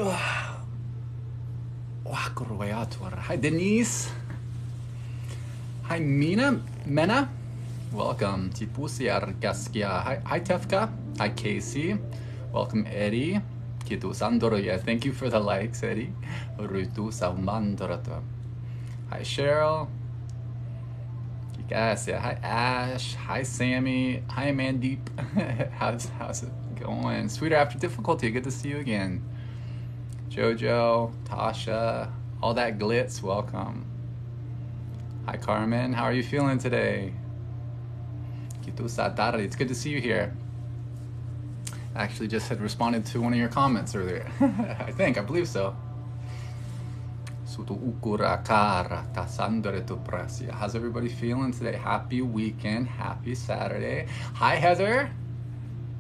Hi, Denise. Hi, Mena. Welcome. Tipusiar Gaskia. Hi, Tefka. Hi, Casey. Welcome, Eddie. Kitu Sandoroya. Thank you for the likes, Eddie. Rutu Saumandorata. Hi, Cheryl. Gasia. Hi, Ash. Hi, Sammy. Hi, Mandeep. How's it going? Sweeter after difficulty. Good to see you again. Jojo, Tasha, all that glitz, welcome. Hi, Carmen. How are you feeling today? It's good to see you here. I actually just had responded to one of your comments earlier. I believe so. How's everybody feeling today? Happy weekend, happy Saturday. Hi, Heather.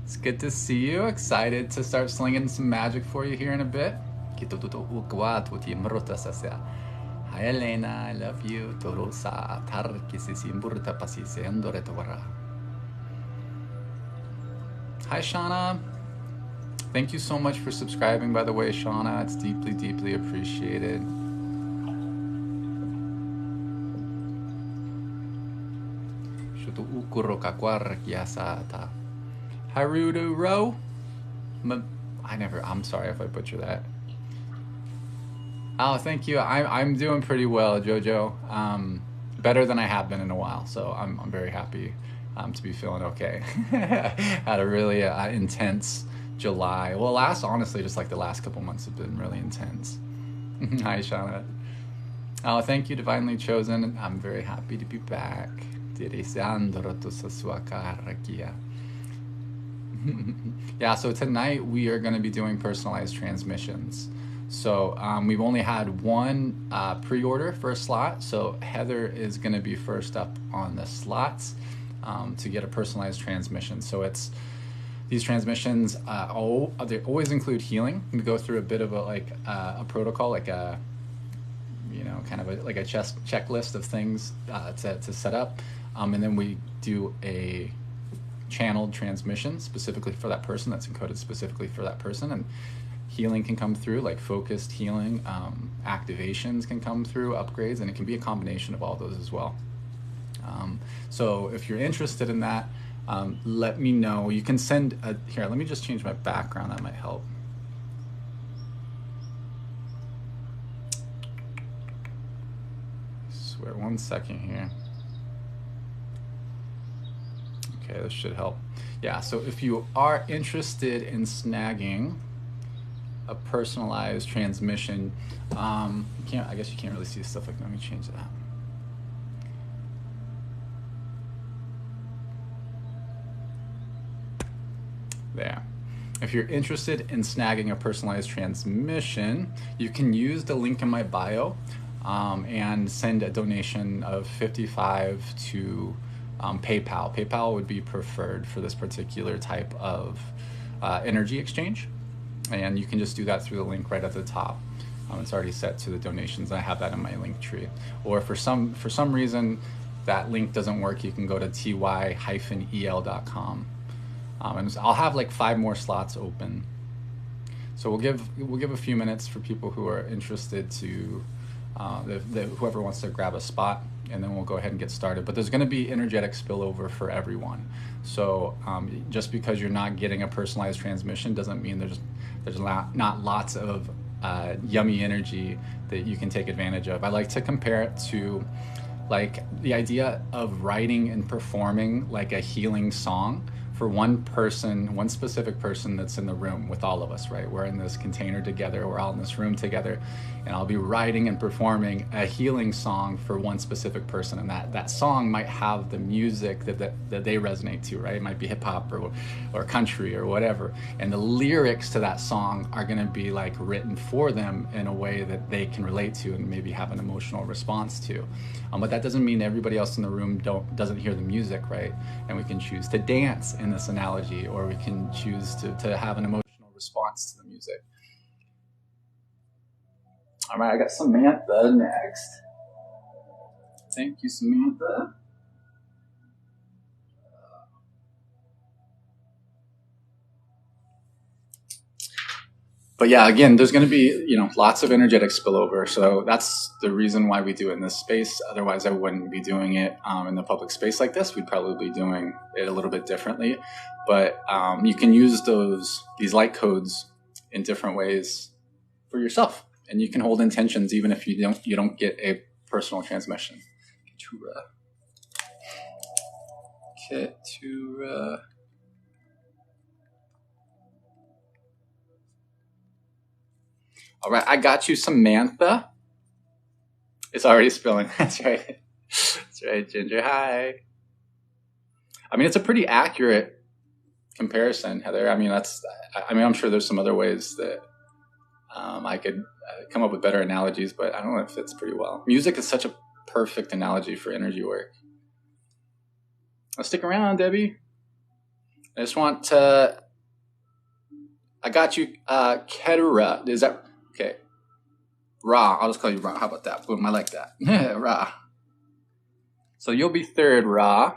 It's good to see you. Excited to start slinging some magic for you here in a bit. Hi, Elena. I love you. Hi, Shauna. Thank you so much for subscribing, by the way, Shauna. It's deeply, deeply appreciated. Harudu Ro. I'm sorry if I butcher that. Oh, thank you. I'm doing pretty well, Jojo. Better than I have been in a while, so I'm very happy to be feeling okay. Had a really intense July. Well, honestly, just like the last couple months have been really intense. Hi, Shauna. Oh, thank you, Divinely Chosen. I'm very happy to be back. Yeah, so tonight we are going to be doing personalized transmissions. So we've only had one pre-order for a slot, so Heather is going to be first up on the slots to get a personalized transmission. So these transmissions they always include healing. We go through a bit of a protocol, like a kind of like a checklist of things to set up, and then we do a channeled transmission specifically for that person, that's encoded specifically for that person, and healing can come through, like focused healing, activations can come through, upgrades, and it can be a combination of all those as well. So if you're interested in that, let me know. You can send here, let me just change my background, that might help. I swear, 1 second here. Okay, this should help. Yeah, so if you are interested in snagging a personalized transmission, I guess you can't really see stuff like that. Let me change that. There. If you're interested in snagging a personalized transmission, you can use the link in my bio and send a donation of $55 to PayPal. PayPal would be preferred for this particular type of energy exchange. And you can just do that through the link right at the top. It's already set to the donations. I have that in my link tree. Or for some reason that link doesn't work, you can go to ty-el.com. And I'll have like 5 more slots open. So we'll give a few minutes for people who are interested to whoever wants to grab a spot, and then we'll go ahead and get started. But there's going to be energetic spillover for everyone. So just because you're not getting a personalized transmission doesn't mean there's not lots of yummy energy that you can take advantage of. I like to compare it to like the idea of writing and performing like a healing song for one person, one specific person that's in the room with all of us, right? We're in this container together, we're all in this room together, and I'll be writing and performing a healing song for one specific person, and that song might have the music that they resonate to, right? It might be hip hop or country or whatever, and the lyrics to that song are gonna be like written for them in a way that they can relate to and maybe have an emotional response to. But that doesn't mean everybody else in the room doesn't hear the music, right? And we can choose to dance in this analogy, or we can choose to have an emotional response to the music. All right, I got Samantha next. Thank you, Samantha. But yeah, again, there's going to be, lots of energetic spillover. So that's the reason why we do it in this space. Otherwise, I wouldn't be doing it in the public space like this. We'd probably be doing it a little bit differently. But you can use these light codes in different ways for yourself. And you can hold intentions even if you don't get a personal transmission. Keturah. All right, I got you, Samantha. It's already spilling. That's right. That's right, Ginger. Hi. I mean, it's a pretty accurate comparison, Heather. I mean, I'm sure there's some other ways that I could come up with better analogies, but I don't know if it fits pretty well. Music is such a perfect analogy for energy work. Let's stick around, Debbie. I just want to. I got you, Keturah. Is that okay? Ra. I'll just call you Ra. How about that? Boom. I like that. Ra. So you'll be third, Ra.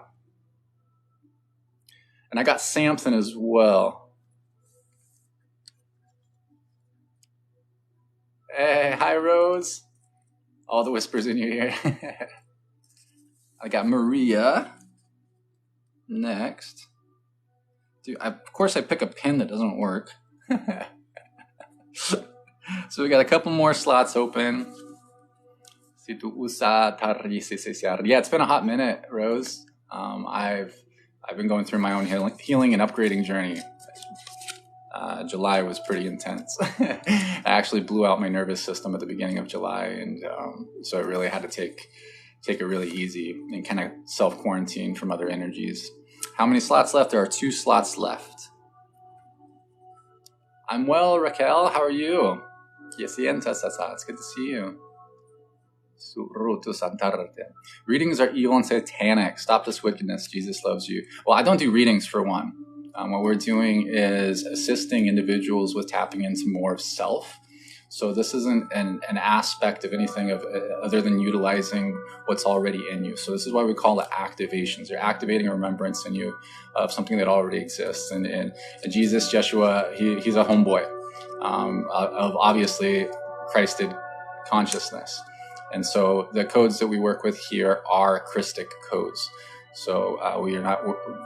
And I got Samson as well. Hey, hi, Rose. All the whispers in your ear. I got Maria next. Dude, of course I pick a pen that doesn't work. So we got a couple more slots open. Yeah, it's been a hot minute, Rose. I've been going through my own healing and upgrading journey. July was pretty intense. I actually blew out my nervous system at the beginning of July, and so I really had to take it really easy and kind of self-quarantine from other energies. How many slots left? There are 2 slots left. I'm well, Raquel. How are you? It's good to see you. Readings are evil and satanic. Stop this wickedness. Jesus loves you. Well, I don't do readings for one. What we're doing is assisting individuals with tapping into more of self. So this isn't an aspect of anything other than utilizing what's already in you. So this is why we call it activations. You're activating a remembrance in you of something that already exists. And Jesus, Yeshua, he's a homeboy of obviously Christed consciousness. And so the codes that we work with here are Christic codes. So we are not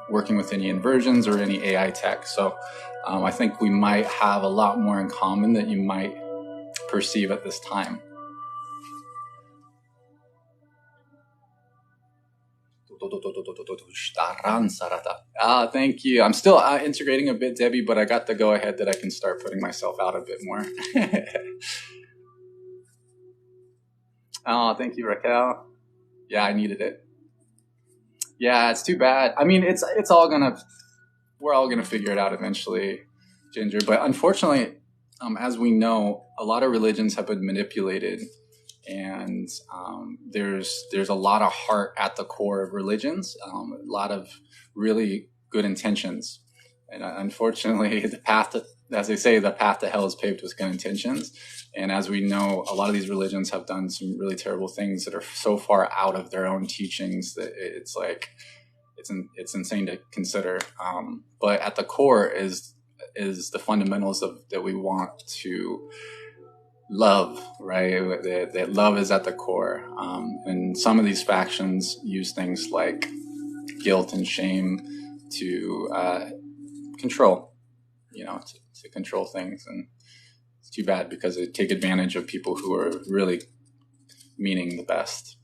working with any inversions or any AI tech. So I think we might have a lot more in common that you might perceive at this time. Thank you. I'm still integrating a bit, Debbie, but I got the go ahead that I can start putting myself out a bit more. Oh, thank you, Raquel. Yeah, I needed it. Yeah, it's too bad. I mean, we're all gonna figure it out eventually, Ginger. But unfortunately, as we know, a lot of religions have been manipulated, and there's a lot of heart at the core of religions, a lot of really good intentions. And unfortunately, the path to hell is paved with good intentions. And as we know, a lot of these religions have done some really terrible things that are so far out of their own teachings that it's like, it's insane to consider. But at the core is the fundamentals that we want to love, right? That love is at the core. And some of these factions use things like guilt and shame to control, to control things. And it's too bad because they take advantage of people who are really meaning the best.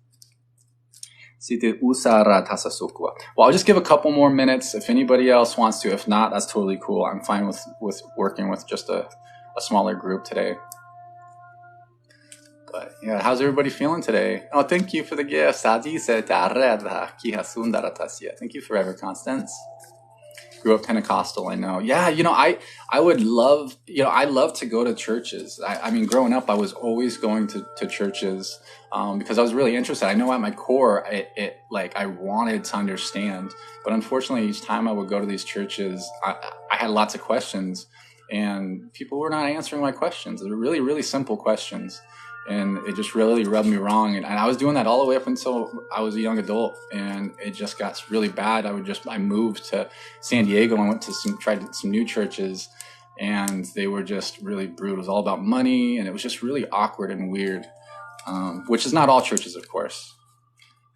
Well, I'll just give a couple more minutes if anybody else wants to. If not, that's totally cool. I'm fine with working with just a smaller group today. But yeah, how's everybody feeling today? Oh, thank you for the gift. Thank you forever, Constance. Grew up Pentecostal, I know. Yeah, I would love, I love to go to churches. I mean, growing up, I was always going to churches because I was really interested. I know at my core, I wanted to understand. But unfortunately, each time I would go to these churches, I had lots of questions. And people were not answering my questions. They were really, really simple questions. And it just really rubbed me wrong. And I was doing that all the way up until I was a young adult. And it just got really bad. I moved to San Diego and tried some new churches. and they were just really brutal. It was all about money, and it was just really awkward and weird, which is not all churches, of course.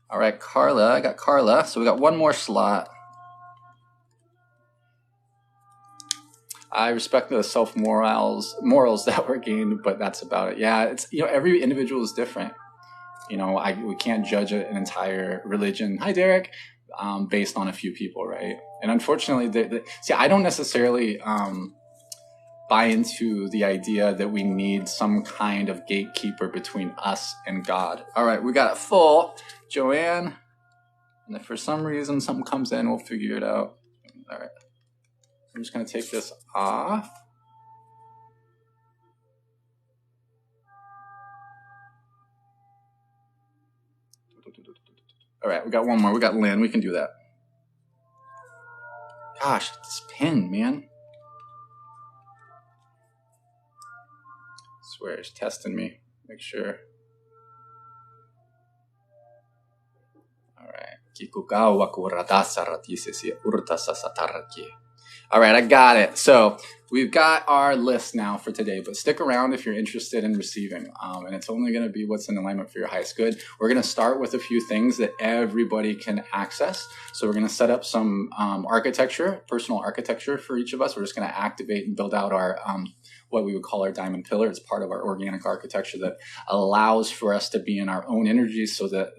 All right, Carla, I got Carla. So we got one more slot. I respect the morals that were gained, but that's about it. Yeah, it's, every individual is different. We can't judge an entire religion. Hi, Derek. Based on a few people, right? And unfortunately, I don't necessarily buy into the idea that we need some kind of gatekeeper between us and God. All right, we got it full. Joanne, and if for some reason something comes in, we'll figure it out. All right. I'm just going to take this off. All right, we got one more. We got Lynn. We can do that. Gosh, this pen, man. I swear, it's testing me. Make sure. All right. All right, I got it. So we've got our list now for today, but stick around if you're interested in receiving. And it's only going to be what's in alignment for your highest good. We're going to start with a few things that everybody can access. So we're going to set up some architecture, personal architecture for each of us. We're just going to activate and build out our what we would call our diamond pillar. It's part of our organic architecture that allows for us to be in our own energy, so that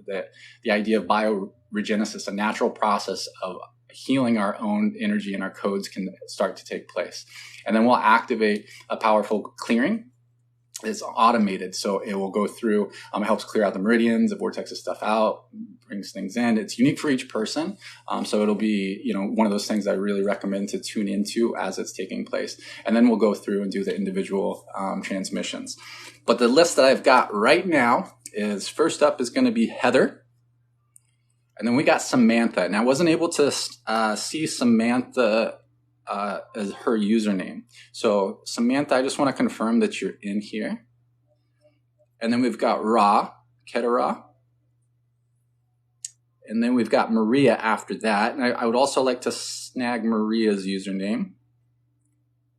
the idea of bioregenesis, a natural process of healing our own energy and our codes, can start to take place. And then we'll activate a powerful clearing. It's automated, so it will go through, it helps clear out the meridians, it vortexes stuff out, brings things in. It's unique for each person, so it'll be, one of those things I really recommend to tune into as it's taking place. And then we'll go through and do the individual transmissions. But the list that I've got right now is, first up is going to be Heather. And then we got Samantha. And I wasn't able to see Samantha as her username. So Samantha, I just want to confirm that you're in here. And then we've got Keturah. And then we've got Maria after that. And I would also like to snag Maria's username.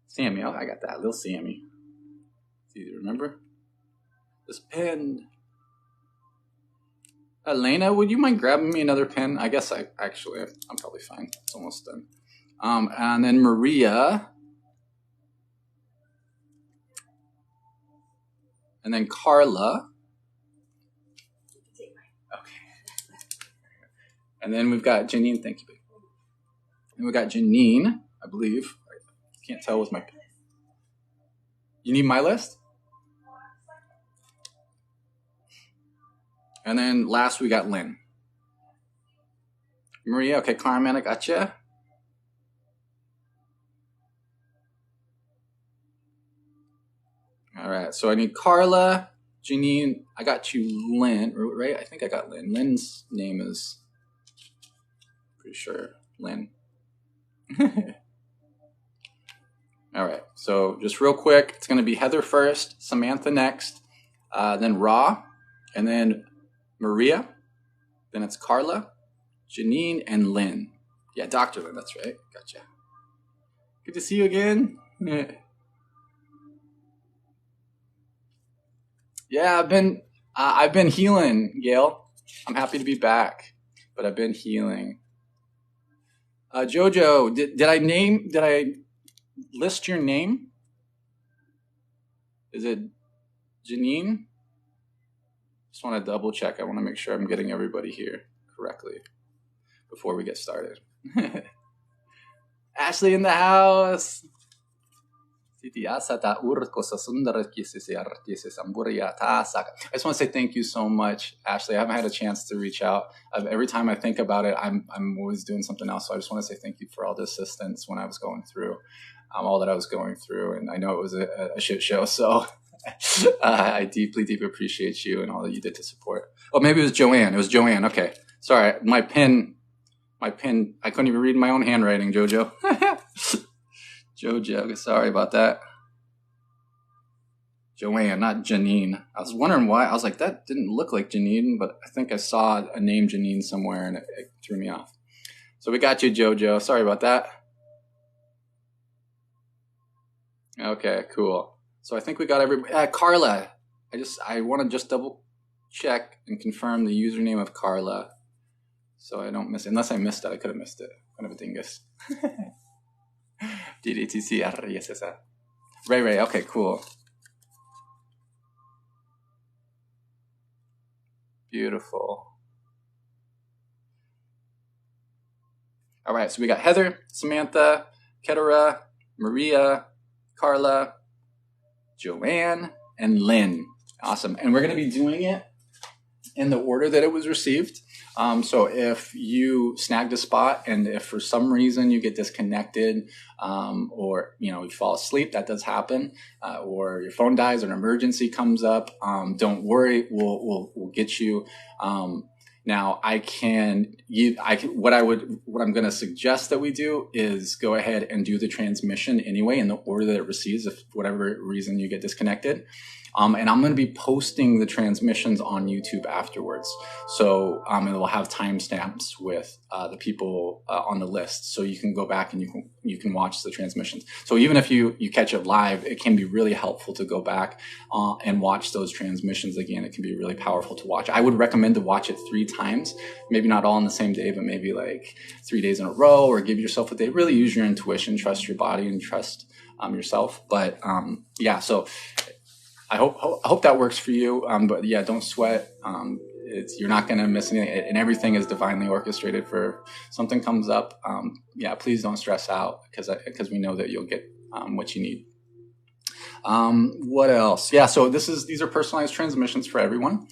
Sammy, I got that. Little Sammy. It's easy to remember. This pen. Elena, would you mind grabbing me another pen? I guess I'm probably fine. It's almost done. And then Maria. And then Carla. Okay. And then we've got Janine. Thank you, babe. And we've got Janine, I believe. I can't tell with my pen. You need my list? And then last we got Lynn. Maria, okay, Carmen, I got you. All right, so I need Carla, Janine, I got you, Lynn, right? I think I got Lynn. Lynn's name is, pretty sure, Lynn. All right, so just real quick, it's going to be Heather first, Samantha next, then and then Maria, then it's Carla, Janine, and Lynn. Yeah, Dr. Lynn, that's right. Gotcha. Good to see you again. Yeah, I've been healing, Gail. I'm happy to be back, but I've been healing. Jojo, did I list your name? Is it Janine? Just want to double check. I want to make sure I'm getting everybody here correctly before we get started. Ashley in the house. I just want to say thank you so much, Ashley. I haven't had a chance to reach out. Every time I think about it, I'm always doing something else. So I just want to say thank you for all the assistance when I was going through all that I was going through. And I know it was a shit show. So I deeply, deeply appreciate you and all that you did to support. Oh, maybe it was Joanne. It was Joanne. Okay. Sorry. My pen, I couldn't even read my own handwriting, Jojo. Jojo, sorry about that. Joanne, not Janine. I was wondering why. I was like, that didn't look like Janine, but I think I saw a name Janine somewhere and it threw me off. So we got you, Jojo. Sorry about that. Okay, cool. So I think we got everybody. Carla, I want to just double check and confirm the username of Carla, so I don't miss it. Unless I missed it, I could have missed it. Kind of a dingus. DDTC, yes, yes, Ray. Okay, cool. Beautiful. All right, so we got Heather, Samantha, Keturah, Maria, Carla, Joanne, and Lynn. Awesome. And we're going to be doing it in the order that it was received. So if you snagged a spot and if for some reason you get disconnected or you fall asleep, that does happen, or your phone dies or an emergency comes up, don't worry, we'll get you. Now what I'm going to suggest that we do is go ahead and do the transmission anyway in the order that it receives if for whatever reason you get disconnected. And I'm going to be posting the transmissions on YouTube afterwards. So, and we'll have timestamps with the people on the list, so you can go back and you can watch the transmissions. So even if you catch it live, it can be really helpful to go back and watch those transmissions again. It can be really powerful to watch. I would recommend to watch it 3 times, maybe not all on the same day, but maybe like 3 days in a row, or give yourself a day. Really use your intuition, trust your body, and trust yourself. But yeah, so I hope that works for you. But yeah, don't sweat. You're not going to miss anything, and everything is divinely orchestrated for something comes up. Yeah, please don't stress out because we know that you'll get what you need. What else? Yeah, so these are personalized transmissions for everyone.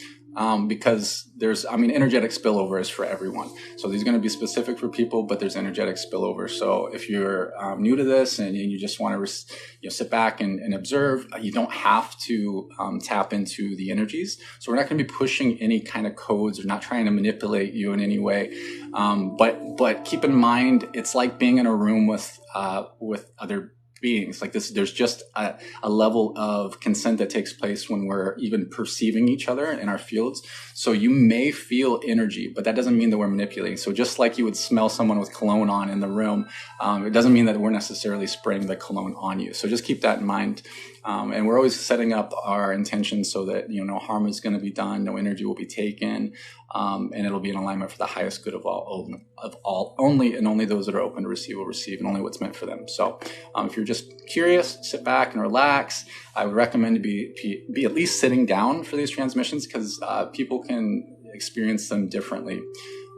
Because energetic spillover is for everyone. So these are going to be specific for people, but there's energetic spillover. So if you're new to this and you just want to sit back and observe, you don't have to tap into the energies. So we're not going to be pushing any kind of codes or not trying to manipulate you in any way. But keep in mind, it's like being in a room with other beings like this. There's just a level of consent that takes place when we're even perceiving each other in our fields. So you may feel energy, but that doesn't mean that we're manipulating. So just like you would smell someone with cologne on in the room, it doesn't mean that we're necessarily spraying the cologne on you. So just keep that in mind. And we're always setting up our intentions so that no harm is going to be done, no energy will be taken, and it'll be in alignment for the highest good of all. Only those that are open to receive will receive, and only what's meant for them. So if you're just curious, sit back and relax. I would recommend to be at least sitting down for these transmissions, because people can experience them differently.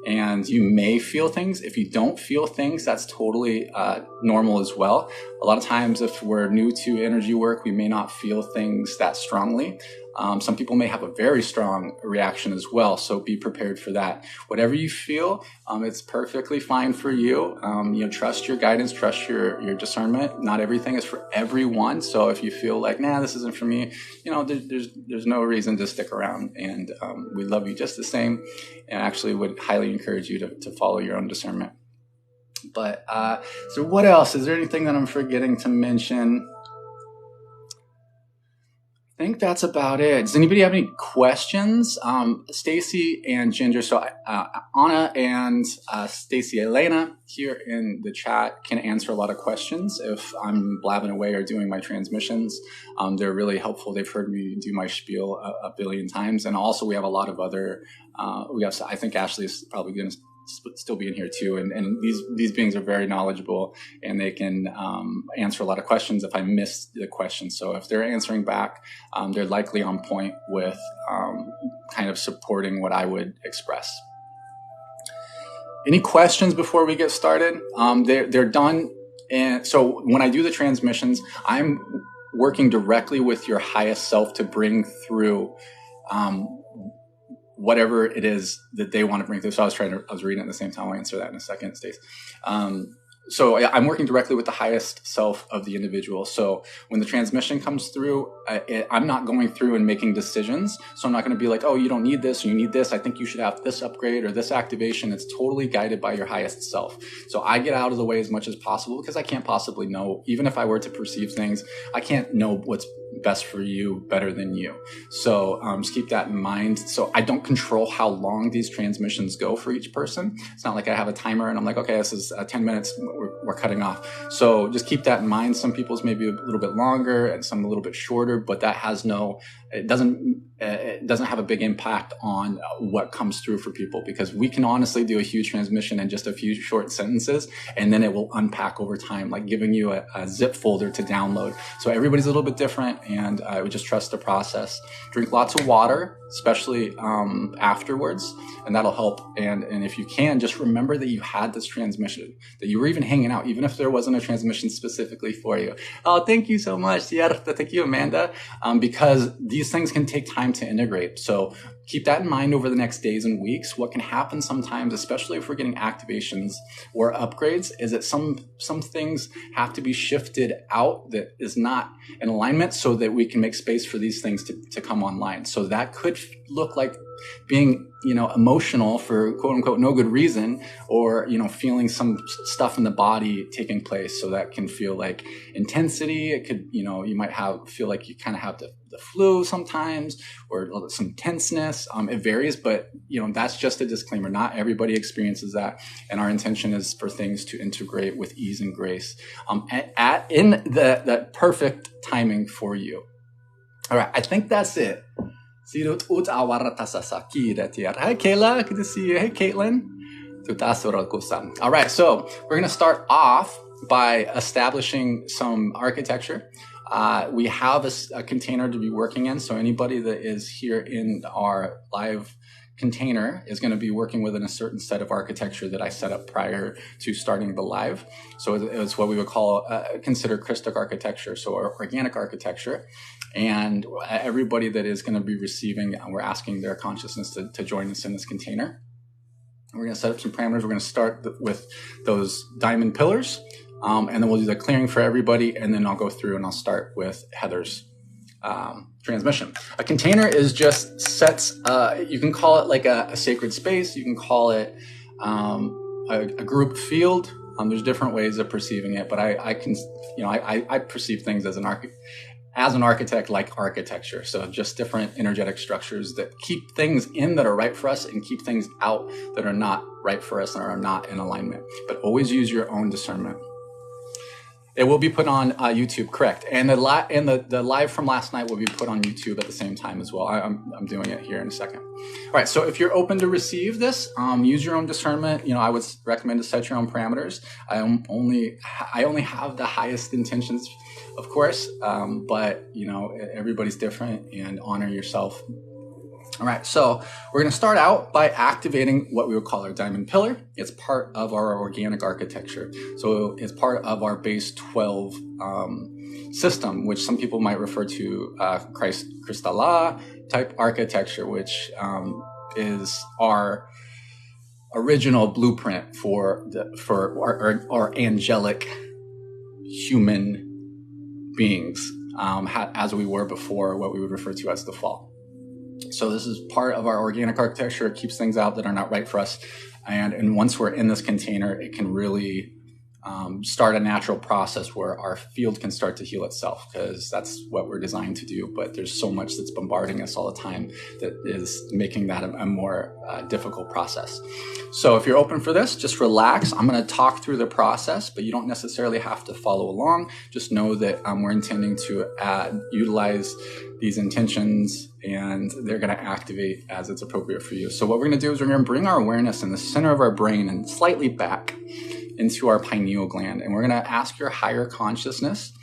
And you may feel things. If you don't feel things, that's totally normal as well. A lot of times, if we're new to energy work, we may not feel things that strongly. Some people may have a very strong reaction as well, so be prepared for that. Whatever you feel, it's perfectly fine for you. Trust your guidance, trust your discernment. Not everything is for everyone, so if you feel like, nah, this isn't for me, there's no reason to stick around, and we love you just the same, and actually would highly encourage you to follow your own discernment. But so what else? Is there anything that I'm forgetting to mention? I think that's about it. Does anybody have any questions? Stacy and Ginger, so Anna and Stacy Elena here in the chat can answer a lot of questions if I'm blabbing away or doing my transmissions. They're really helpful. They've heard me do my spiel a billion times. And also we have a lot of other, I think Ashley is probably going to still be in here too, and these beings are very knowledgeable, and they can answer a lot of questions if I missed the question. So if they're answering back, they're likely on point with kind of supporting what I would express. Any questions before we get started? They're done, and so when I do the transmissions, I'm working directly with your highest self to bring through whatever it is that they want to bring through. So I was reading it at the same time. I'll answer that in a second, Stace. So I'm working directly with the highest self of the individual. So when the transmission comes through, I'm not going through and making decisions. So I'm not going to be like, oh, you don't need this, or you need this. I think you should have this upgrade or this activation. It's totally guided by your highest self. So I get out of the way as much as possible, because I can't possibly know, even if I were to perceive things, I can't know what's best for you better than you. So just keep that in mind. So I don't control how long these transmissions go for each person. It's not like I have a timer and I'm like, okay, this is 10 minutes, we're cutting off. So just keep that in mind. Some people's maybe a little bit longer and some a little bit shorter, but that has it doesn't have a big impact on what comes through for people, because we can honestly do a huge transmission in just a few short sentences, and then it will unpack over time, like giving you a zip folder to download. So everybody's a little bit different, and I would just trust the process. Drink lots of water, especially afterwards, and that'll help. And if you can, just remember that you had this transmission, that you were even hanging out, even if there wasn't a transmission specifically for you. Oh, thank you so much. Thank you, Amanda, because these things can take time to integrate. So keep that in mind over the next days and weeks. What can happen sometimes, especially if we're getting activations or upgrades, is that some things have to be shifted out that is not in alignment so that we can make space for these things to come online. So that could look like being, emotional for quote unquote no good reason, or, feeling some stuff in the body taking place. So that can feel like intensity. It could, you might feel like you kind of have the flu sometimes, or some tenseness. It varies, but that's just a disclaimer. Not everybody experiences that. And our intention is for things to integrate with ease and grace, in the perfect timing for you. All right. I think that's it. Hi, Kayla. Good to see you. Hey, Caitlin. All right. So we're going to start off by establishing some architecture. We have a container to be working in. So anybody that is here in our live container is going to be working within a certain set of architecture that I set up prior to starting the live. So it's what we would call consider Christic architecture, so our organic architecture. And everybody that is going to be receiving, we're asking their consciousness to join us in this container. We're going to set up some parameters. We're going to start with those diamond pillars, and then we'll do the clearing for everybody, and then I'll go through and I'll start with Heather's transmission. A container is just sets, you can call it like a sacred space, you can call it a group field. There's different ways of perceiving it, but I perceive things as an architect like architecture. So just different energetic structures that keep things in that are right for us and keep things out that are not right for us and are not in alignment. But always use your own discernment. It will be put on YouTube, correct? And the live from last night will be put on YouTube at the same time as well. I'm doing it here in a second. All right, so if you're open to receive this, use your own discernment. I would recommend to set your own parameters. I only have the highest intentions, of course, but everybody's different, and honor yourself. All right, so we're going to start out by activating what we would call our diamond pillar. It's part of our organic architecture. So it's part of our base 12 system, which some people might refer to Kristalla type architecture, which is our original blueprint for our angelic human beings, as we were before what we would refer to as the fall. So this is part of our organic architecture. It keeps things out that are not right for us. And once we're in this container, it can really start a natural process where our field can start to heal itself, because that's what we're designed to do. But there's so much that's bombarding us all the time that is making that a more difficult process. So if you're open for this, just relax. I'm going to talk through the process, but you don't necessarily have to follow along. Just know that we're intending to utilize these intentions, and they're going to activate as it's appropriate for you. So what we're going to do is we're going to bring our awareness in the center of our brain and slightly back into our pineal gland. And we're going to ask your higher consciousness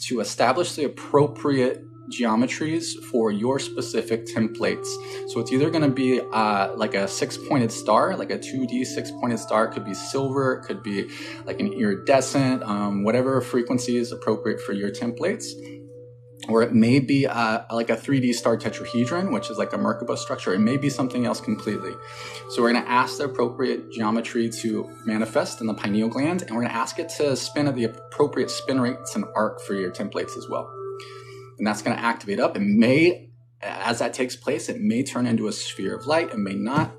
to establish the appropriate geometries for your specific templates. So it's either going to be like a 6-pointed star, like a 2D 6-pointed star. It could be silver, it could be like an iridescent, whatever frequency is appropriate for your templates. Or it may be like a 3D star tetrahedron, which is like a Merkaba structure. It may be something else completely. So we're going to ask the appropriate geometry to manifest in the pineal gland, and we're going to ask it to spin at the appropriate spin rates and arc for your templates as well. And that's going to activate up. It may, as that takes place, it may turn into a sphere of light. It may not.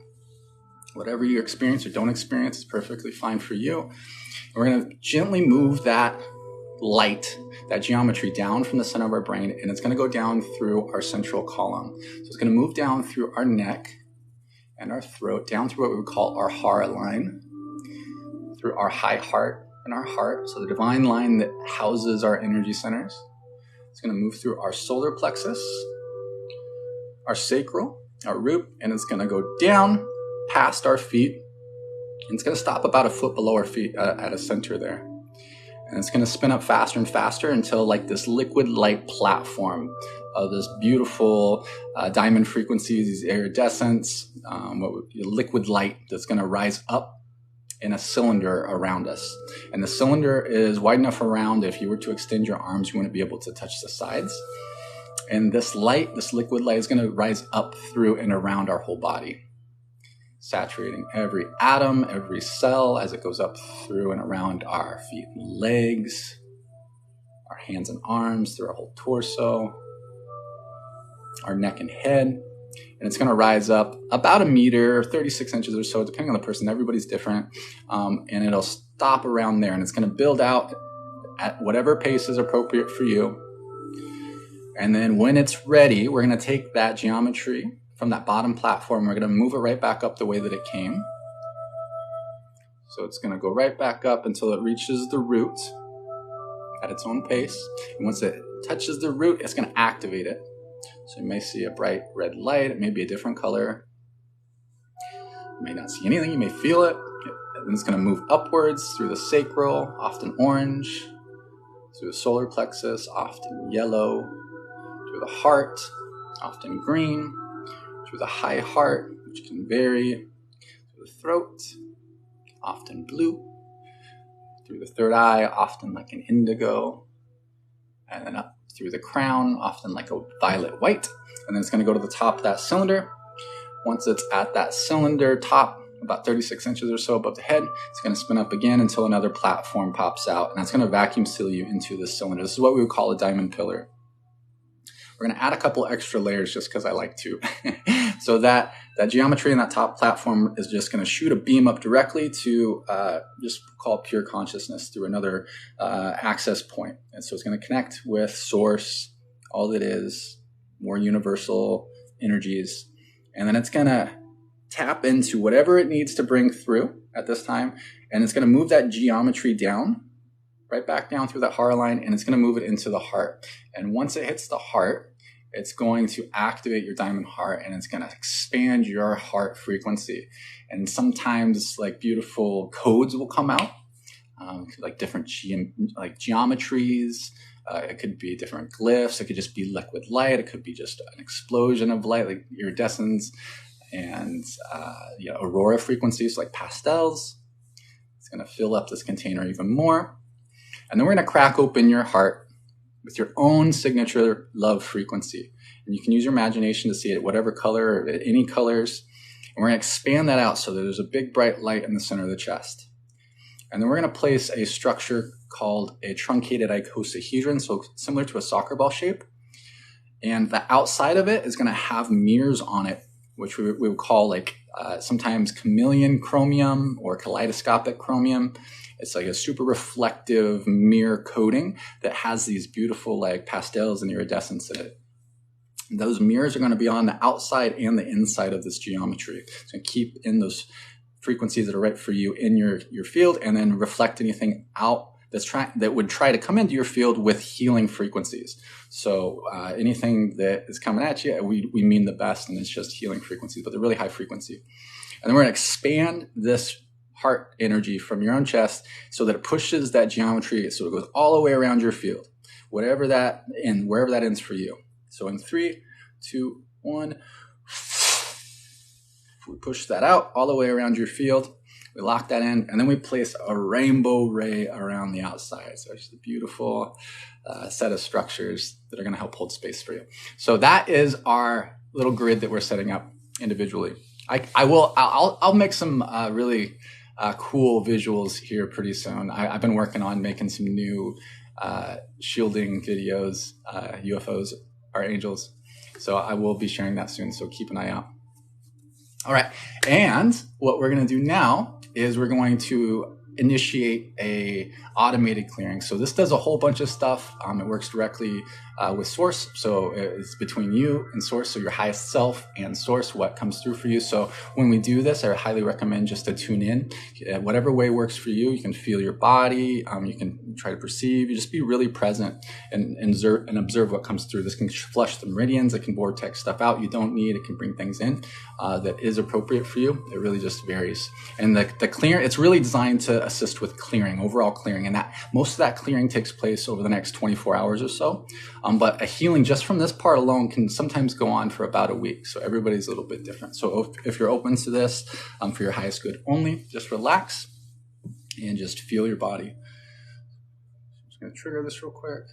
Whatever you experience or don't experience is perfectly fine for you. And we're going to gently move that light, that geometry down from the center of our brain, and it's going to go down through our central column. So it's going to move down through our neck and our throat, down through what we would call our heart line, through our high heart and our heart, so the divine line that houses our energy centers. It's going to move through our solar plexus, our sacral, our root, and it's going to go down past our feet, and it's going to stop about a foot below our feet at a center there. And it's going to spin up faster and faster until like this liquid light platform of this beautiful diamond frequencies, these iridescents, liquid light that's going to rise up in a cylinder around us. And the cylinder is wide enough around, if you were to extend your arms, you wouldn't be able to touch the sides. And this light, this liquid light, is going to rise up through and around our whole body, saturating every atom, every cell as it goes up through and around our feet and legs, our hands and arms, through our whole torso, our neck and head. And it's going to rise up about 1 meter, 36 inches or so, depending on the person. Everybody's different. And it'll stop around there. And it's going to build out at whatever pace is appropriate for you. And then when it's ready, we're going to take that geometry from that bottom platform. We're going to move it right back up the way that it came. So it's going to go right back up until it reaches the root at its own pace. And once it touches the root, it's going to activate it. So you may see a bright red light. It may be a different color. You may not see anything. You may feel it. And it's going to move upwards through the sacral, often orange, through the solar plexus, often yellow, through the heart, often green, through the high heart, which can vary, through the throat, often blue, through the third eye, often like an indigo, and then up through the crown, often like a violet white. And then it's going to go to the top of that cylinder. Once it's at that cylinder top, about 36 inches or so above the head, it's going to spin up again until another platform pops out, and that's going to vacuum seal you into this cylinder. This is what we would call a diamond pillar. We're going to add a couple extra layers just because I like to. So that geometry in that top platform is just going to shoot a beam up directly to just call it pure consciousness through another access point. And so it's going to connect with source, all that is, more universal energies. And then it's going to tap into whatever it needs to bring through at this time. And it's going to move that geometry down, right back down through that heart line, and it's going to move it into the heart. And once it hits the heart, it's going to activate your diamond heart, and it's going to expand your heart frequency. And sometimes like beautiful codes will come out, like different geometries. It could be different glyphs. It could just be liquid light. It could be just an explosion of light, like iridescence, and aurora frequencies like pastels. It's going to fill up this container even more. And then we're going to crack open your heart with your own signature love frequency. And you can use your imagination to see it, whatever color, any colors. And we're going to expand that out so that there's a big bright light in the center of the chest. And then we're going to place a structure called a truncated icosahedron, so similar to a soccer ball shape. And the outside of it is going to have mirrors on it, which we would call like sometimes chameleon chromium or kaleidoscopic chromium. It's like a super reflective mirror coating that has these beautiful like pastels and iridescence in it. And those mirrors are going to be on the outside and the inside of this geometry. So keep in those frequencies that are right for you in your field, and then reflect anything out that would try to come into your field with healing frequencies. So anything that is coming at you, we mean the best, and it's just healing frequencies, but they're really high frequency. And then we're going to expand this heart energy from your own chest so that it pushes that geometry, so it goes all the way around your field, wherever that ends for you. So in 3, 2, 1, we push that out all the way around your field. We lock that in, and then we place a rainbow ray around the outside. So it's a beautiful set of structures that are going to help hold space for you. So that is our little grid that we're setting up individually. I'll make some really cool visuals here pretty soon. I've been working on making some new shielding videos. UFOs are angels. So I will be sharing that soon. So keep an eye out. All right. And what we're going to do now is we're going to initiate a automated clearing. So this does a whole bunch of stuff. It works directly with source. So it's between you and source. So your highest self and source, what comes through for you. So when we do this, I highly recommend just to tune in. Whatever way works for you. You can feel your body. You can try to perceive. You just be really present and observe what comes through. This can flush the meridians. It can vortex stuff out you don't need. It can bring things in that is appropriate for you. It really just varies. And the clear, it's really designed to assist with clearing, overall clearing. And that most of that clearing takes place over the next 24 hours or so. But a healing just from this part alone can sometimes go on for about a week. So everybody's a little bit different. So if you're open to this for your highest good only, just relax and just feel your body. I'm just going to trigger this real quick.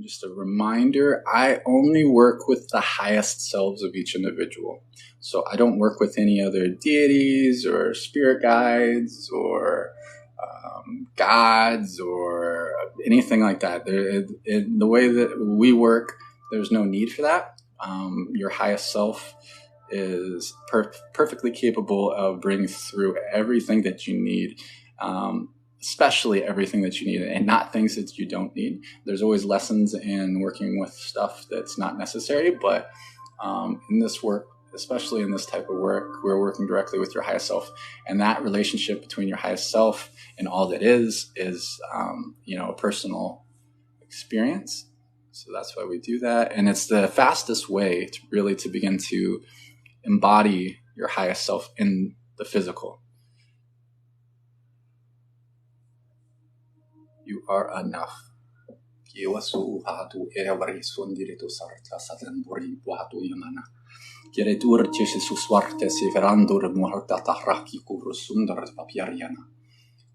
Just a reminder, I only work with the highest selves of each individual. So I don't work with any other deities or spirit guides or gods or anything like that. In the way that we work, there's no need for that. Your highest self is perfectly capable of bringing through everything that you need. Especially everything that you need and not things that you don't need. There's always lessons in working with stuff that's not necessary, but in this work, especially in this type of work, we're working directly with your highest self. And that relationship between your highest self and all that is a personal experience. So that's why we do that. And it's the fastest way to begin to embody your highest self in the physical. You are enough.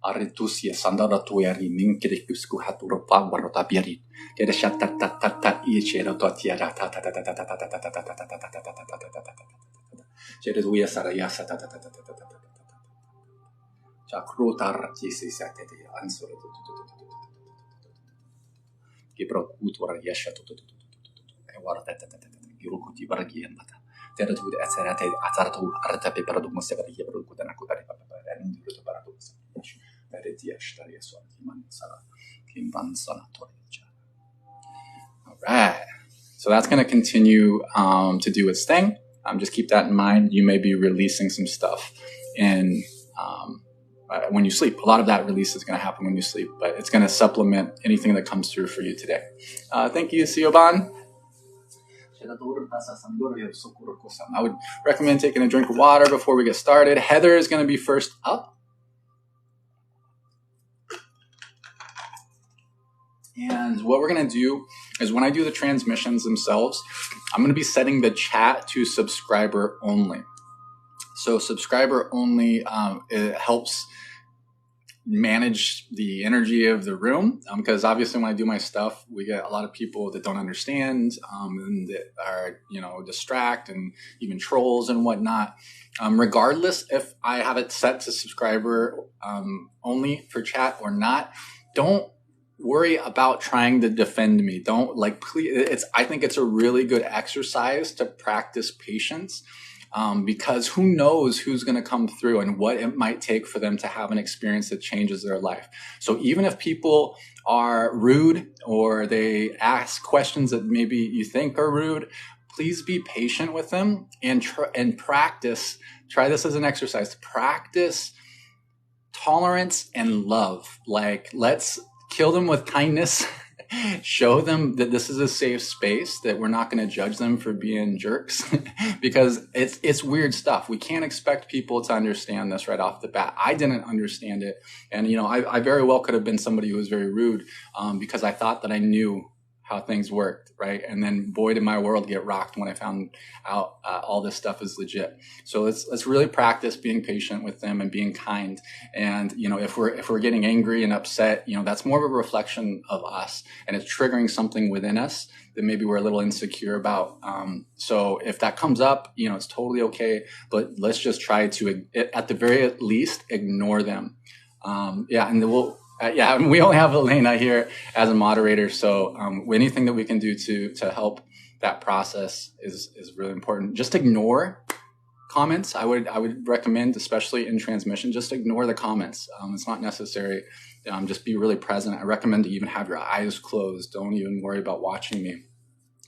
Aritusia sandara tueri minkidikusku hatur pawar tabirit. Kede shatatata ichero totiara Jere duya sarayasa Chakrutar Jesus satete answer Gibro utvara yasha Ewarta Girukuti Baragian Mata. There would Atarate Atartu Artape Paradum Severi Kudanakuta and Paradus. All right. So that's going to continue to do its thing. Just keep that in mind. You may be releasing some stuff when you sleep. A lot of that release is going to happen when you sleep, but it's going to supplement anything that comes through for you today. Thank you, Sioban. I would recommend taking a drink of water before we get started. Heather is going to be first up. And what we're going to do is when I do the transmissions themselves, I'm going to be setting the chat to subscriber only. So subscriber only it helps manage the energy of the room because obviously when I do my stuff, we get a lot of people that don't understand and that are, distract and even trolls and whatnot. Regardless if I have it set to subscriber only for chat or not, don't worry about trying to defend me. Don't please. I think it's a really good exercise to practice patience. Because who knows who's going to come through and what it might take for them to have an experience that changes their life. So even if people are rude or they ask questions that maybe you think are rude, please be patient with them and practice. Try this as an exercise. Practice tolerance and love. Let's kill them with kindness. Show them that this is a safe space, that we're not going to judge them for being jerks because it's weird stuff. We can't expect people to understand this right off the bat. I didn't understand it. And, I very well could have been somebody who was very rude because I thought that I knew how things worked, right? And then boy, did my world get rocked when I found out all this stuff is legit. So let's really practice being patient with them and being kind. And if we're getting angry and upset, that's more of a reflection of us, and it's triggering something within us that maybe we're a little insecure about. So if that comes up, it's totally okay. But let's just try to, at the very least, ignore them. And we only have Elena here as a moderator, so anything that we can do to help that process is really important. Just ignore comments. I would recommend, especially in transmission, just ignore the comments. It's not necessary. Just be really present. I recommend to even have your eyes closed. Don't even worry about watching me.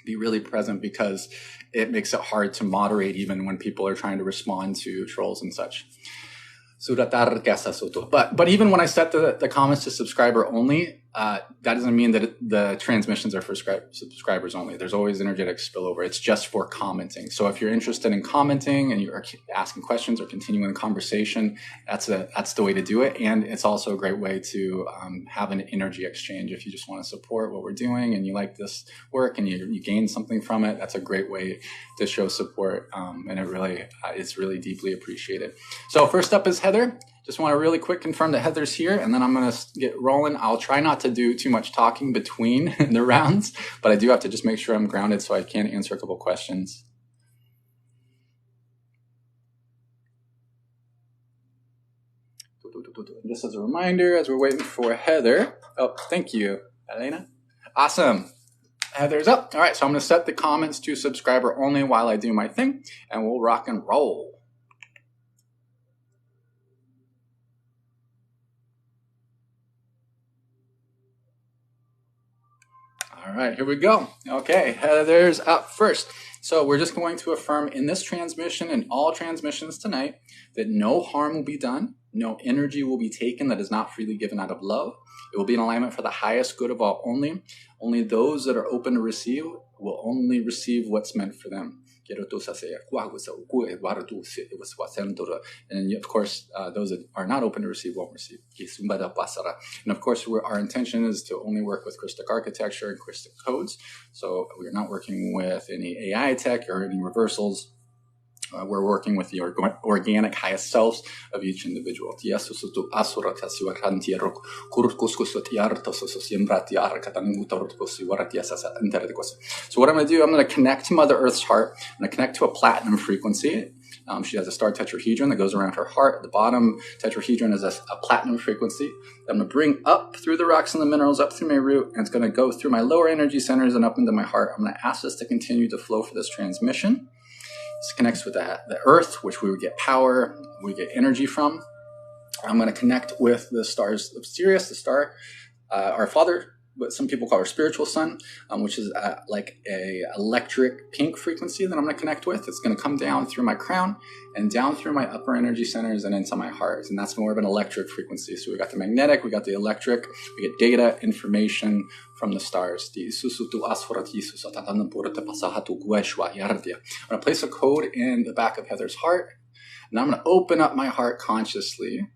Be really present, because it makes it hard to moderate even when people are trying to respond to trolls and such. But even when I set the comments to subscriber only, that doesn't mean that the transmissions are for subscribers only. There's always energetic spillover. It's just for commenting. So if you're interested in commenting and you're asking questions or continuing the conversation, that's the way to do it. And it's also a great way to have an energy exchange. If you just want to support what we're doing and you like this work and you gain something from it, that's a great way to show support. And it's really deeply appreciated. So first up is Heather. Just want to really quick confirm that Heather's here, and then I'm going to get rolling. I'll try not to do too much talking between the rounds, but I do have to just make sure I'm grounded so I can answer a couple questions. Just as a reminder, as we're waiting for Heather. Oh, thank you, Elena. Awesome. Heather's up. All right, so I'm going to set the comments to subscriber only while I do my thing, and we'll rock and roll. All right, here we go. Okay, Heather's up first. So we're just going to affirm in this transmission and all transmissions tonight that no harm will be done, no energy will be taken that is not freely given out of love. It will be in alignment for the highest good of all only. Only those that are open to receive will only receive what's meant for them. And of course, those that are not open to receive won't receive. And of course, our intention is to only work with Christic architecture and Christic codes. So we're not working with any AI tech or any reversals. We're working with the organic highest selves of each individual. So what I'm going to do, I'm going to connect to Mother Earth's heart. I'm going to connect to a platinum frequency. She has a star tetrahedron that goes around her heart. The bottom tetrahedron is a platinum frequency. I'm going to bring up through the rocks and the minerals, up through my root, and it's going to go through my lower energy centers and up into my heart. I'm going to ask this to continue to flow for this transmission. This connects with the earth, which we would get power, we get energy from. I'm going to connect with the stars of Sirius, the star, our father, what some people call our spiritual sun, which is like a electric pink frequency that I'm going to connect with. It's going to come down through my crown and down through my upper energy centers and into my heart. And that's more of an electric frequency. So we got the magnetic, we got the electric, we get data, information from the stars. I'm going to place a code in the back of Heather's heart, and I'm going to open up my heart consciously.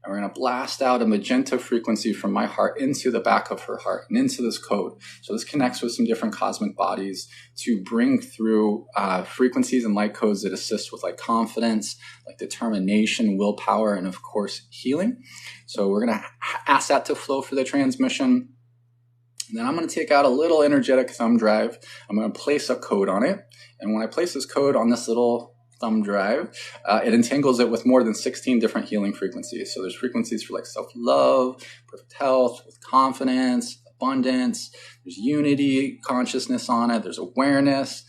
And we're going to blast out a magenta frequency from my heart into the back of her heart and into this code. So this connects with some different cosmic bodies to bring through frequencies and light codes that assist with like confidence, like determination, willpower, and of course, healing. So we're going to ask that to flow for the transmission. And then I'm going to take out a little energetic thumb drive. I'm going to place a code on it. And when I place this code on this little thumb drive, it entangles it with more than 16 different healing frequencies. So there's frequencies for like self-love, perfect health, with confidence, abundance. There's unity, consciousness on it. There's awareness.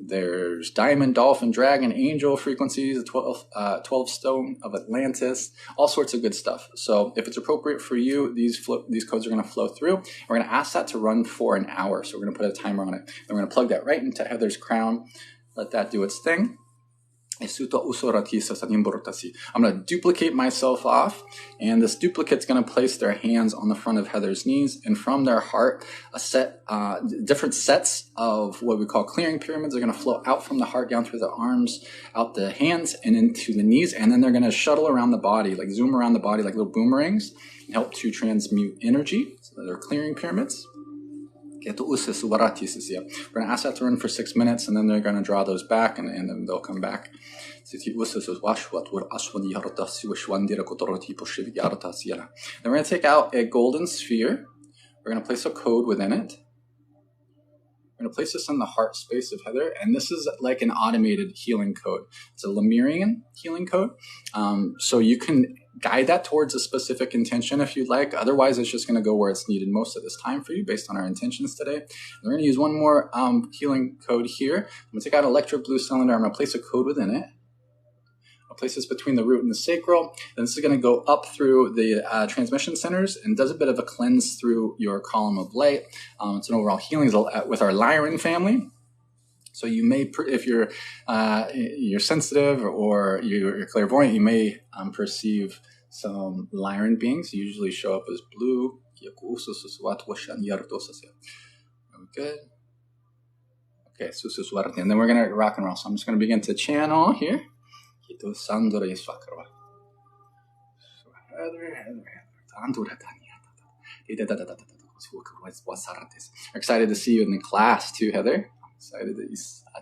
There's diamond, dolphin, dragon, angel frequencies, 12 stone of Atlantis, all sorts of good stuff. So if it's appropriate for you, these codes are going to flow through. We're going to ask that to run for an hour. So we're going to put a timer on it. And we're going to plug that right into Heather's crown. Let that do its thing. I'm going to duplicate myself off, and this duplicate's going to place their hands on the front of Heather's knees, and from their heart, different sets of what we call clearing pyramids are going to flow out from the heart down through the arms, out the hands, and into the knees, and then they're going to shuttle around the body, like zoom around the body like little boomerangs, and help to transmute energy. So they're clearing pyramids. We're going to ask that to run for 6 minutes, and then they're going to draw those back, and then they'll come back. Then we're going to take out a golden sphere. We're going to place a code within it. We're going to place this in the heart space of Heather, and this is like an automated healing code. It's a Lemurian healing code, so you can guide that towards a specific intention if you'd like. Otherwise, it's just going to go where it's needed most of this time for you based on our intentions today. And we're going to use one more healing code here. I'm going to take out an electric blue cylinder. I'm going to place a code within it. I'll place this between the root and the sacral. And this is going to go up through the transmission centers and does a bit of a cleanse through your column of light. It's an overall healing with our Lyran family. So you may, if you're sensitive or you're clairvoyant, you may perceive some Lyran beings. They usually show up as blue. Good. Okay, and then we're going to rock and roll. So I'm just going to begin to channel here. We're excited to see you in the class too, Heather. Excited that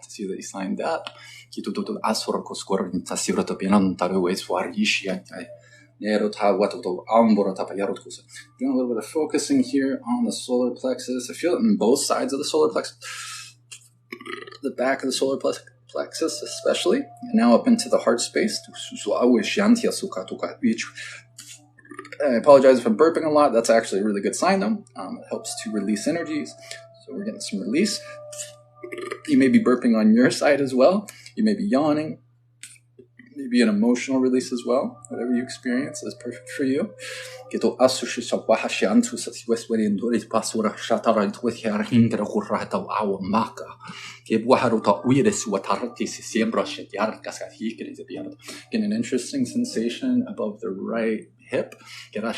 to see that you signed up. Doing a little bit of focusing here on the solar plexus. I feel it in both sides of the solar plexus. The back of the solar plexus especially. And now up into the heart space. I apologize if I'm burping a lot. That's actually a really good sign though. It helps to release energies. So we're getting some release. You may be burping on your side as well. You may be yawning. Maybe an emotional release as well. Whatever you experience is perfect for you. Get an interesting sensation above the right hip. We have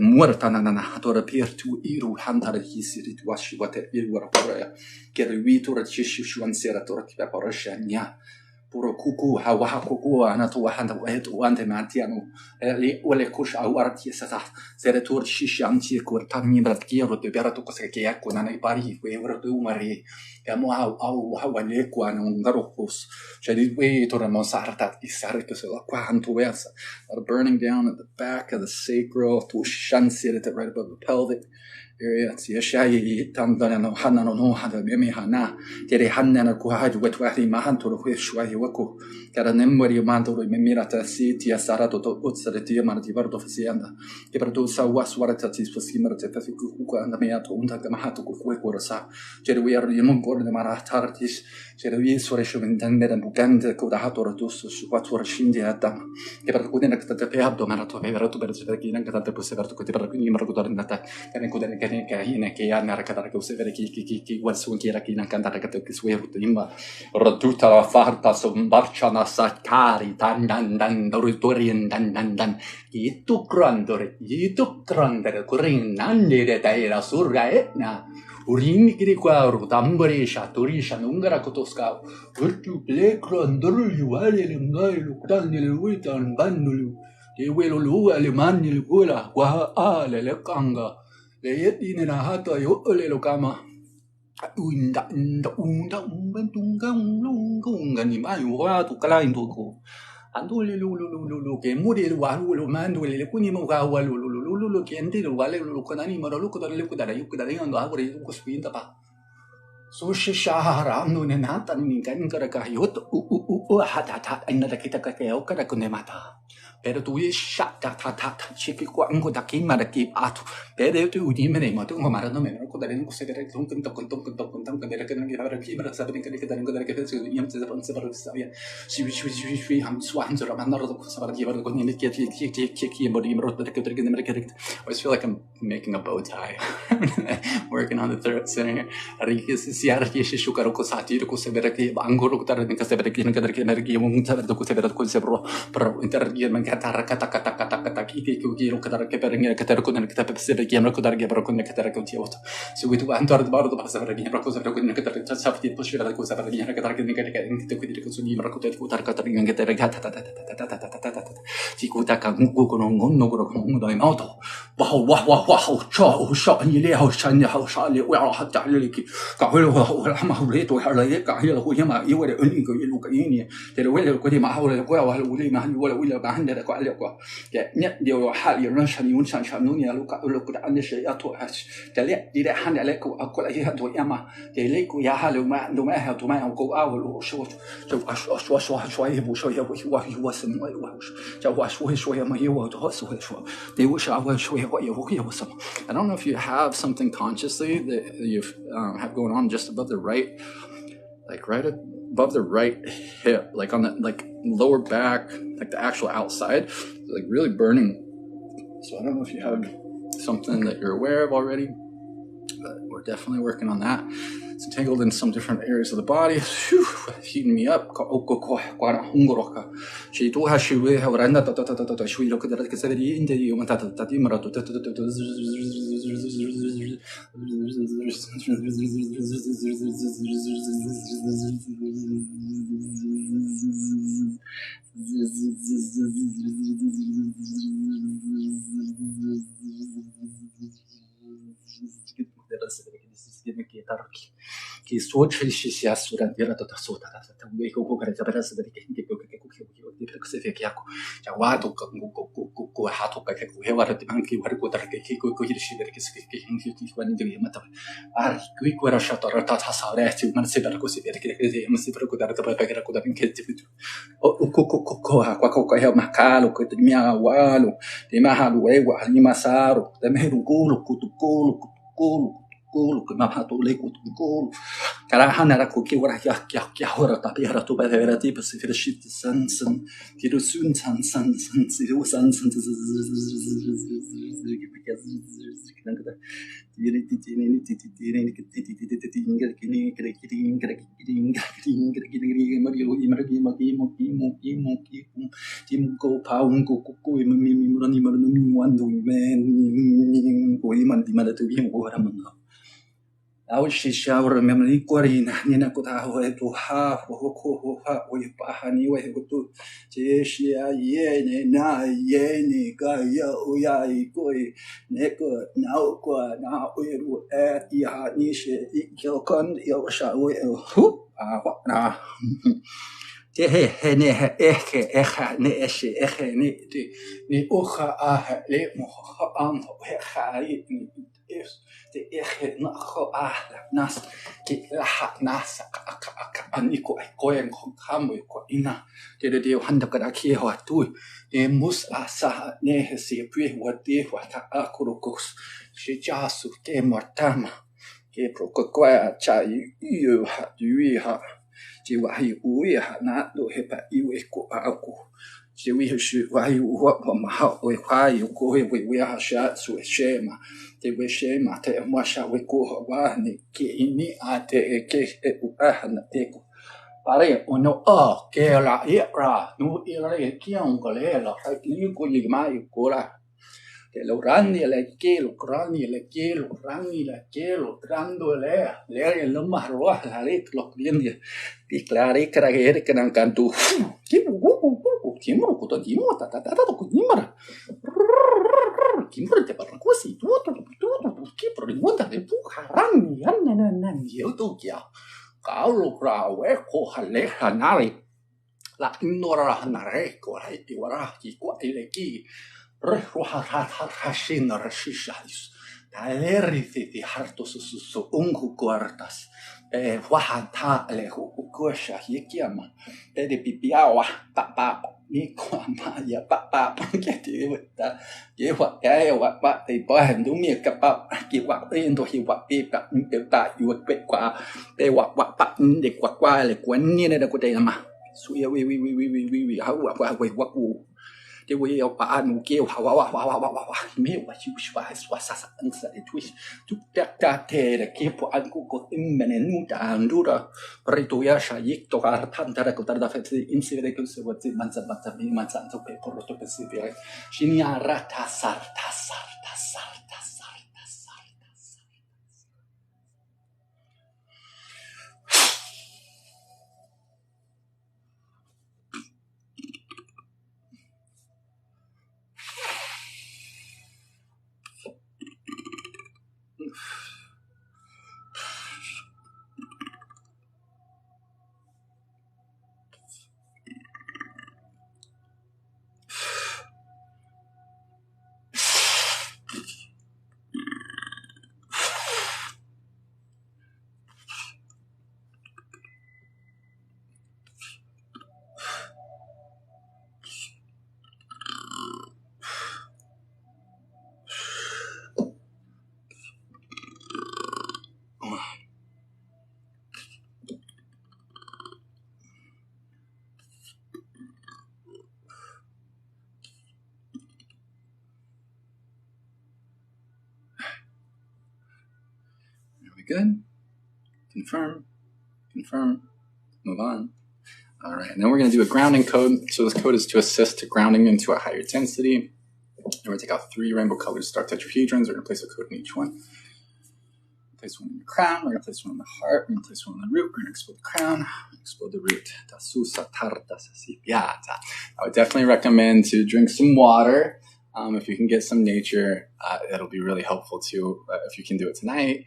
muerta per tu iru hantare hisiri tu ashwate iru korea ke ritura chishu shuansera torti paparashanya puro kuku hawa kuku anatu handa wetu ante mantiano li ole kush awarti sata seretur shishanti kurtani bratkiero de berato koseke yakuna nei pari we vratu mari kamo au hawale kwano ngarokos chedi we toramo sarta isarto se la quanto versa burning down at the back of the sacral to shansira right above the pelvic area. Siashai Tandano Hanano no Hada Bemi Hana, Tere Hanana Kuhaj, Wetwahi Mahanto, Wishwai Wako, Karanemori Manto, Mirata, Sitia Sarato, Utsaratia Martivardo Facienda, Kepertusa was Waratatis for Simmer Tefakuka and the Meato, Untagamato, Kuekorasa, Jeruia Yamon de Maratartis, Jerui Soreshu and Denver and Buganda, Kodahator, what were Shindi Adam, Keperkudina Peabdo Marato, Verato Berzaki, and Kata Puseverto, Margudanata, and Kudan. Che hanno raccontato che severe chi su chi era chi non cantare che su rutima tutta la farta son barciana saccari dan doritorian dan chi tu grandore corrin nande dai la surga etna urini che qua rutamborisha turisha nungara kotoska urtu plekro andorli wale lengai luktan le witan bandulu e welo lu le manni le gola qua ale le kanga le yeti ne na hato yo le lo kama unda ni mai wa tu kala into ko ando le lu ke muri wa lu mando le kuni mo ga wa lu ke ente lu wale lu konani mo lu ko le ku da yu ku da yu ndo agore ko spinta pa so shahara no ne na tan ni kan kara ka yo hata inna da kita ka yo kada ko ne mata pero tu sha ta chiki ko ango da kimara ki atu pero tu di me ma tu ma no me ko da ko se da ton feel like I'm making a bow tie. Working on the third center. I don't know if you have something consciously that you have going on just above the right, like right above the right hip, like on the like lower back, like the actual outside, like really burning. So I don't know if you have something that you're aware of already, but we're definitely working on that. It's entangled in some different areas of the body. Whew, heating me up. Che soci si si assuran dira to sota ta we ko kare ta bera sabari ke ke ke se fe kyako ja wa to ko ha to ka ke he war ti man ki war ko tar ke ko hirshi der ke ke hinki ti kwani de mata ar ki ko ra shata ra ta sa ra ti man se dar ko se der ke man se ko dar ta pa ke ko dar ke ti ko ha ko he makalo ko ti mia walo ti ma ha we wa ni masaro te me ru ko Kulu que mapa tu le kulu karahan era ko ki wara ya hora ta ya tu ba vera tipo se fira shit san ki du sun san si du san I was shower memory quarina nina kuta ho to ha ho we pahani we to chesia ye na ye ni ka ya o ya I ko ne ko na ko na we ru ya ni she yo kon yo sha we hu na te he ne he ne she ne ni oha le mo am he ni is the eche na ho nas ke la nas aniko koen kham ko ina te de handa kada ki ho tu e mus asa ne se pui wa de wa ta akurokos she jasu ke mortama ke prokokwa cha yu ha yu ha ji wa hi u ha na do he pa yu ko aku ji wi shi wa hi wa ma ha we kwa yu ko we ha sha su shema te we shema te mo sha we ko wa ni ke ini ate ke u na te ko pare uno ke la ra nu ira ke un ko le la ni ko li ma yu ko la che lo ranni le che lo crani le che lo ranni le che lo grando le lo marro la le lo quindi di clare che non canto che mo ko to di mo ta to di mara che mo te parla così tu che pro di monta de pu ranni nan io to chia calo we ko hale hanari la ignora hanare ko ai ti wara ki ko ile ki Rashin Rashishais, Taleriti Hartos Ungu Quartas, Wahata Lehu Kusha Yikiama, Dedi Pipiawa, Papa, มีความหมายอย่าปะปะแค่ที่ว่าเกี่ยวกับแก่ว่าปะไอ้ป้าเห็นดูมีกับปะเกี่ยวกับเรื่องตัวที่ว่าปีกับเกี่ยวกับอยู่เป็ดกว่าแต่ว่าปะเด็กกว่าเลยกว่านี่เนี่ยนะกูได้มาสุยวิเขาว่ากูเดี๋ยวเอาปะหนูเกี่ยวว่าไม่ว่าชิวว่าสัสอันสัตย์ทุยทุกจากเทเด็กเกี่ยวกับกูก็มันนูดานดูระปริตุยาชายิกตัวการทันแต่ก็ตัดดาฟเตอินสิเรกุสวัตมันจะมีมันจะต้องไปพอรถไปสิเดียชินีอาราทัสาร์ Good. Confirm. Move on. All right. And then we're going to do a grounding code. So this code is to assist to grounding into a higher density. And we're going to take out 3 rainbow colors, star tetrahedrons. We're going to place a code in each one. Place one in the crown. We're going to place one in the heart. We're going to place one in the root. We're going to explode the crown. Explode the root. I would definitely recommend to drink some water. If you can get some nature, it'll be really helpful too. If you can do it tonight.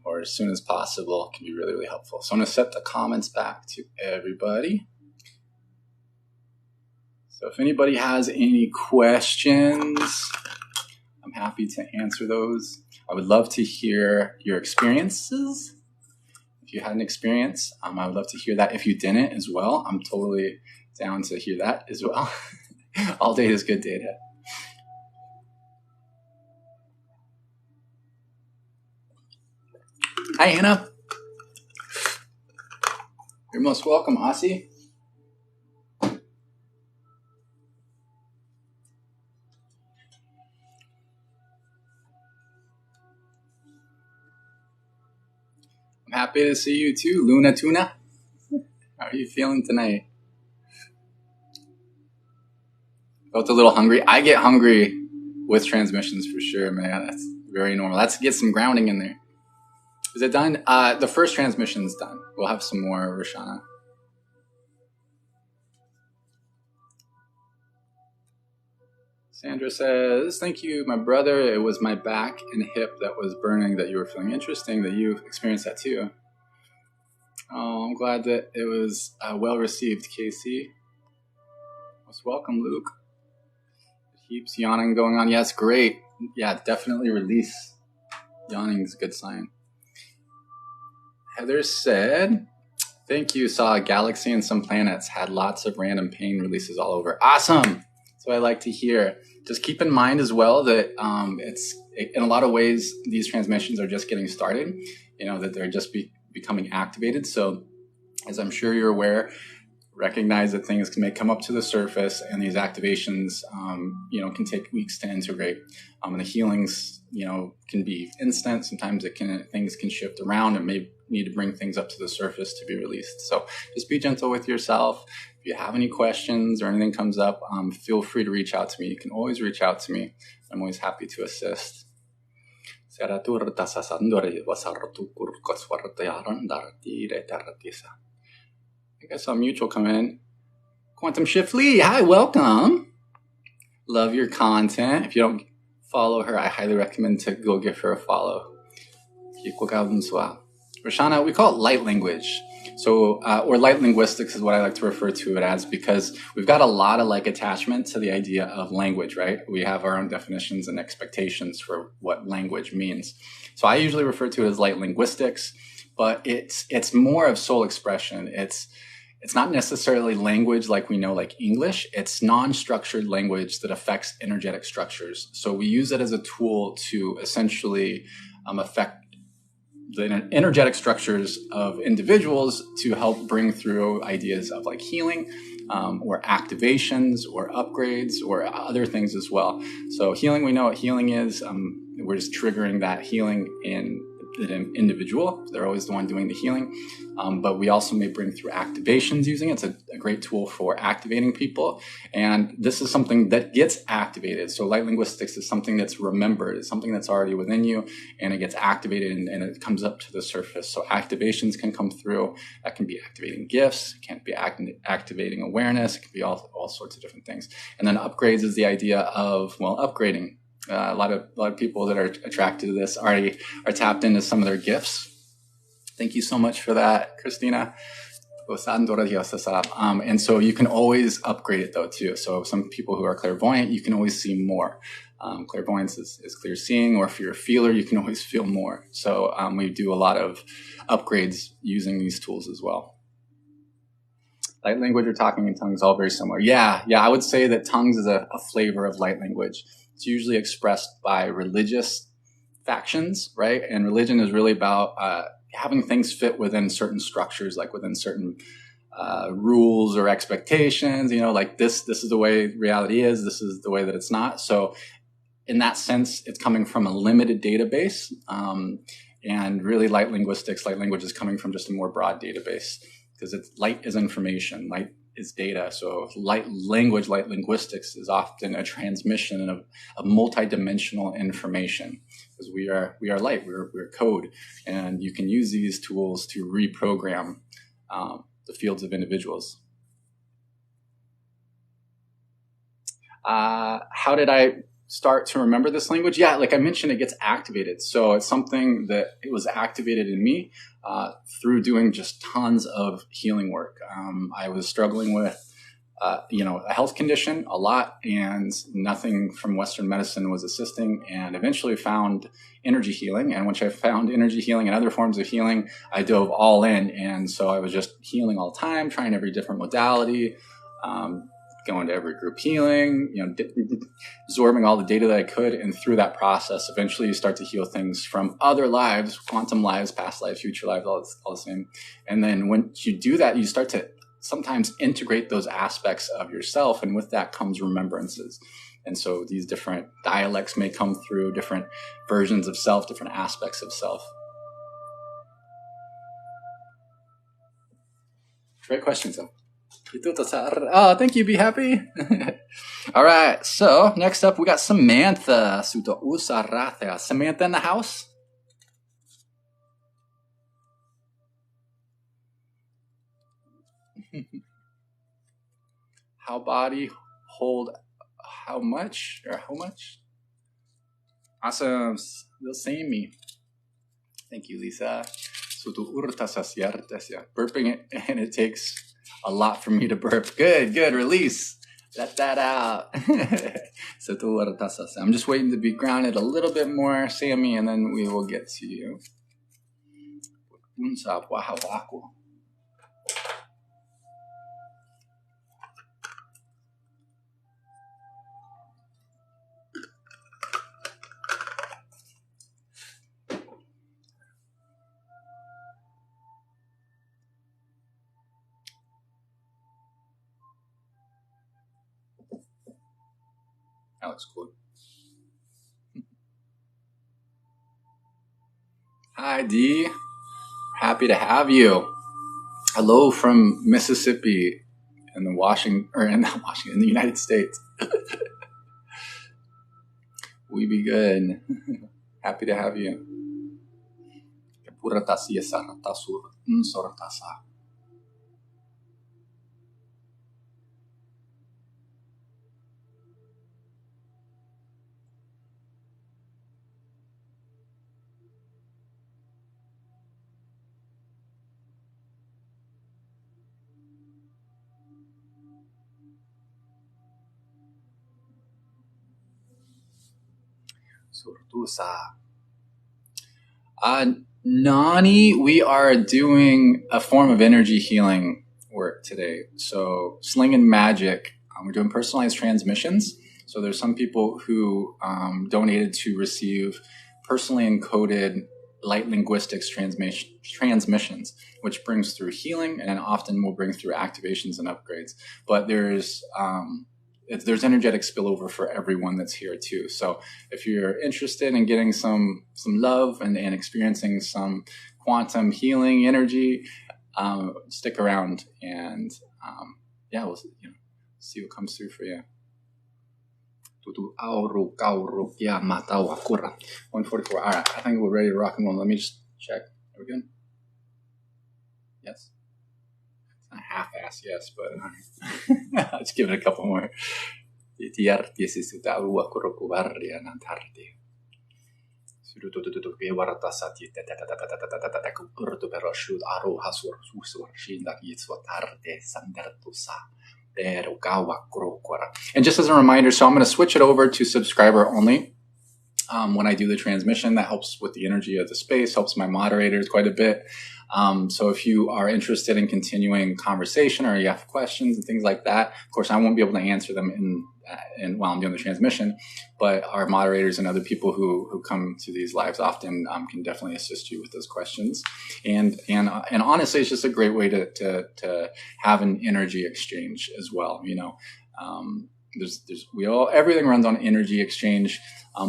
Or as soon as possible, can be really, really helpful. So I'm going to set the comments back to everybody. So if anybody has any questions, I'm happy to answer those. I would love to hear your experiences. If you had an experience, I would love to hear that. If you didn't as well, I'm totally down to hear that as well. All data is good data. Hi, Anna. You're most welcome, Aussie. I'm happy to see you too, Luna Tuna. How are you feeling tonight? Felt a little hungry. I get hungry with transmissions for sure, man. That's very normal. Let's get some grounding in there. Is it done? The first transmission's done. We'll have some more, Roshana. Sandra says, thank you, my brother. It was my back and hip that was burning that you were feeling. Interesting that you experienced that too. Oh, I'm glad that it was well received, Casey. Most welcome, Luke. Heaps yawning going on. Yes, great. Yeah, definitely release. Yawning is a good sign. Heather said, thank you, saw a galaxy and some planets, had lots of random pain releases all over. Awesome. That's what I like to hear. Just keep in mind as well that in a lot of ways, these transmissions are just getting started, that they're just becoming activated. So as I'm sure you're aware, recognize that things may come up to the surface and these activations, can take weeks to integrate. And the healings, can be instant. Sometimes things can shift around and may need to bring things up to the surface to be released. So just be gentle with yourself. If you have any questions or anything comes up, feel free to reach out to me. You can always reach out to me. I'm always happy to assist. I guess Mutual come in. Quantum Shift Lee, hi, welcome. Love your content. If you don't follow her, I highly recommend to go give her a follow. Roshana, we call it light language. So, or light linguistics is what I like to refer to it as, because we've got a lot of attachment to the idea of language, right? We have our own definitions and expectations for what language means. So I usually refer to it as light linguistics, but it's more of soul expression. it's not necessarily language like we know, like English. It's non-structured language that affects energetic structures. So we use it as a tool to essentially affect the energetic structures of individuals to help bring through ideas of like healing, or activations or upgrades or other things as well. So healing, we know what healing is. We're just triggering that healing in an individual. They're always the one doing the healing. But we also may bring through activations using it. It's a great tool for activating people. And this is something that gets activated. So light linguistics is something that's remembered. It's something that's already within you, and it gets activated and it comes up to the surface. So activations can come through. That can be activating gifts. It can be activating awareness. It can be all sorts of different things. And then upgrades is the idea of, well, upgrading. A lot of people that are attracted to this already are tapped into some of their gifts. Thank you so much for that, Christina. And so you can always upgrade it though too. So some people who are clairvoyant, you can always see more. Clairvoyance is clear seeing, or if you're a feeler, you can always feel more. So we do a lot of upgrades using these tools as well. Light language or talking in tongues, all very similar. Yeah, I would say that tongues is a flavor of light language. It's usually expressed by religious factions, right? And religion is really about having things fit within certain structures, like within certain rules or expectations, like this is the way reality is, this is the way that it's not. So in that sense, it's coming from a limited database. And really light language is coming from just a more broad database, because light is information, light is data. So light linguistics is often a transmission of multidimensional information, because we are light, we're code, and you can use these tools to reprogram the fields of individuals. How did I start to remember this language? Yeah, like I mentioned, it gets activated. So it's something that it was activated in me through doing just tons of healing work. I was struggling with, a health condition a lot, and nothing from Western medicine was assisting, and eventually found energy healing. And once I found energy healing and other forms of healing, I dove all in. And so I was just healing all the time, trying every different modality, going to every group healing, absorbing all the data that I could. And through that process, eventually you start to heal things from other lives, quantum lives, past lives, future lives, all the same. And then once you do that, you start to sometimes integrate those aspects of yourself. And with that comes remembrances. And so these different dialects may come through, different versions of self, different aspects of self. Great questions, though. Oh, thank you. Be happy. All right. So next up, we got Samantha. Samantha in the house. How body hold how much or how much? Awesome. They'll see me. Thank you, Lisa. Burping it, and it takes a lot for me to burp. Good. Release. Let that out. I'm just waiting to be grounded a little bit more, Sammy, and then we will get to you. That looks cool. Hi, Dee. Happy to have you. Hello from Mississippi in the United States. We be good. Happy to have you. Nani, we are doing a form of energy healing work today. So Sling and Magic, we're doing personalized transmissions. So there's some people who donated to receive personally encoded light linguistics transmissions, which brings through healing and often will bring through activations and upgrades. But there's energetic spillover for everyone that's here too. So if you're interested in getting some love and experiencing some quantum healing energy, stick around and we'll see what comes through for you. 144. All right, I think we're ready to rock and roll. Let me just check. Are we good? Yes. It's not half-ass yes, but let's give it a couple more. And just as a reminder, so I'm going to switch it over to subscriber only when I do the transmission. That helps with the energy of the space, helps my moderators quite a bit. So if you are interested in continuing conversation or you have questions and things like that, of course, I won't be able to answer them while I'm doing the transmission, but our moderators and other people who come to these lives often can definitely assist you with those questions. And honestly, it's just a great way to have an energy exchange as well. Everything runs on energy exchange,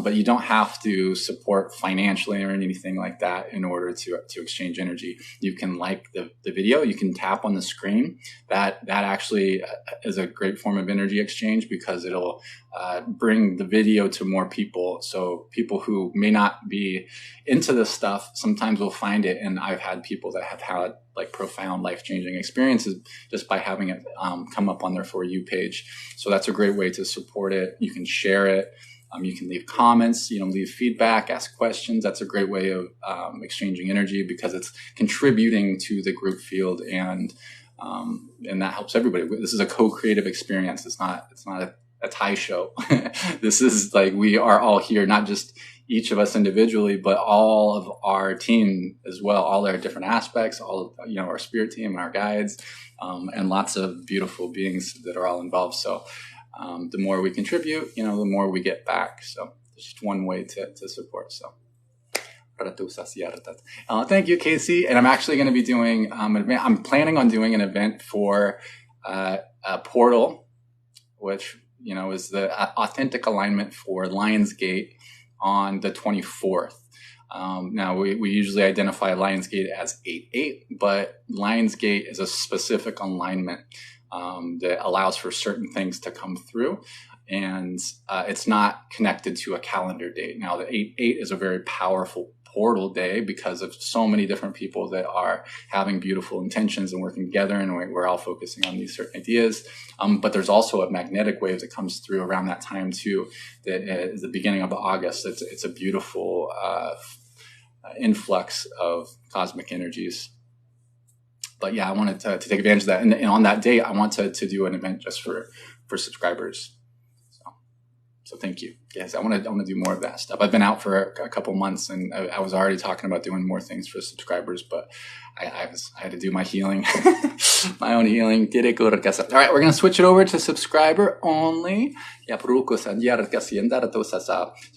but you don't have to support financially or anything like that in order to exchange energy. You can like the video, you can tap on the screen. That actually is a great form of energy exchange because it'll bring the video to more people. So people who may not be into this stuff sometimes will find it. And I've had people that have had like profound life-changing experiences just by having it come up on their For You page. So that's a great way to support it. You can share it. You can leave comments, leave feedback, ask questions. That's a great way of exchanging energy because it's contributing to the group field, and that helps everybody. This is a co-creative experience. It's not a tie show. This is like we are all here, not just each of us individually, but all of our team as well, all our different aspects, all of, our spirit team, our guides, and lots of beautiful beings that are all involved. So the more we contribute, the more we get back. So it's just one way to support. So thank you, Casey. And I'm actually going to be doing I'm planning on doing an event for a portal, which is the authentic alignment for Lionsgate on the 24th. Now we usually identify Lionsgate as 8-8, but Lionsgate is a specific alignment that allows for certain things to come through, and it's not connected to a calendar date. Now the 8-8 is a very powerful portal day because of so many different people that are having beautiful intentions and working together, and we're all focusing on these certain ideas. But there's also a magnetic wave that comes through around that time too, that is the beginning of August. It's a beautiful influx of cosmic energies. But yeah, I wanted to take advantage of that. And on that day, I want to do an event just for subscribers. So thank you. Yes, I want to do more of that stuff. I've been out for a couple months, and I was already talking about doing more things for subscribers, but I had to do my healing, my own healing. All right, we're going to switch it over to subscriber only. So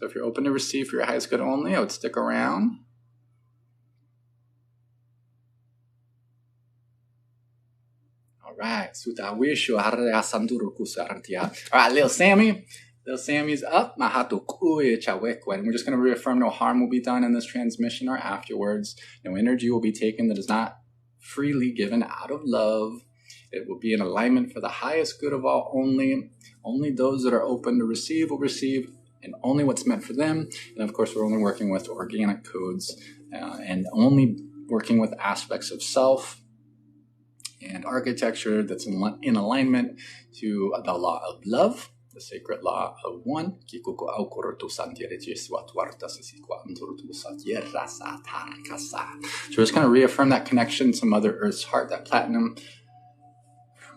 if you're open to receive for your highest good only, I would stick around. All right, little Sammy. Little Sammy's up. And we're just going to reaffirm no harm will be done in this transmission or afterwards. No energy will be taken that is not freely given out of love. It will be in alignment for the highest good of all only. Only those that are open to receive will receive, and only what's meant for them. And of course, we're only working with organic codes and only working with aspects of self and architecture that's in alignment to the law of love, the sacred law of one. So we're just going to reaffirm that connection to Mother Earth's heart, that platinum.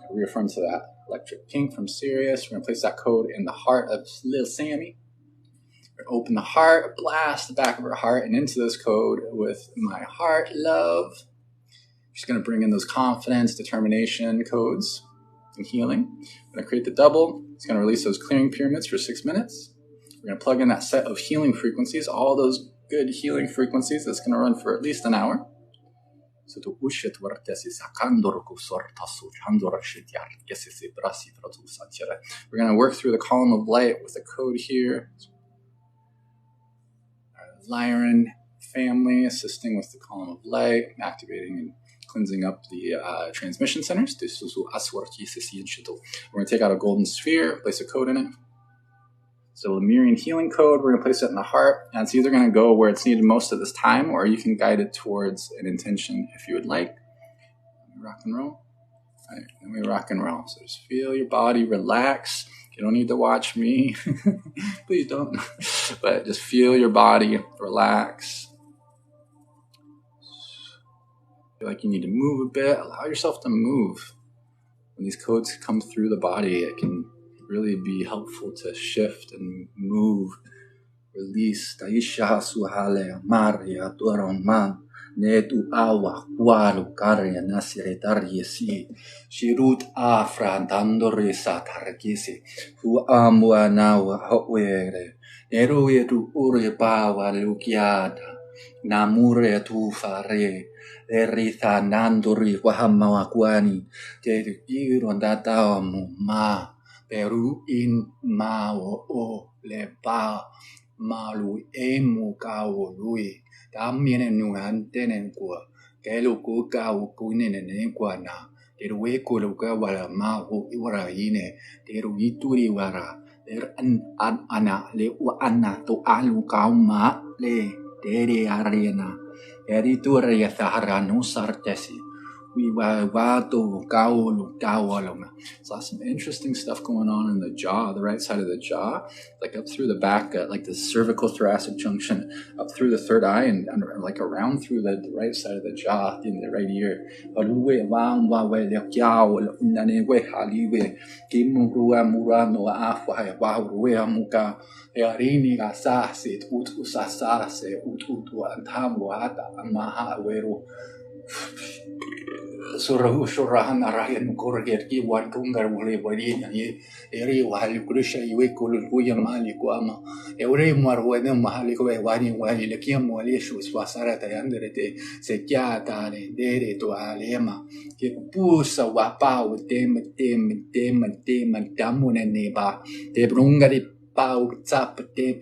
Reaffirm to that electric pink from Sirius. We're going to place that code in the heart of little Sammy. We're going to open the heart, blast the back of her heart, and into this code with my heart love. She's going to bring in those confidence, determination codes and healing. I'm going to create the double. It's going to release those clearing pyramids for 6 minutes. We're going to plug in that set of healing frequencies, all those good healing frequencies. That's going to run for at least an hour. So we're going to work through the column of light with a code here. Lyran family assisting with the column of light, activating and cleansing up the transmission centers. We're going to take out a golden sphere, place a code in it. So Lemurian healing code, we're going to place it in the heart, and it's either going to go where it's needed most at this time, or you can guide it towards an intention if you would like. Rock and roll. All right, then we rock and roll. So just feel your body relax. You don't need to watch me. Please don't. But just feel your body relax. Feel like you need to move a bit. Allow yourself to move. When these codes come through the body, it can really be helpful to shift and move, release. Taisha suhale maria tuaroman netu awa walu karya nasiretariesi shirut afra dandore satarkisi hu amwa nawa hoere neruetu ure bawa lukiata namure tu fare eritha nandori wahamawakwani te irondata ma Peru in mao o le pa malu emu kao lui tamien nuan tenen kwa kelu ku kao kunene ne kwa na terwe ko lu ka wala ma o iwara ine teru ituri wara an ana le wa anna to alu ka ma le tere arena eritur ya sahara no sartesi. Saw some interesting stuff going on in the jaw, the right side of the jaw, like up through the back, like the cervical thoracic junction, up through the third eye, and like around through the right side of the jaw in the right ear. Surahan arayan korget ki wan kungar wale wali ni eri wali kulisha iwe kuluya mali ko ama ere marwene mahali ko wani le kiam wali shu swasara ta yanderete se kya ta ne dere to alema ke pusa wa pa o tem damune ne ba te brungari pau zap te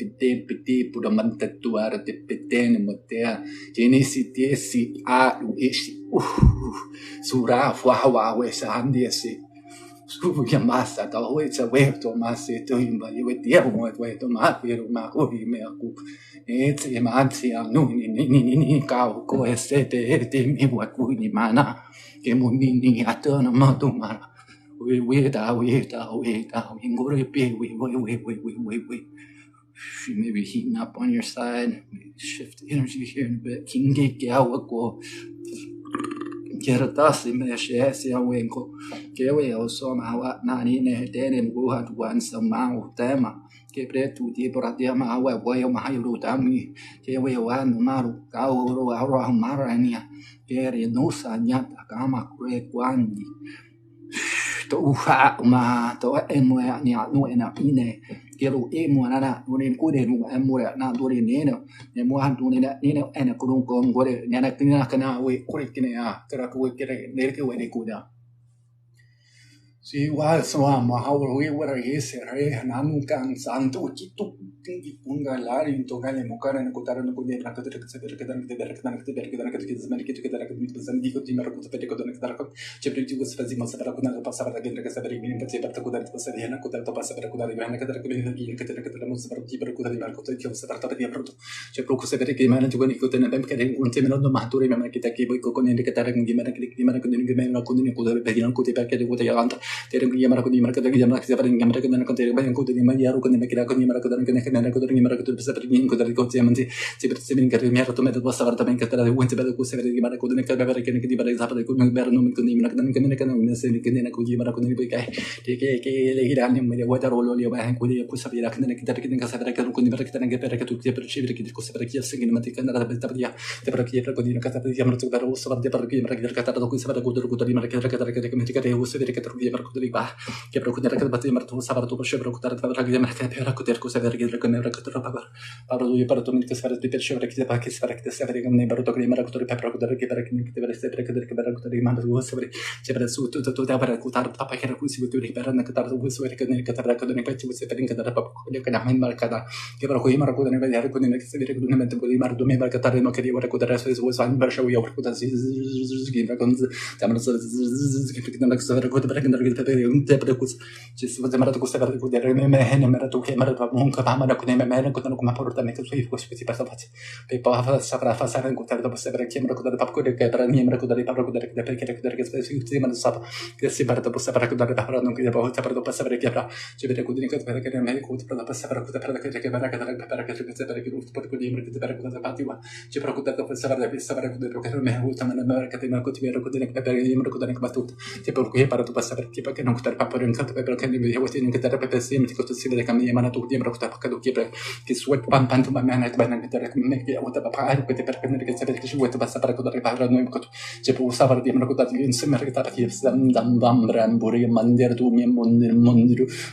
pudamanta tuara te petene motea genesi tesi a uishi sura fwa we sandiesi su chiamassa da hoiza weto masse to imba io ti amo weto ma per ma coi me aku e manzi a ni cao co esete te mi wa cui mana che munini atona ma tu mara we da ingore pe we maybe heating up on your side, maybe shift energy here in a bit. Kinge kiawako keratasi meshesi awenko kewe oso mawa nani ne tenen buhat wan samau tema kebre tu di poratia mawa boyo mahiru tami kewe wan maru kauro aura marania kere nusa nyata kama kwe kwani to uha ma to enwe ni anu ena ine kero emu ana unen kude nu emure na dori neno ne mo hantu ne ena kurun kon gore ne na kana we kore kine ya tera ko kere ne ke we ne kuda si wa so ma hawo we wara yese re nanu kan santo kitu tingi punga lari to gale mokara ne kotara no kude na kotara ke saber ke dan ke zaman ke to ke dara ke zan di ko di mar ko to pete ko don ke dara ko chepre ti ko sfazi ma sabara ko na passa para ke dara ke saber min ke separ ko dara to passa na ko dara to passa para ko dara na ke dara ke bin ke dara ke dara mo sabar ti para ko dara mar ko to ke sabar ta dia pronto chepro ko saber ke mana to ko to na pem ke un te no mature me ke ta ke boy ko ne ke dara ke mana ke mana ko ne ke mana ko ne ko dara pe ko te pa ke ko te ya anta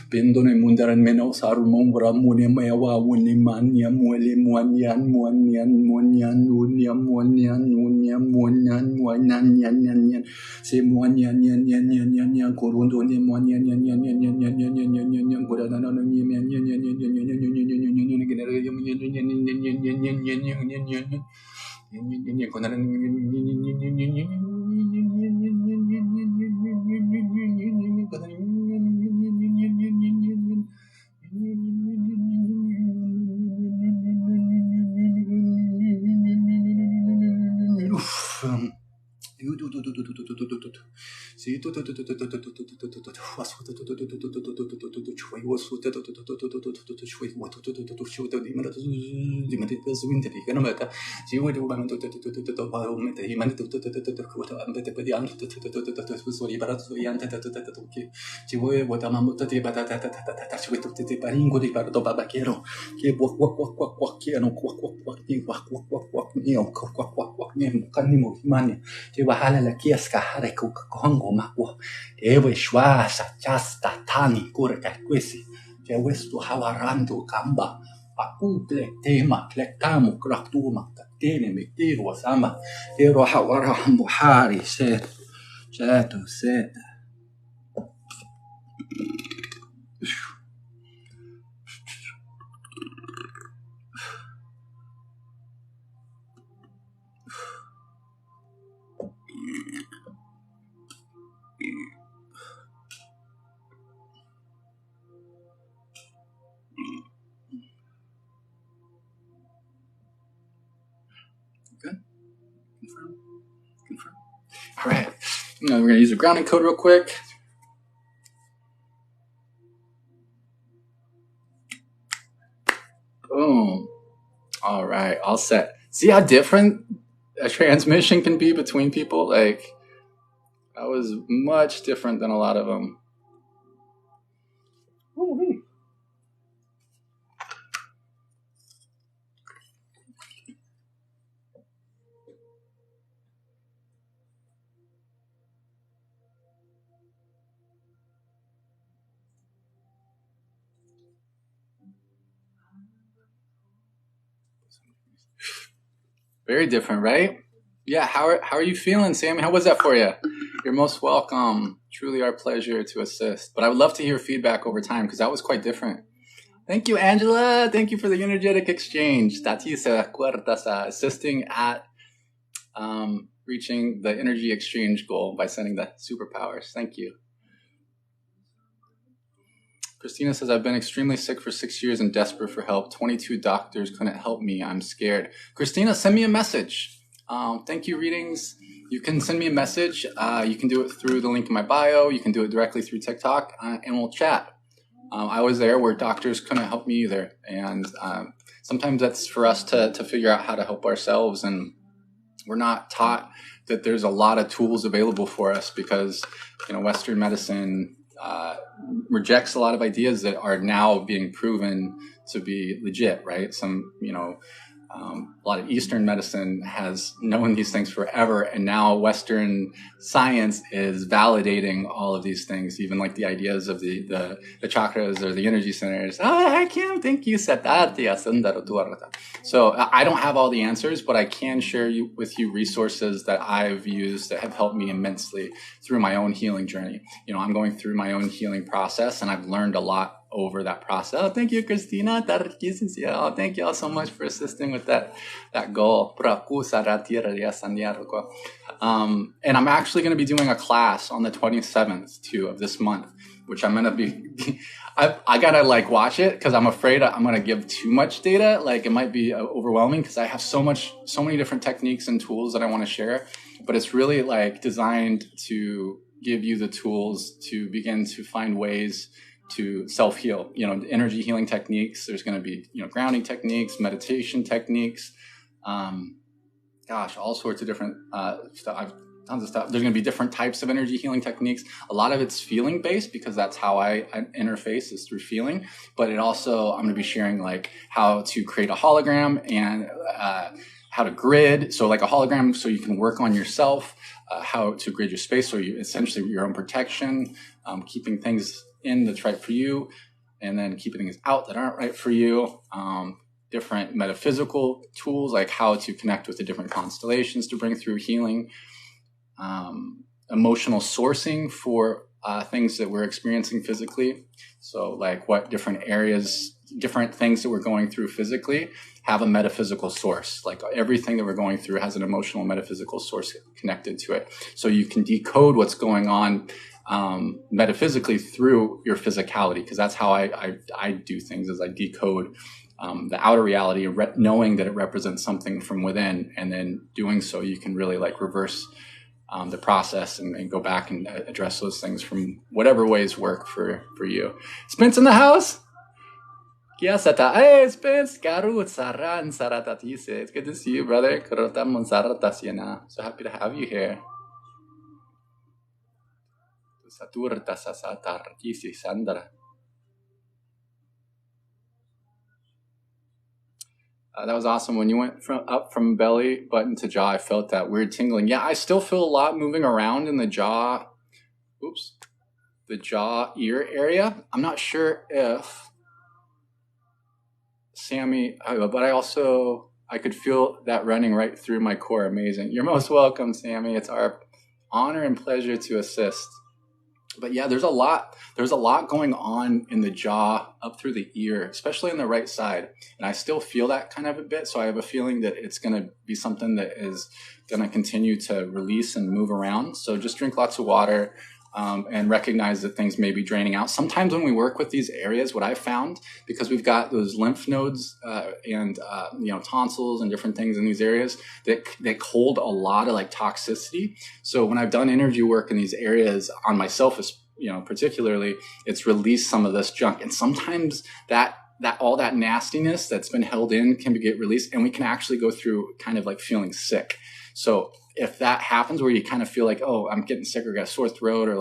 Pendone mundaran meno sarumon ramune mewa wuni mania muele muanian muanian muanian uniam muanian uniam muanian muanian yan yan yan se muanian yan yan yan yan yan korundo ne muanian yan yan yan yan yan yan yan yan yan yan korana no yan yan yan yan yan yan yan yan yan yan yan yan genera yan yan yan yan yan yan yan yan yan yan yan yan Wahala la kiaska hareku kongo makwo ewe shwasa chasta tani kurka kwesi ke westu hawarandu kamba pakuple tema klekamu kraktuma tatene metiru wasama ero hawara buhari set chatu set Confirm. All right. Now we're going to use a grounding code real quick. Boom. All right. All set. See how different a transmission can be between people? Like, that was much different than a lot of them. Ooh-wee. Very different, right? Yeah, how are you feeling, Sammy? How was that for you? You're most welcome. Truly our pleasure to assist. But I would love to hear feedback over time because that was quite different. Thank you, Angela. Thank you for the energetic exchange. Tatisa Cuertas, assisting at reaching the energy exchange goal by sending the superpowers. Thank you. Christina says, I've been extremely sick for 6 years and desperate for help. 22 doctors couldn't help me. I'm scared. Christina, send me a message. Thank you, readings. You can send me a message. You can do it through the link in my bio. You can do it directly through TikTok, and we'll chat. I was there where doctors couldn't help me either. And sometimes that's for us to figure out how to help ourselves. And we're not taught that there's a lot of tools available for us because, Western medicine rejects a lot of ideas that are now being proven to be legit, right? A lot of Eastern medicine has known these things forever, and now Western science is validating all of these things, even like the ideas of the chakras or the energy centers. I can't think you said that. So I don't have all the answers, but I can share with you resources that I've used that have helped me immensely through my own healing journey. I'm going through my own healing process, and I've learned a lot over that process. Oh, thank you, Christina. Oh, thank you all so much for assisting with that goal. And I'm actually going to be doing a class on the 27th too of this month, which I'm going to be, I got to watch it because I'm afraid I'm going to give too much data. It might be overwhelming because I have so many different techniques and tools that I want to share, but it's really designed to give you the tools to begin to find ways to self-heal, energy healing techniques. There's going to be, grounding techniques, meditation techniques, all sorts of different stuff. Tons of stuff. There's going to be different types of energy healing techniques. A lot of it's feeling based because that's how I interface is through feeling. But I'm going to be sharing how to create a hologram and how to grid. So a hologram, so you can work on yourself, how to grid your space. So essentially your own protection, keeping things in that's right for you, and then keeping things out that aren't right for you. Different metaphysical tools, like how to connect with the different constellations to bring through healing. Emotional sourcing for things that we're experiencing physically. So what different areas, different things that we're going through physically have a metaphysical source. Everything that we're going through has an emotional metaphysical source connected to it. So you can decode what's going on metaphysically through your physicality, because that's how I do things, is I decode the outer reality, knowing that it represents something from within, and then doing so you can really reverse the process and go back and address those things from whatever ways work for you. Spence in the house. Yes, hey Spence, it's good to see you, brother. So happy to have you here. That was awesome. When you went up from belly button to jaw, I felt that weird tingling. Yeah, I still feel a lot moving around in the jaw. The jaw ear area. I'm not sure if Sammy, but I could feel that running right through my core. Amazing. You're most welcome, Sammy. It's our honor and pleasure to assist. But yeah, there's a lot going on in the jaw up through the ear, especially on the right side. And I still feel that kind of a bit. So I have a feeling that it's going to be something that is going to continue to release and move around. So just drink lots of water, and recognize that things may be draining out. Sometimes when we work with these areas, what I found, because we've got those lymph nodes and tonsils and different things in these areas that hold a lot of toxicity. So when I've done energy work in these areas on myself, particularly, it's released some of this junk. And sometimes that all that nastiness that's been held in can get released, and we can actually go through kind of feeling sick. So if that happens where you kind of feel oh, I'm getting sick, or got a sore throat, or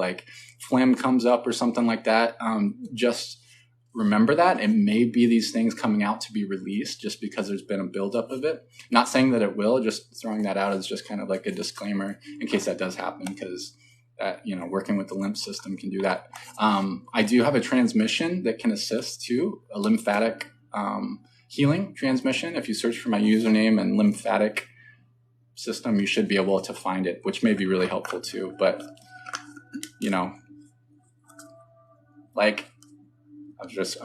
phlegm comes up or something like that, just remember that it may be these things coming out to be released just because there's been a buildup of it. Not saying that it will, just throwing that out as just kind of a disclaimer in case that does happen, because that, working with the lymph system can do that. I do have a transmission that can assist too, a lymphatic healing transmission. If you search for my username and lymphatic system, you should be able to find it, which may be really helpful too. But I'm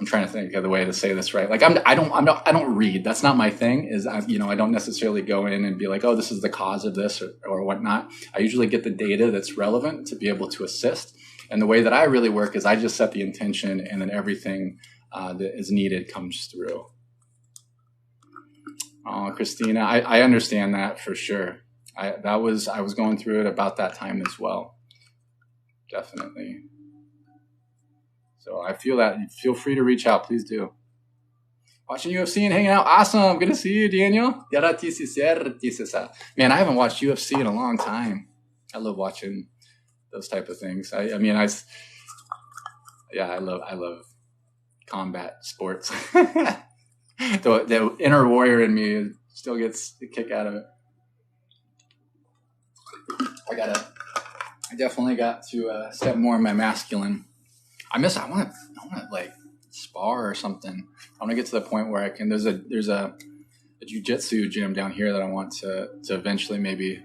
trying to think of the way to say this right. I don't read. That's not my thing. I don't necessarily go in and be oh, this is the cause of this or whatnot. I usually get the data that's relevant to be able to assist. And the way that I really work is I just set the intention, and then everything that is needed comes through. Oh, Christina, I understand that for sure. I was going through it about that time as well. Definitely. So I feel that. Feel free to reach out. Please do. Watching UFC and hanging out. Awesome. Good to see you, Daniel. Man, I haven't watched UFC in a long time. I love watching those type of things. I love combat sports. The inner warrior in me still gets a kick out of it. I definitely got to step more in my masculine. I want to like spar or something. I want to get to the point where I can. There's a jiu-jitsu gym down here that I want to eventually maybe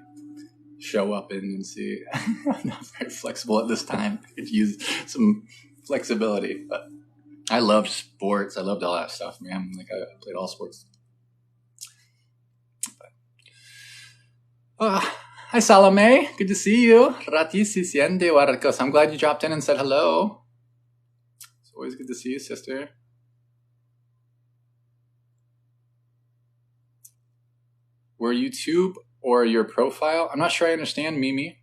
show up in and see. I'm not very flexible at this time. I could use some flexibility, but I loved sports. I loved all that stuff, man. Like I played all sports. Hi, Salome. Good to see you. I'm glad you dropped in and said hello. It's always good to see you, sister. Were YouTube or your profile? I'm not sure I understand, Mimi.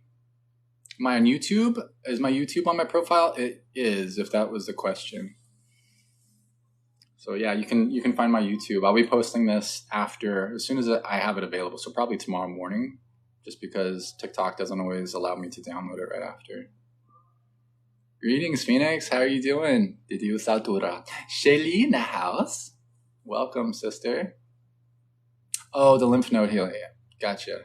Am I on YouTube? Is my YouTube on my profile? It is, if that was the question. So yeah, you can find my YouTube. I'll be posting this as soon as I have it available. So probably tomorrow morning, just because TikTok doesn't always allow me to download it right after. Greetings, Phoenix. How are you doing? Did you Saltura? Shelly in the house. Welcome, sister. Oh, the lymph node healing. Yeah, gotcha.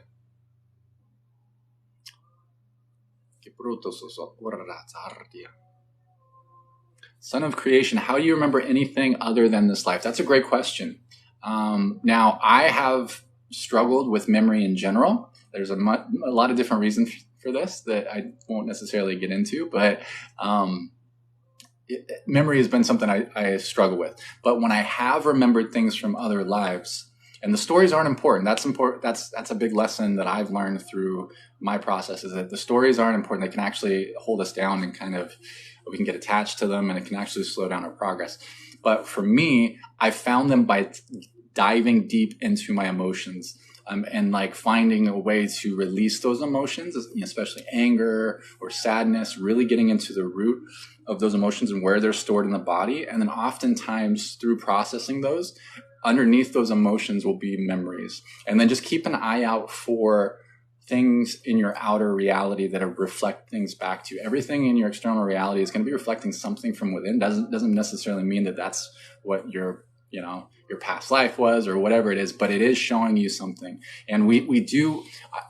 Son of creation, how do you remember anything other than this life? That's a great question. Now, I have struggled with memory in general. There's a lot of different reasons for this that I won't necessarily get into, but memory has been something I struggle with. But when I have remembered things from other lives, and the stories aren't important. That's important. That's a big lesson that I've learned through my process, is that the stories aren't important. They can actually hold us down and we can get attached to them, and it can actually slow down our progress. But for me, I found them by diving deep into my emotions, and like finding a way to release those emotions, especially anger or sadness, really getting into the root of those emotions and where they're stored in the body. And then oftentimes through processing those, underneath those emotions will be memories. And then just keep an eye out for things in your outer reality that reflect things back to you. Everything in your external reality is going to be reflecting something from within. Doesn't necessarily mean that that's what your past life was or whatever it is, but it is showing you something. And we do,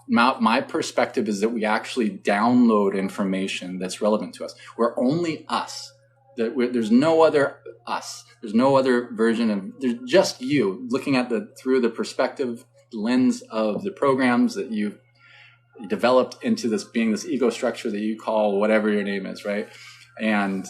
my perspective is that we actually download information that's relevant to us. We're only us. There's no other us. There's no other version of, there's just you looking at through the perspective lens of the programs that you've developed into this being, this ego structure that you call whatever your name is, right? And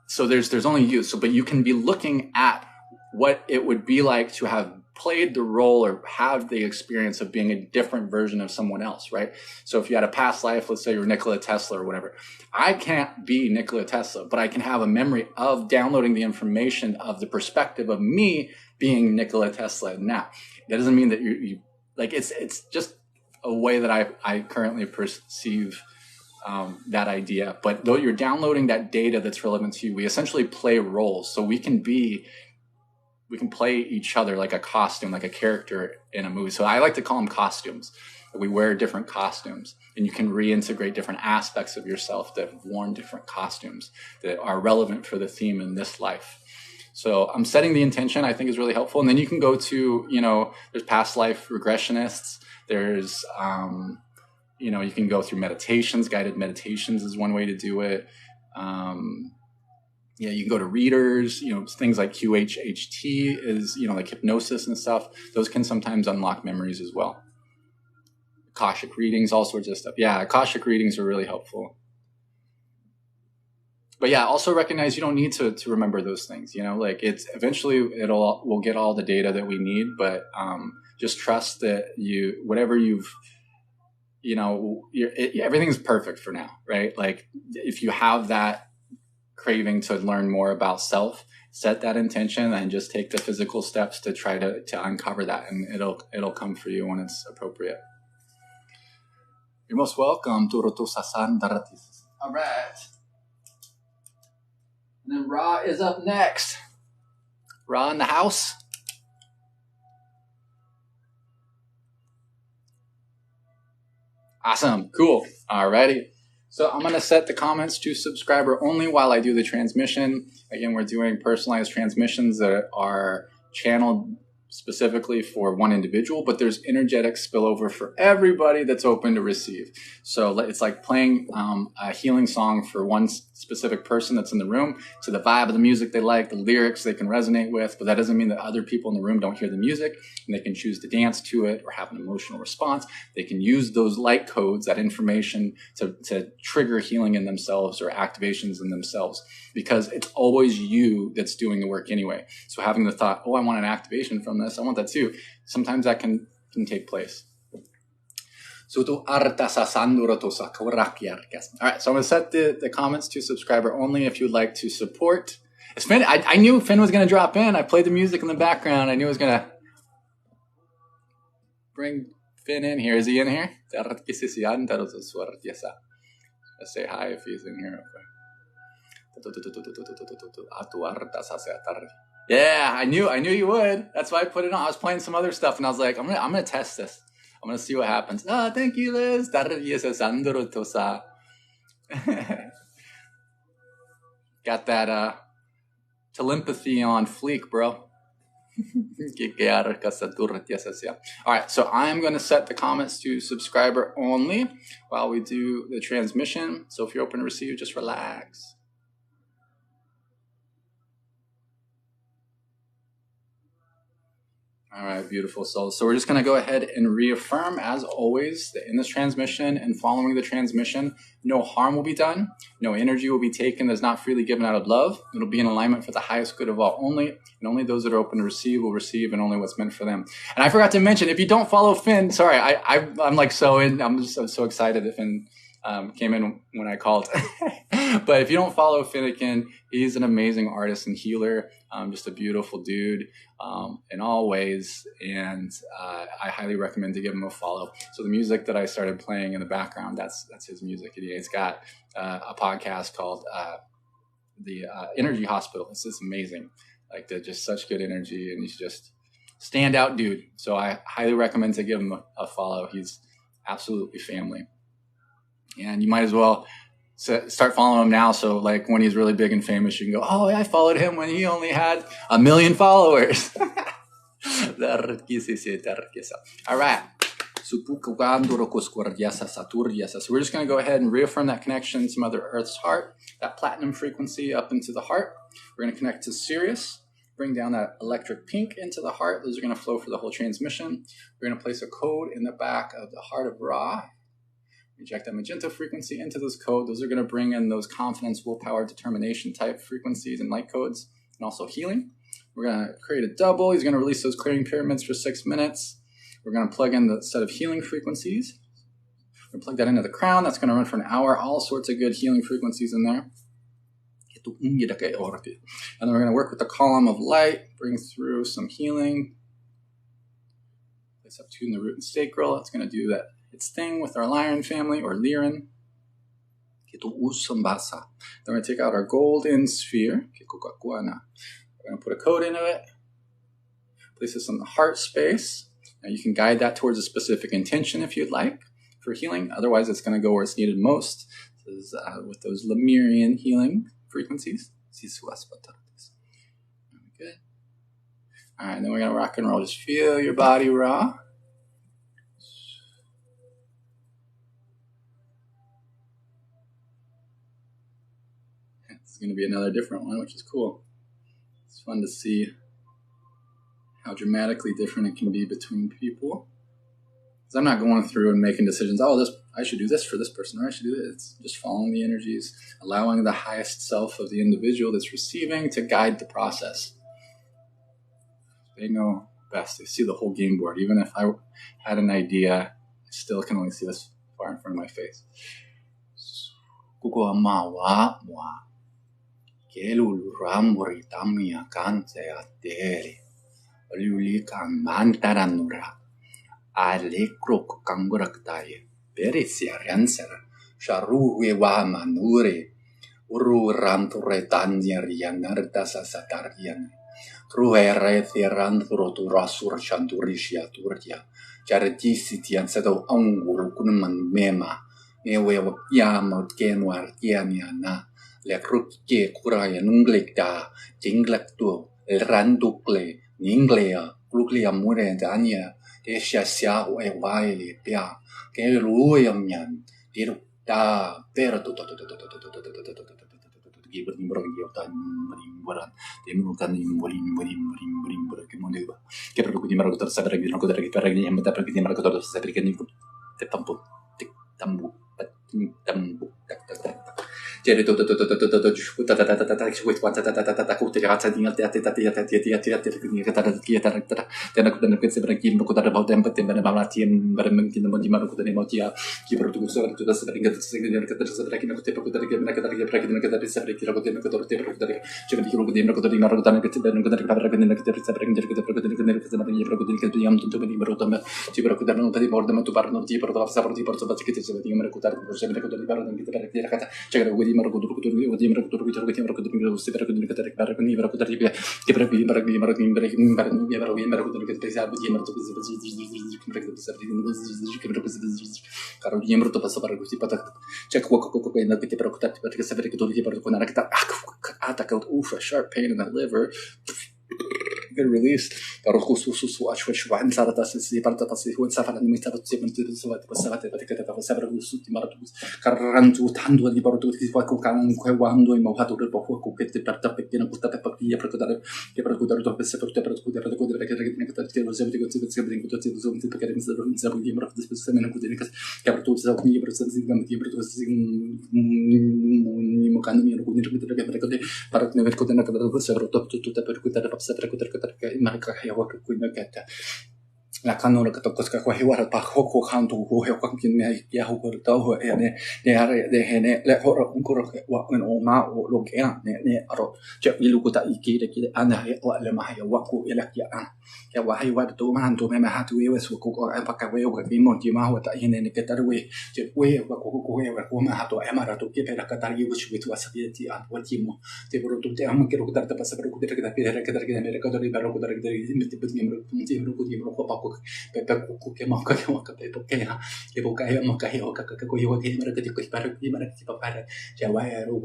so there's only you. But you can be looking at what it would be like to have played the role or have the experience of being a different version of someone else, right? So if you had a past life, let's say you're Nikola Tesla or whatever, I can't be Nikola Tesla, but I can have a memory of downloading the information of the perspective of me being Nikola Tesla now. That doesn't mean that you like, it's just a way that I currently perceive that idea. But though you're downloading that data that's relevant to you, we essentially play roles. So we can play each other like a costume, like a character in a movie. So I like to call them costumes. We wear different costumes, and you can reintegrate different aspects of yourself that have worn different costumes that are relevant for the theme in this life. So I'm setting the intention, I think, is really helpful. And then you can go to, there's past life regressionists. There's, you can go through meditations. Guided meditations is one way to do it. You can go to readers, things like QHHT is, like hypnosis and stuff. Those can sometimes unlock memories as well. Akashic readings, all sorts of stuff. Yeah, Akashic readings are really helpful. But yeah, also recognize you don't need to remember those things, like it's eventually we'll get all the data that we need, but just trust that everything's perfect for now, right? Like if you have that craving to learn more about self, set that intention and just take the physical steps to try to uncover that, and it'll come for you when it's appropriate. You're most welcome. All right. And then Ra is up next. Ra in the house. Awesome. Cool. Alrighty. So I'm going to set the comments to subscriber only while I do the transmission. Again, we're doing personalized transmissions that are channeled specifically for one individual, but there's energetic spillover for everybody that's open to receive. So it's like playing a healing song for one specific person that's in the room to the vibe of the music they like, the lyrics they can resonate with, but that doesn't mean that other people in the room don't hear the music and they can choose to dance to it or have an emotional response. They can use those light codes, that information to trigger healing in themselves or activations in themselves, because it's always you that's doing the work anyway. So having the thought, oh, I want an activation from this, I want that too, sometimes that can take place. All right, so I'm going to set the comments to subscriber only if you'd like to support. It's Finn, I knew Finn was going to drop in. I played the music in the background. I knew I was going to bring Finn in here. Is he in here? Let's say hi if he's in here. Yeah, I knew you would. That's why I put it on. I was playing some other stuff and I was like, I'm gonna test this. I'm gonna see what happens. Oh, thank you, Liz. Got that telepathy on fleek, bro. All right, so I'm going to set the comments to subscriber only while we do the transmission. So if you're open to receive, just relax. All right, beautiful souls. So we're just going to go ahead and reaffirm, as always, that in this transmission and following the transmission, no harm will be done. No energy will be taken that's not freely given out of love. It'll be in alignment for the highest good of all only. And only those that are open to receive will receive, and only what's meant for them. And I forgot to mention, if you don't follow Finn, sorry, I'm like so in. I'm so excited that Finn came in when I called. But if you don't follow Finnegan, he's an amazing artist and healer, just a beautiful dude in all ways. And I highly recommend to give him a follow. So the music that I started playing in the background, that's his music. He's got a podcast called the Energy Hospital. This is amazing. Like, they're just such good energy, and he's just standout dude. So I highly recommend to give him a follow. He's absolutely family. And you might as well start following him now. So like when he's really big and famous, you can go, oh, I followed him when he only had 1 million followers. All right. So we're just going to go ahead and reaffirm that connection to Mother Earth's heart, that platinum frequency up into the heart. We're going to connect to Sirius, bring down that electric pink into the heart. Those are going to flow for the whole transmission. We're going to place a code in the back of the heart of Ra. Reject that magenta frequency into this code. Those are going to bring in those confidence, willpower, determination type frequencies and light codes, and also healing. We're going to create a double. He's going to release those clearing pyramids for 6 minutes. We're going to plug in the set of healing frequencies. We're going to plug that into the crown. That's going to run for an hour. All sorts of good healing frequencies in there. And then we're going to work with the column of light, bring through some healing. Place up to in the root and sacral. It's going to do that. Its thing with our Lyran family, or Liran. Then we're going to take out our golden sphere. We're going to put a code into it. Place this in the heart space. Now you can guide that towards a specific intention if you'd like for healing. Otherwise, it's going to go where it's needed most. This is, with those Lemurian healing frequencies. Good. All right, then we're going to rock and roll. Just feel your body raw. It's going to be another different one, which is cool. It's fun to see how dramatically different it can be between people. Because I'm not going through and making decisions, oh, I should do this for this person, or I should do this. It's just following the energies, allowing the highest self of the individual that's receiving to guide the process. They know best. They see the whole game board. Even if I had an idea, I still can only see this far in front of my face. Beresia Ranser, Sharu Wewa Manure, Uru Ranture Tanyarian, Nardasa Satarian, Cruere Theranthro to Rasur Chanturisia Turkia, Jaredisitian Sedo Anguru Kunman Mema, Newe Yam Genwar Gianiana, Le Cruque Curaya Nunglecta, Jinglactu, El Randucle, Ninglea, Gluclia Mure Dania, Desha Sia Waili Pia, Keruiamian, Diruta, Perto. Jadi tu sharp pain in my liver. Good release. Carrantu tanto di porto di qualche quando in modo del poco che ti porta pequena questa papia per codare che per codare dopo se per codare che lo sempre che si sempre in tutti i zoom perché mi sta non sa di mero specialmente con che per tutti sa di per senza di gamma di per tutti mo canno mi con che per ne ver codare che per sempre tutto per codare per sempre che marca che ho qui ne che la canora che tocca qua hiwara pa hoko kanto ho he kwakin me ya ho ko to he ne are de ne le ho un ko ke wa no ma o lo ke ne aro che ilu ko ta iki de ki ana he wa le ma ya wa ko ila ya ya wa hi wa to man to me ma ha tu we su ko ko pa ka we ko ki mo ti ma ho ta ne ne ke ta we che we wa ko we wa ko ma ha to e ma ra to ke pe la ka ta yi wo chi tu sa ti an wa ti mo te pro tu te am ke ro ta pa sa pro ku te ke ta pe ke ta ke me ko ta ri ba ro ko ta ke mi ti pe ti mo ko pa ko pepe kuku ke maka pepe ke ha ke boka he maka he oka ka ko yo ke mara ke ko para ke mara ke pa para ja wa ro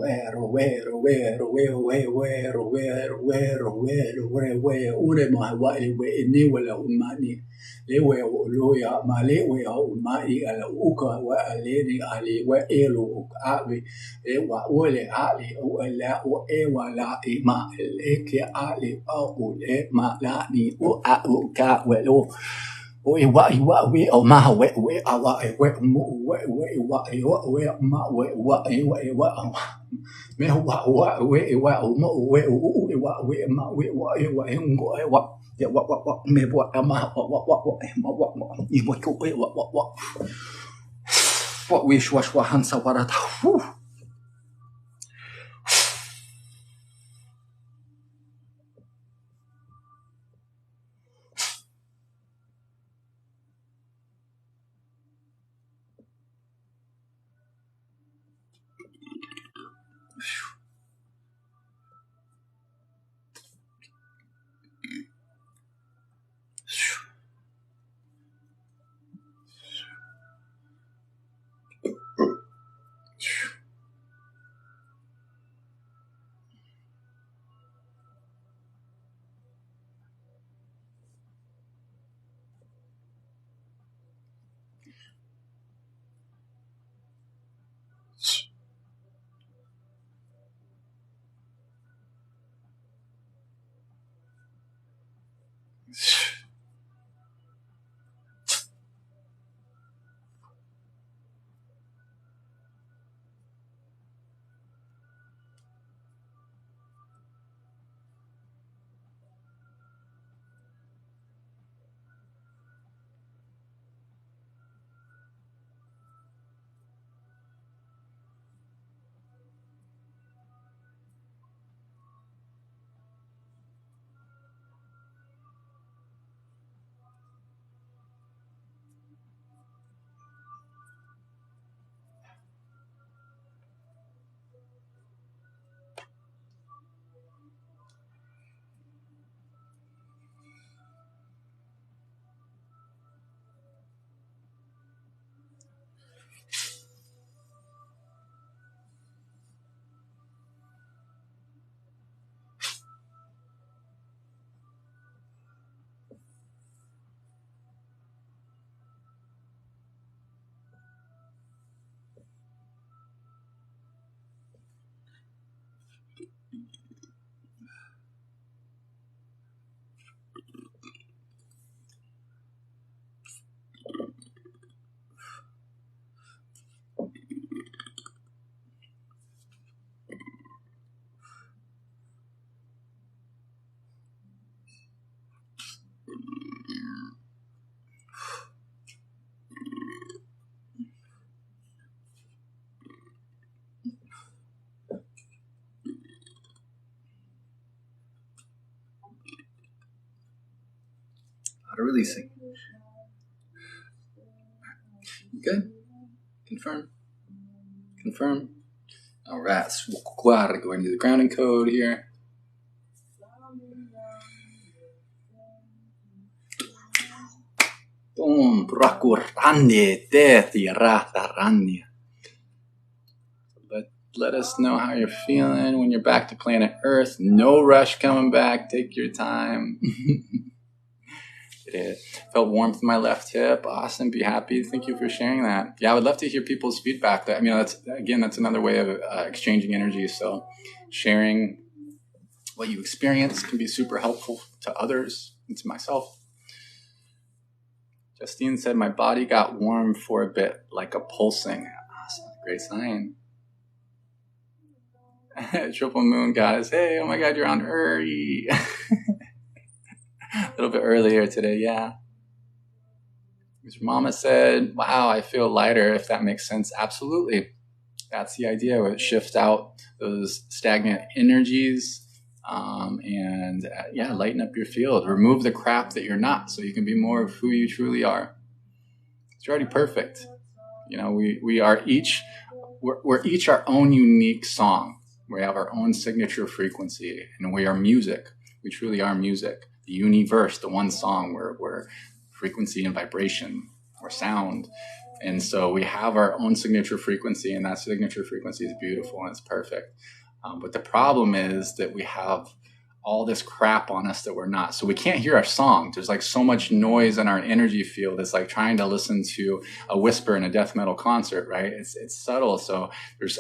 ure ma wa we ni wala umani le we lo ya ma le we o ma I ala uka wa ale ni ale wa elo a we e wa ole a le o la o e wa la I ma le ke a le o le ma la ni o a o ka we lo we o ma we a wa we mo we wa ma we me wa we mo we ma we ngo wa ya wa me wa ma wa I mo ko wa we shwa hansa wa ta releasing. Good. Confirm. Confirm. All right. So going to the grounding code here. Boom. Let us know how you're feeling when you're back to planet Earth. No rush coming back. Take your time. It felt warmth in my left hip. Awesome. Be happy. Thank you for sharing that. Yeah, I would love to hear people's feedback. That's another way of exchanging energy. So sharing what you experience can be super helpful to others and to myself. Justine said, my body got warm for a bit, like a pulsing. Awesome. Great sign. Triple moon guys. Hey, oh my God, you're on early. A little bit earlier today, yeah. Mama said, wow, I feel lighter, if that makes sense. Absolutely. That's the idea. It shift out those stagnant energies and lighten up your field. Remove the crap that you're not so you can be more of who you truly are. It's already perfect. You know, we're each our own unique song. We have our own signature frequency, and we are music. We truly are music. The universe, the one song, we're frequency and vibration or sound. And so we have our own signature frequency, and that signature frequency is beautiful and it's perfect. But the problem is that we have all this crap on us that we're not. So we can't hear our song. There's like so much noise in our energy field. It's like trying to listen to a whisper in a death metal concert, right? It's subtle. So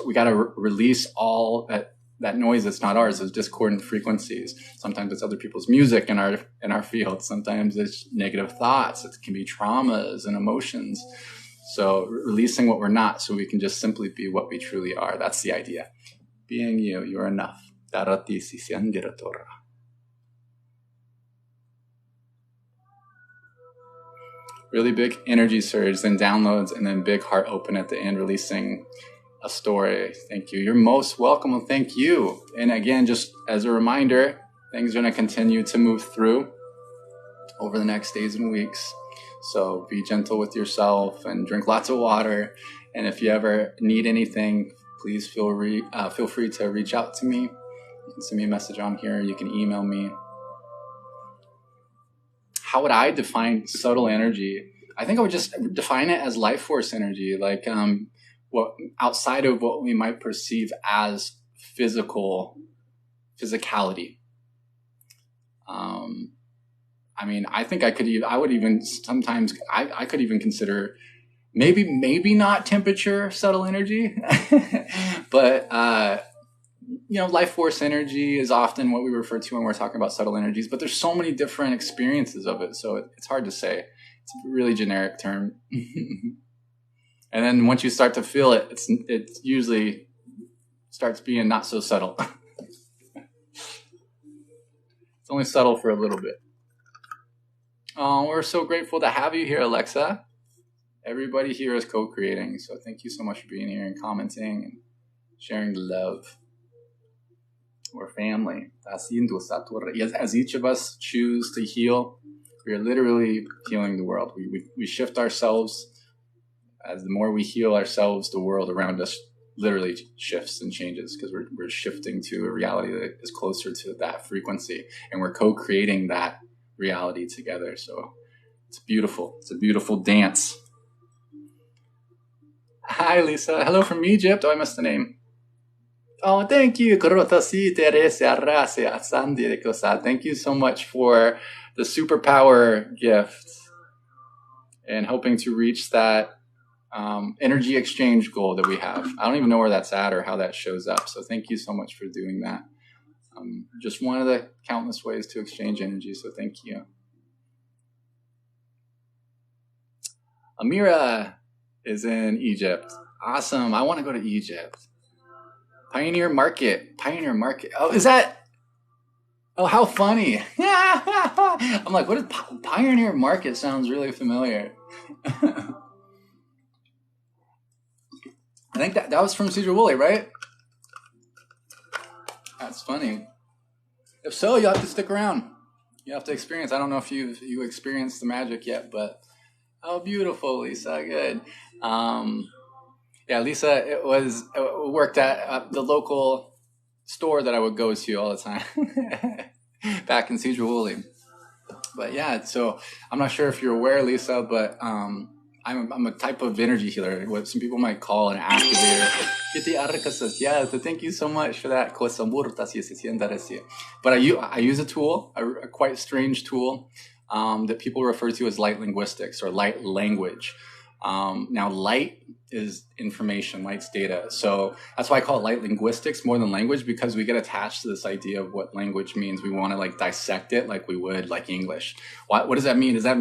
we got to release all that noise that's not ours, those discordant frequencies. Sometimes it's other people's music in our field. Sometimes it's negative thoughts. It can be traumas and emotions. So releasing what we're not so we can just simply be what we truly are. That's the idea. Being you, you're enough. Really big energy surge, then downloads, and then big heart open at the end, releasing a story. Thank you. You're most welcome. And thank you. And again, just as a reminder, things are going to continue to move through over the next days and weeks. So be gentle with yourself and drink lots of water. And if you ever need anything, please feel free to reach out to me. You can send me a message on here. You can email me. How would I define subtle energy? I think I would just define it as life force energy, like what outside of what we might perceive as physicality. I mean, I think I could even consider maybe not temperature subtle energy, but life force energy is often what we refer to when we're talking about subtle energies, but there's so many different experiences of it. So it's hard to say. It's a really generic term. And then once you start to feel it, it usually starts being not so subtle. It's only subtle for a little bit. Oh, we're so grateful to have you here, Alexa. Everybody here is co-creating. So thank you so much for being here and commenting and sharing the love. We're family. As each of us choose to heal, we are literally healing the world. We shift ourselves. As the more we heal ourselves, the world around us literally shifts and changes because we're shifting to a reality that is closer to that frequency, and we're co-creating that reality together. So it's beautiful. It's a beautiful dance. Hi, Lisa. Hello from Egypt. Oh, I missed the name. Oh, thank you. Thank you so much for the superpower gift and hoping to reach that energy exchange goal that we have. I don't even know where that's at or how that shows up. So thank you so much for doing that. Just one of the countless ways to exchange energy. So thank you. Amira is in Egypt. Awesome. I want to go to Egypt. Pioneer Market. Oh, is that? Oh, how funny. I'm like, what is Pioneer Market? Sounds really familiar. I think that was from Cedar Woolley, right? That's funny. If so, you'll have to stick around. You have to experience. I don't know if you experienced the magic yet, but oh, beautiful, Lisa. Good. Yeah, Lisa, it worked at the local store that I would go to all the time back in Sijuwuli. But yeah, so I'm not sure if you're aware, Lisa, but I'm a type of energy healer, what some people might call an activator. Yeah, so thank you so much for that. But I use a tool, a quite strange tool that people refer to as light linguistics or light language. Now, light is information, light's data. So that's why I call it light linguistics more than language, because we get attached to this idea of what language means. We want to like dissect it like we would like English. What does that mean? Is that,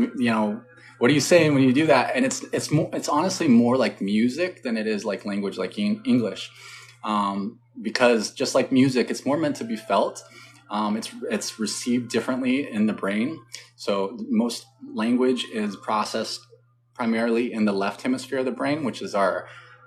what are you saying when you do that? And it's honestly more like music than it is like language, like English. Because just like music, it's more meant to be felt. It's received differently in the brain. So most language is processed primarily in the left hemisphere of the brain, which is our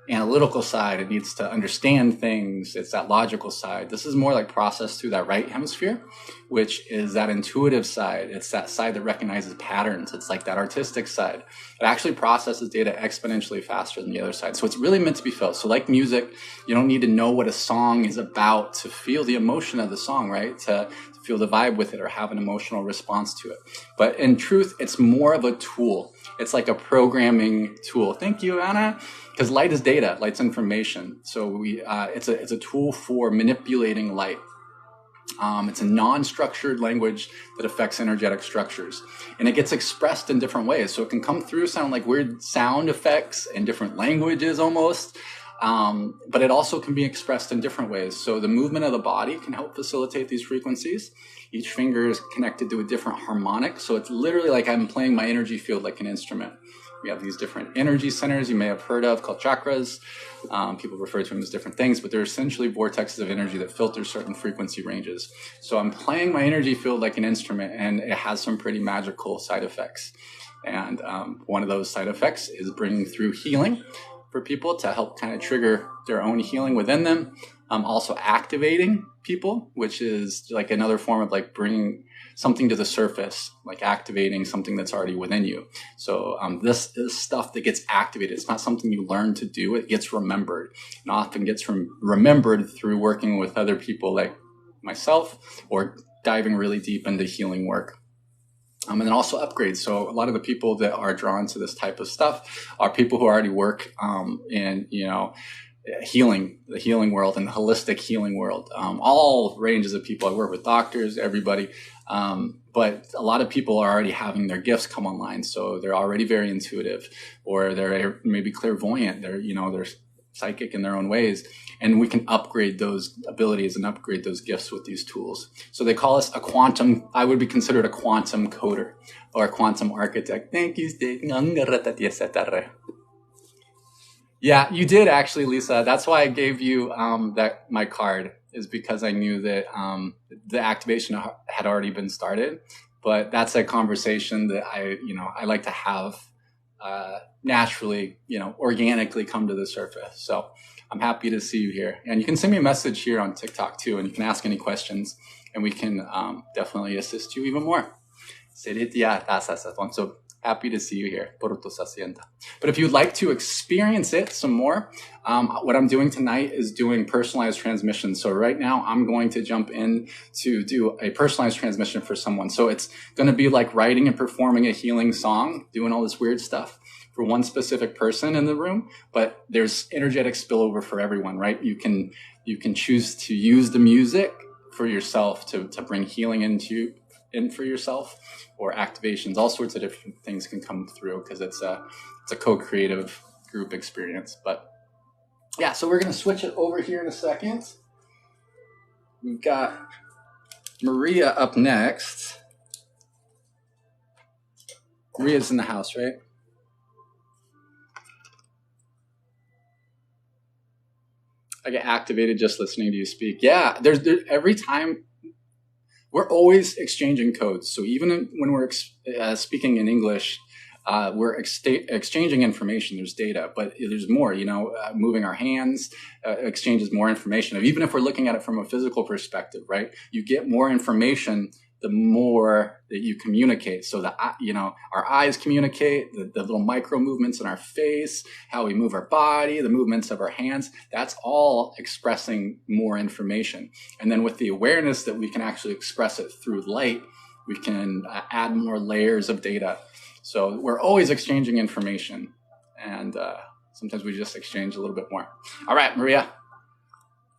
analytical side. It needs to understand things. It's that logical side. This is more like processed through that right hemisphere, which is that intuitive side. It's that side that recognizes patterns. It's like that artistic side. It actually processes data exponentially faster than the other side. So it's really meant to be felt. So like music, you don't need to know what a song is about to feel the emotion of the song, right? To feel the vibe with it or have an emotional response to it. But in truth, it's more of a tool. It's like a programming tool. Thank you, Anna. Because light is data, light's information. So it's a tool for manipulating light. It's a non-structured language that affects energetic structures. And it gets expressed in different ways. So it can come through sound like weird sound effects in different languages almost. But it also can be expressed in different ways. So the movement of the body can help facilitate these frequencies. Each finger is connected to a different harmonic. So it's literally like I'm playing my energy field like an instrument. We have these different energy centers you may have heard of called chakras. People refer to them as different things, but they're essentially vortexes of energy that filter certain frequency ranges. So I'm playing my energy field like an instrument, and it has some pretty magical side effects. And one of those side effects is bringing through healing for people to help kind of trigger their own healing within them. Also activating people, which is like another form of like bringing something to the surface, like activating something that's already within you. So this is stuff that gets activated. It's not something you learn to do. It gets remembered, and often gets remembered through working with other people like myself or diving really deep into healing work. And then also upgrades. So a lot of the people that are drawn to this type of stuff are people who already work in, healing, the healing world and the holistic healing world. All ranges of people. I work with doctors, everybody. But a lot of people are already having their gifts come online. So they're already very intuitive, or they're maybe clairvoyant. They're psychic in their own ways. And we can upgrade those abilities and upgrade those gifts with these tools. So they call us I would be considered a quantum coder or a quantum architect. Thank you, Steve. Yeah, you did actually, Lisa. That's why I gave you my card, is because I knew that the activation had already been started. But that's a conversation that I like to have naturally, organically come to the surface. So I'm happy to see you here. And you can send me a message here on TikTok too, and you can ask any questions, and we can definitely assist you even more. So happy to see you here. But if you'd like to experience it some more, what I'm doing tonight is doing personalized transmission. So right now I'm going to jump in to do a personalized transmission for someone. So it's going to be like writing and performing a healing song, doing all this weird stuff for one specific person in the room, but there's energetic spillover for everyone, right? You can choose to use the music for yourself to bring healing in for yourself, or activations. All sorts of different things can come through because it's a co-creative group experience. But yeah, so we're going to switch it over here in a second. We've got Maria up next. Maria's in the house, right? I get activated just listening to you speak. Yeah, there's every time. We're always exchanging codes. So even when we're speaking in English, we're exchanging information. There's data, but there's more, moving our hands exchanges more information. Even if we're looking at it from a physical perspective, right? You get more information the more that you communicate. So our eyes communicate, the little micro movements in our face, how we move our body, the movements of our hands, that's all expressing more information. And then with the awareness that we can actually express it through light, we can add more layers of data. So we're always exchanging information, and sometimes we just exchange a little bit more. All right, Maria,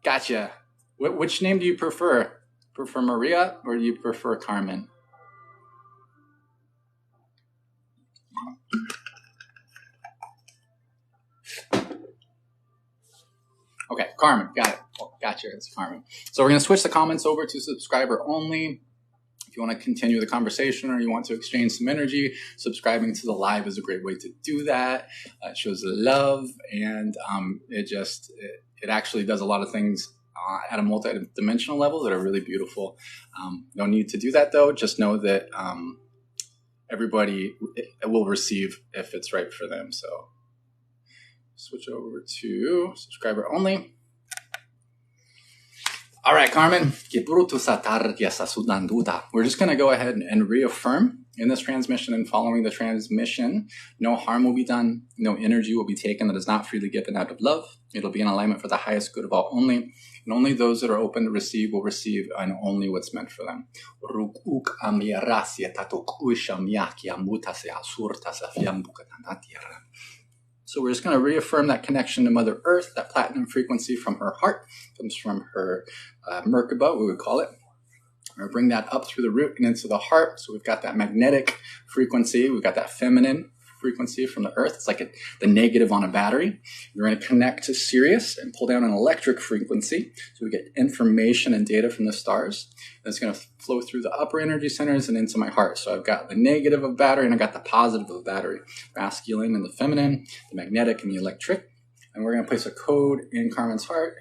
gotcha. Which name do you prefer? Prefer Maria or do you prefer Carmen? Okay, Carmen, got it. Oh, gotcha, it's Carmen. So we're going to switch the comments over to subscriber only. If you want to continue the conversation or you want to exchange some energy, subscribing to the live is a great way to do that. It shows love, and it actually does a lot of things at a multi-dimensional level that are really beautiful. No need to do that though. Just know that everybody will receive if it's right for them. So switch over to subscriber only. All right, Carmen. We're just going to go ahead and reaffirm in this transmission and following the transmission. No harm will be done. No energy will be taken that is not freely given out of love. It'll be in alignment for the highest good of all only. And only those that are open to receive will receive, and only what's meant for them. So we're just going to reaffirm that connection to Mother Earth, that platinum frequency from her heart, comes from her Merkaba, we would call it. We're going to bring that up through the root and into the heart. So we've got that magnetic frequency. We've got that feminine frequency from the earth. It's like the negative on a battery. We're going to connect to Sirius and pull down an electric frequency. So we get information and data from the stars. And it's going to flow through the upper energy centers and into my heart. So I've got the negative of battery and I've got the positive of battery. Masculine and the feminine, the magnetic and the electric. And we're going to place a code in Carmen's heart.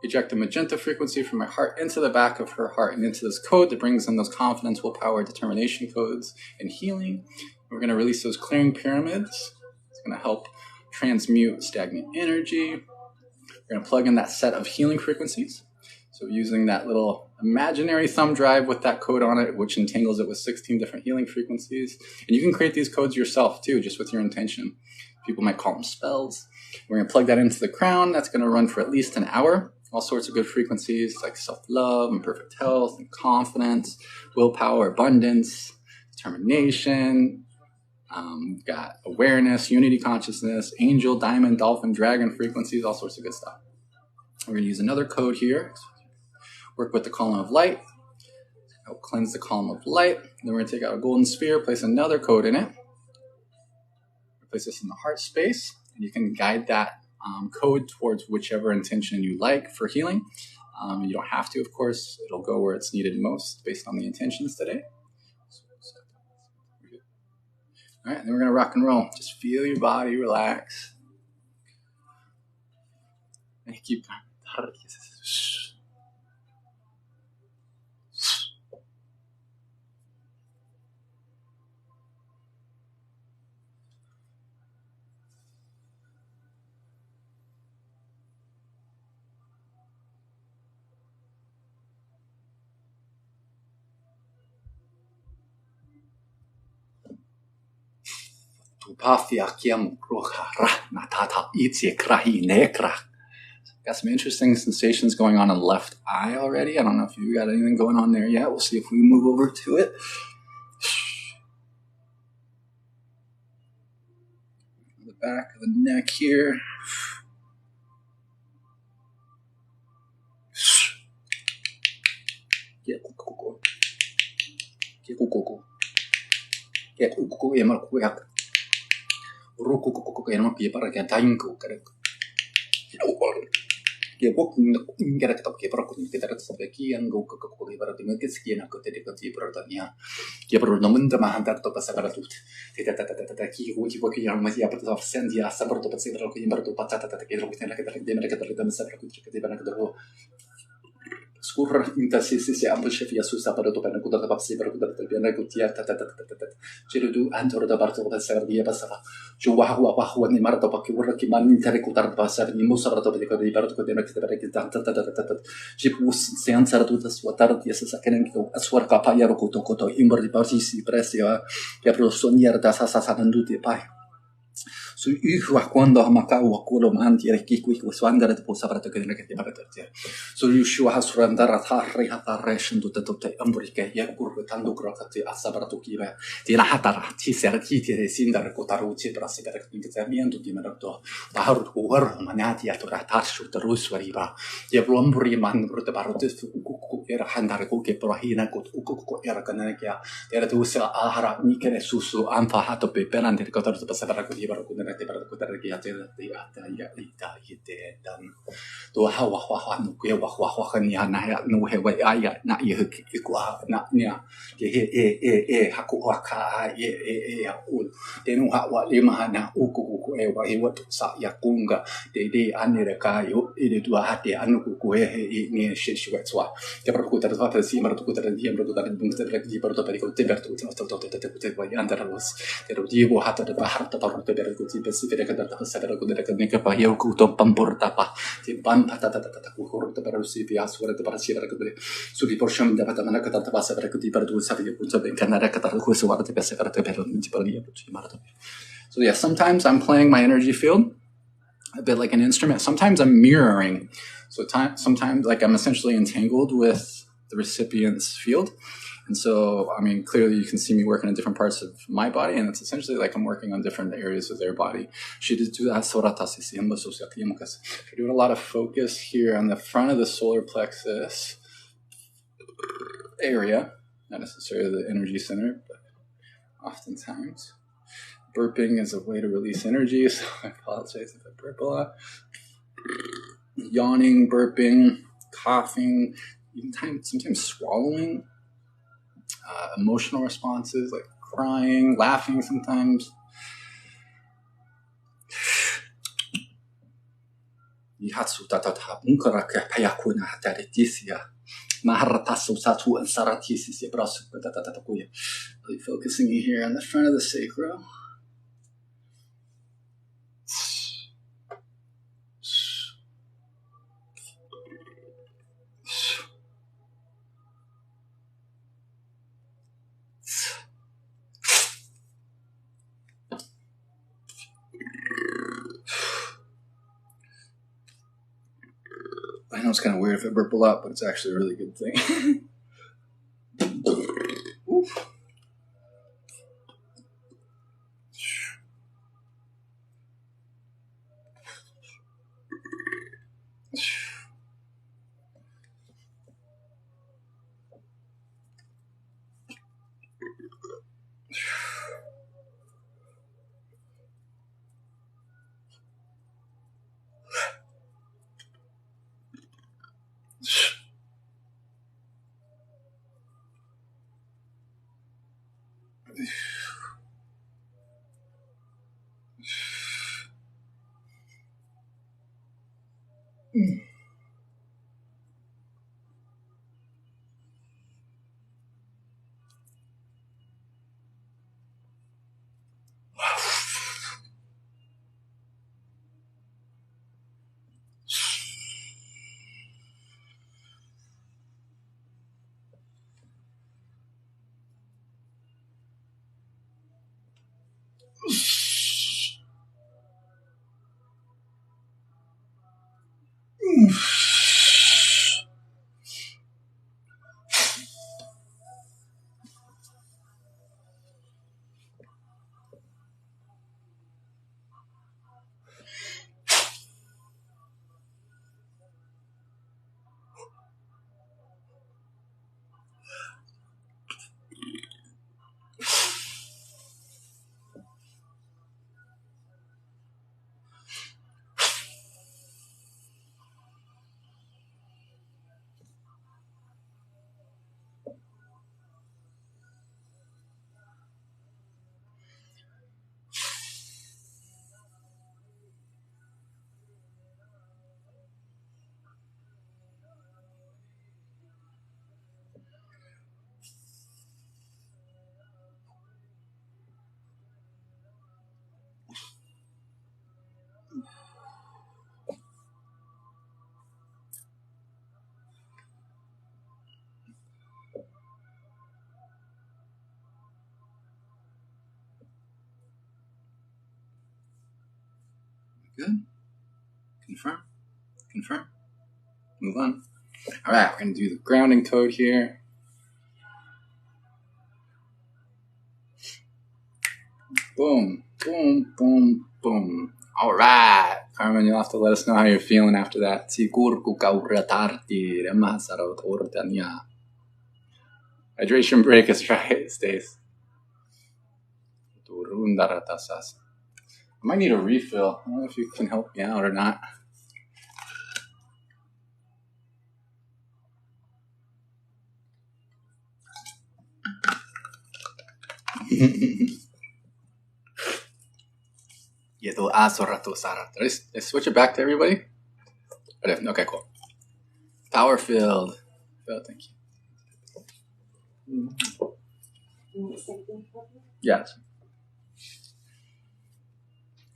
Eject the magenta frequency from my heart into the back of her heart and into this code that brings in those confidence, willpower, determination codes and healing. We're going to release those clearing pyramids. It's going to help transmute stagnant energy. We're going to plug in that set of healing frequencies. So using that little imaginary thumb drive with that code on it, which entangles it with 16 different healing frequencies. And you can create these codes yourself too, just with your intention. People might call them spells. We're going to plug that into the crown. That's going to run for at least an hour. All sorts of good frequencies like self-love and perfect health and confidence, willpower, abundance, determination. Got awareness, unity consciousness, angel, diamond, dolphin, dragon frequencies, all sorts of good stuff. We're going to use another code here. Work with the column of light. Help cleanse the column of light. Then we're going to take out a golden sphere, place another code in it. Place this in the heart space. And you can guide that code towards whichever intention you like for healing. You don't have to, of course. It'll go where it's needed most based on the intentions today. All right, then we're going to rock and roll. Just feel your body relax. And keep going. Got some interesting sensations going on in the left eye already. I don't know if you got anything going on there yet. We'll see if we move over to it. The back of the neck here. Skurra intasisi ambushe via su saparato per kudar papsi per kudar biana kutia Jirudu antor da barto da serdia basava. Jua wa ni marto pakki urra ki man intere kudar basar ni musarato per kudar barto kudar kitare kitanta Jipus seanza tuta suatar di essa sakenen ko aswar kapaya ro koto koto imbor di partisi presio ya pro sonier da sasa nanduti pai. Su quando Macau quello manti e chi qui swandare po saprete che ne che ti parete so riuscivo a surrendere a tarre scendo tutte amburike ya curve tanto crocati a saprato chi ve di la hatara ti serti ti sindare cotaruci per assicurare che intervento di merito baru war manati a torata su the russo riba ya amburi man brute barote era handare che però hina era canale che era tu sa ahara ni che susu anfa hato pe perante cotaruci per sapere che baru para kutara ki ate ya ita ite dan to hawa no ke wa ni na ya no he wa ya na ye ki kwa na nya ke he haku wa ka ya u de no ha wa le ma na u ku wa he wa sa ya kunga de ane de ka yo de tu ha de anu ku he ni shi wa tswa ke para kutara fa si mar kutara di mar kutara bung kutara di par to per ko te per to wa andara los pero di bo hata de bahar ta par to per ko Specifica da sapere che ne che poi io cuto pamporta pa ti pampa ta corrotto per si via suore per si era che su di portion da patana che tanta passa per che ti per tu sapere che ben canare che tanta questo guarda per sapere per non ti parli ci marto. So yeah, sometimes I'm playing my energy field a bit like an instrument. Sometimes I'm mirroring. So sometimes like I'm essentially entangled with the recipient's field. And so, I mean, clearly you can see me working on different parts of my body, and it's essentially like I'm working on different areas of their body. We're doing a lot of focus here on the front of the solar plexus area, not necessarily the energy center, but oftentimes. Burping is a way to release energy, so I apologize if I burp a lot. Yawning, burping, coughing, even sometimes swallowing. Emotional responses like crying, laughing sometimes. Yihatsu tatata unkaraka payakuna hataritisia. Maharatasu satu and saratisi brasu tatatakuya. Really focusing here on the front of the sacrum. I know it's kind of weird if I burp a lot, but it's actually a really good thing. Good. Confirm. Confirm. Move on. All right, we're going to do the grounding code here. Boom, boom, boom, boom. All right. Carmen, you'll have to let us know how you're feeling after that. Hydration break is right, Stace. I might need a refill. I don't know if you can help me out or not. Let's switch it back to everybody. Okay, cool. Power filled. Thank you. Yes.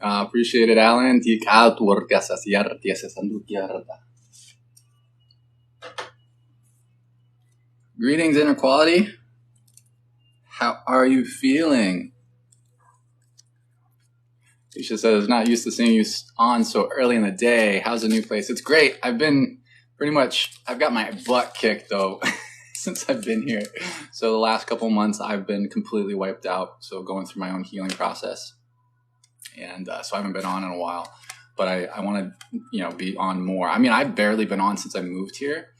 Appreciate it, Alan. Greetings, Inequality. How are you feeling? Isha says, not used to seeing you on so early in the day. How's the new place? It's great. I've got my butt kicked though since I've been here. So the last couple months I've been completely wiped out. So going through my own healing process. And so I haven't been on in a while, but I want to, be on more. I mean, I've barely been on since I moved here.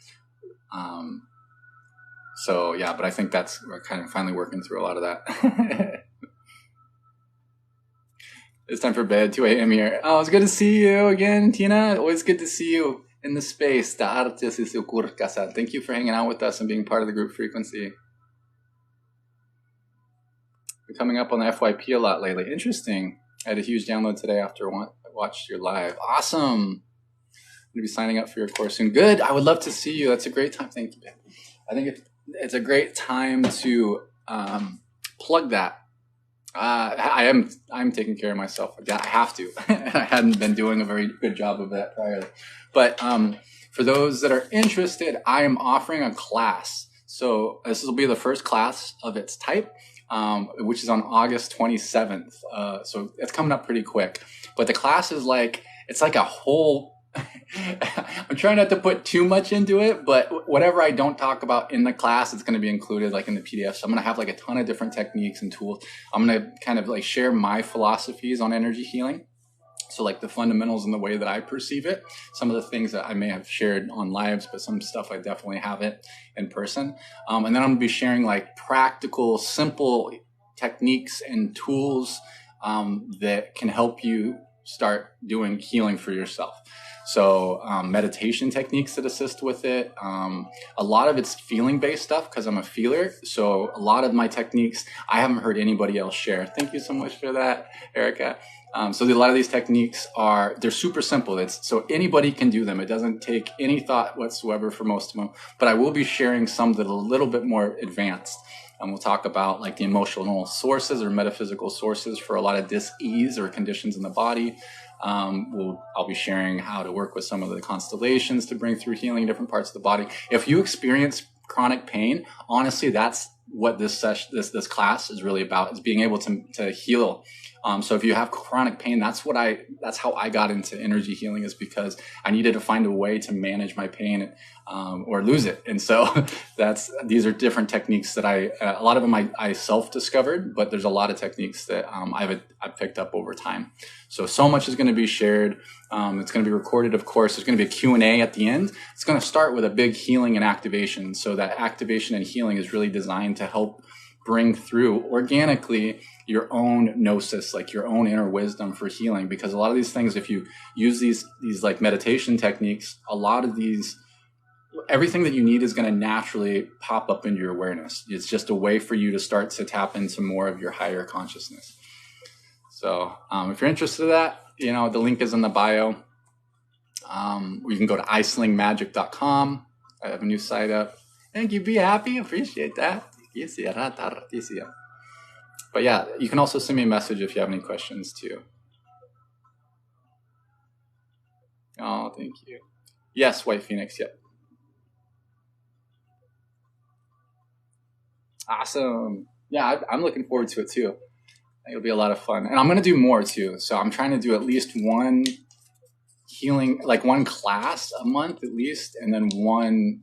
So yeah, but I think we're kind of finally working through a lot of that. It's time for bed, 2 a.m. here. Oh, it's good to see you again, Tina. Always good to see you in the space. Thank you for hanging out with us and being part of the group frequency. We're coming up on the FYP a lot lately. Interesting. I had a huge download today after I watched your live. Awesome. I'm going to be signing up for your course soon. Good. I would love to see you. That's a great time. Thank you, Ben. I think it's a great time to plug that. I'm taking care of myself. I have to. I hadn't been doing a very good job of that prior. But for those that are interested, I am offering a class. So this will be the first class of its type, which is on August 27th. So it's coming up pretty quick. But the class is it's like a whole... I'm trying not to put too much into it, but whatever I don't talk about in the class, it's going to be included in the PDF. So I'm going to have a ton of different techniques and tools. I'm going to kind of share my philosophies on energy healing. So the fundamentals and the way that I perceive it, some of the things that I may have shared on lives, but some stuff I definitely haven't in person. And then I'm going to be sharing practical, simple techniques and tools that can help you start doing healing for yourself. So meditation techniques that assist with it. A lot of it's feeling-based stuff because I'm a feeler. So a lot of my techniques, I haven't heard anybody else share. Thank you so much for that, Erica. So a lot of these techniques they're super simple. So anybody can do them. It doesn't take any thought whatsoever for most of them. But I will be sharing some that are a little bit more advanced. And we'll talk about the emotional sources or metaphysical sources for a lot of dis-ease or conditions in the body. I'll be sharing how to work with some of the constellations to bring through healing in different parts of the body. If you experience chronic pain, honestly, that's what this class is really about, is being able to heal. So if you have chronic pain, that's how I got into energy healing, is because I needed to find a way to manage my pain or lose it. And so these are different techniques that a lot of them I self-discovered, but there's a lot of techniques that I've picked up over time. So much is going to be shared. It's going to be recorded, of course. There's going to be a Q&A at the end. It's going to start with a big healing and activation. So that activation and healing is really designed to help bring through organically your own gnosis, your own inner wisdom for healing. Because a lot of these things, if you use these meditation techniques, a lot of everything that you need is going to naturally pop up into your awareness. It's just a way for you to start to tap into more of your higher consciousness. So if you're interested in that, the link is in the bio. You can go to islingmagic.com. I have a new site up. Thank you. Be happy. Appreciate that. But yeah, you can also send me a message if you have any questions too. Oh, thank you. Yes, White Phoenix. Yep. Awesome. Yeah, I'm looking forward to it too. I think it'll be a lot of fun. And I'm going to do more too. So I'm trying to do at least one healing, like one class a month at least, and then one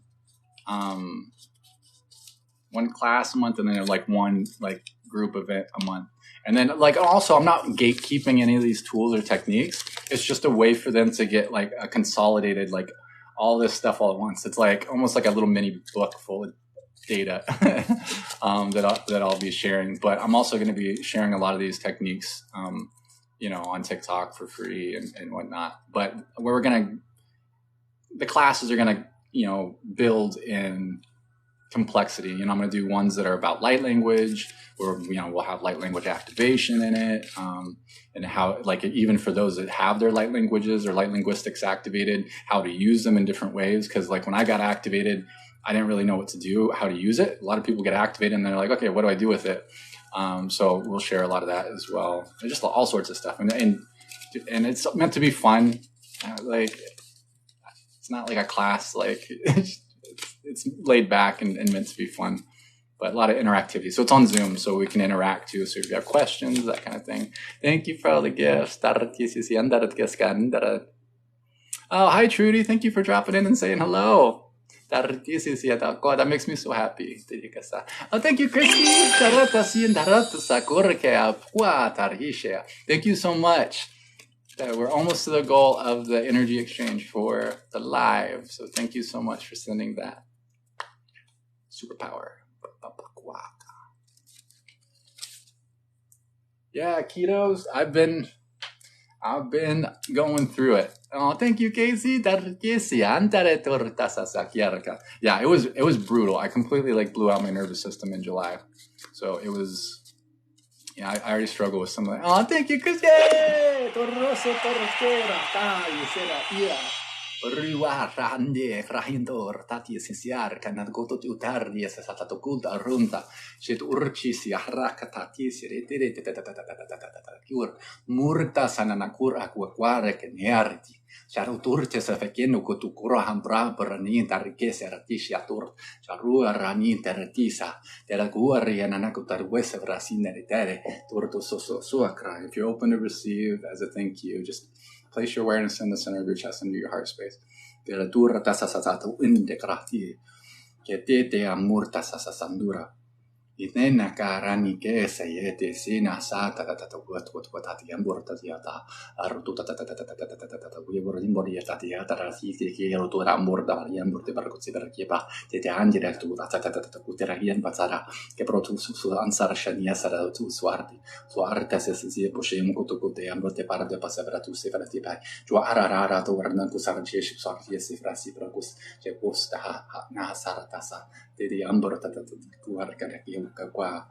class a month, and then like one like group event a month. And then like also, I'm not gatekeeping any of these tools or techniques. It's just a way for them to get like a consolidated, like all this stuff all at once. It's like almost like a little mini book full of data that I'll be sharing. But I'm also going to be sharing a lot of these techniques, you know, on TikTok for free and whatnot. But the classes are going to, you know, build in complexity. You know, I'm going to do ones that are about light language, or, you know, we'll have light language activation in it, and how, like, even for those that have their light languages or light linguistics activated, how to use them in different ways. Because like when I got activated, I didn't really know what to do, how to use it. A lot of people get activated and they're like, okay, what do I do with it? So we'll share a lot of that as well. And just all sorts of stuff, and it's meant to be fun. Like, it's not like a class, like it's laid back and meant to be fun, but a lot of interactivity. So it's on Zoom, so we can interact too. So if you have questions, that kind of thing. Thank you for all the gifts. Oh, hi Trudy. Thank you for dropping in and saying hello. That makes me so happy. Oh, thank you, Christy. Thank you so much. We're almost to the goal of the energy exchange for the live. So thank you so much for sending that. Superpower. Yeah, ketos. I've been going through it. Oh, thank you, Casey. Yeah, it was brutal. I completely like blew out my nervous system in July. So it was. Yeah, I already struggle with some of that. Oh, thank you, Chris. Yay! Charuturte sa fekeno kutukura hambra berani tarikese ratisia tur charua rani teretisa teraguari ananakutarwesa vrasina ritere turto so suakra. If you're open to receive as a thank you, just place your awareness in the center of your chest into your heart space. Teratura tasasasatu integrati que te amor tasasandura. Itena karani ke sayete sina sata tata what tati ambor tatiata arutu tata we were in body tatiata rasi ke arutu ambor da ambor te barco per kepa te angela tu tata kutera hien bazara ke protu su ansar shania sara tu suarte se si poshem kutu te ambor te para de pasavra tu se para te pa jo arara to warna ku sarje shi sakti se frasi prakus che posta ha na saratasa te ambor tata ku harka ke kwa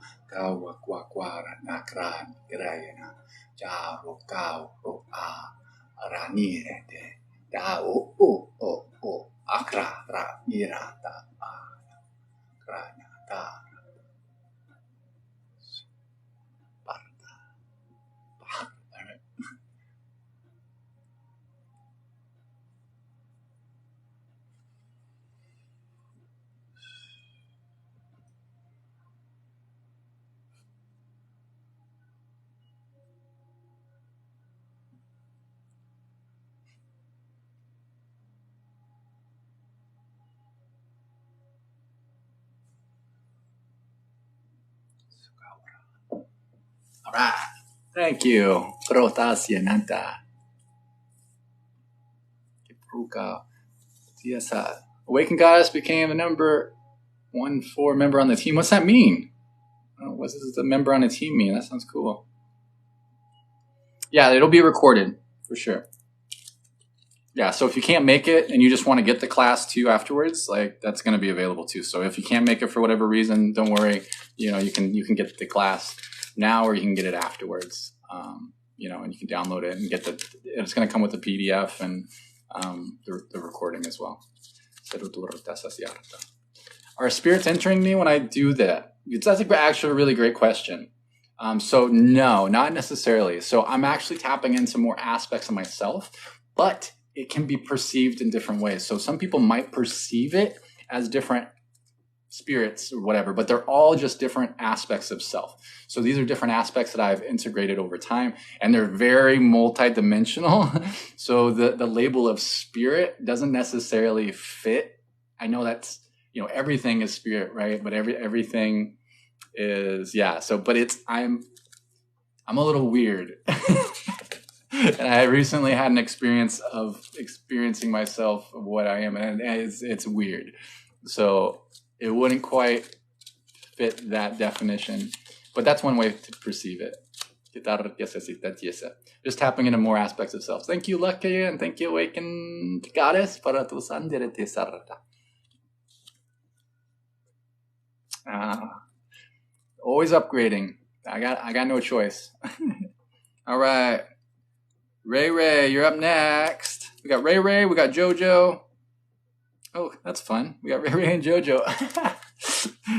nakran grayana jaro kau ro a rani ete da o akra ra mirata a grana ta parta. All right. Thank you. Protasiananta. Awakened Goddess became a number 1-4 member on the team. What's that mean? What does the member on the team mean? That sounds cool. Yeah, it'll be recorded for sure. Yeah, so if you can't make it and you just want to get the class too afterwards, like that's going to be available too. So if you can't make it for whatever reason, don't worry. You know, you can get the class now, or you can get it afterwards. You know, and you can download it and get it's going to come with the PDF and the recording as well. Are spirits entering me when I do that? That's actually a really great question. So no, not necessarily. So I'm actually tapping into more aspects of myself, but it can be perceived in different ways. So some people might perceive it as different spirits or whatever, but they're all just different aspects of self. So these are different aspects that I've integrated over time, and they're very multidimensional. So the label of spirit doesn't necessarily fit. I know that's, everything is spirit, right? But everything is, yeah. So, but I'm a little weird. And I recently had an experience of experiencing myself of what I am, and it's weird. So it wouldn't quite fit that definition, but that's one way to perceive it. Just tapping into more aspects of self. Thank you, Lucky, and thank you, Awakened Goddess. Always upgrading. I got no choice. All right. Ray, you're up next. We got Ray, we got JoJo. Oh, that's fun. We got Ray and JoJo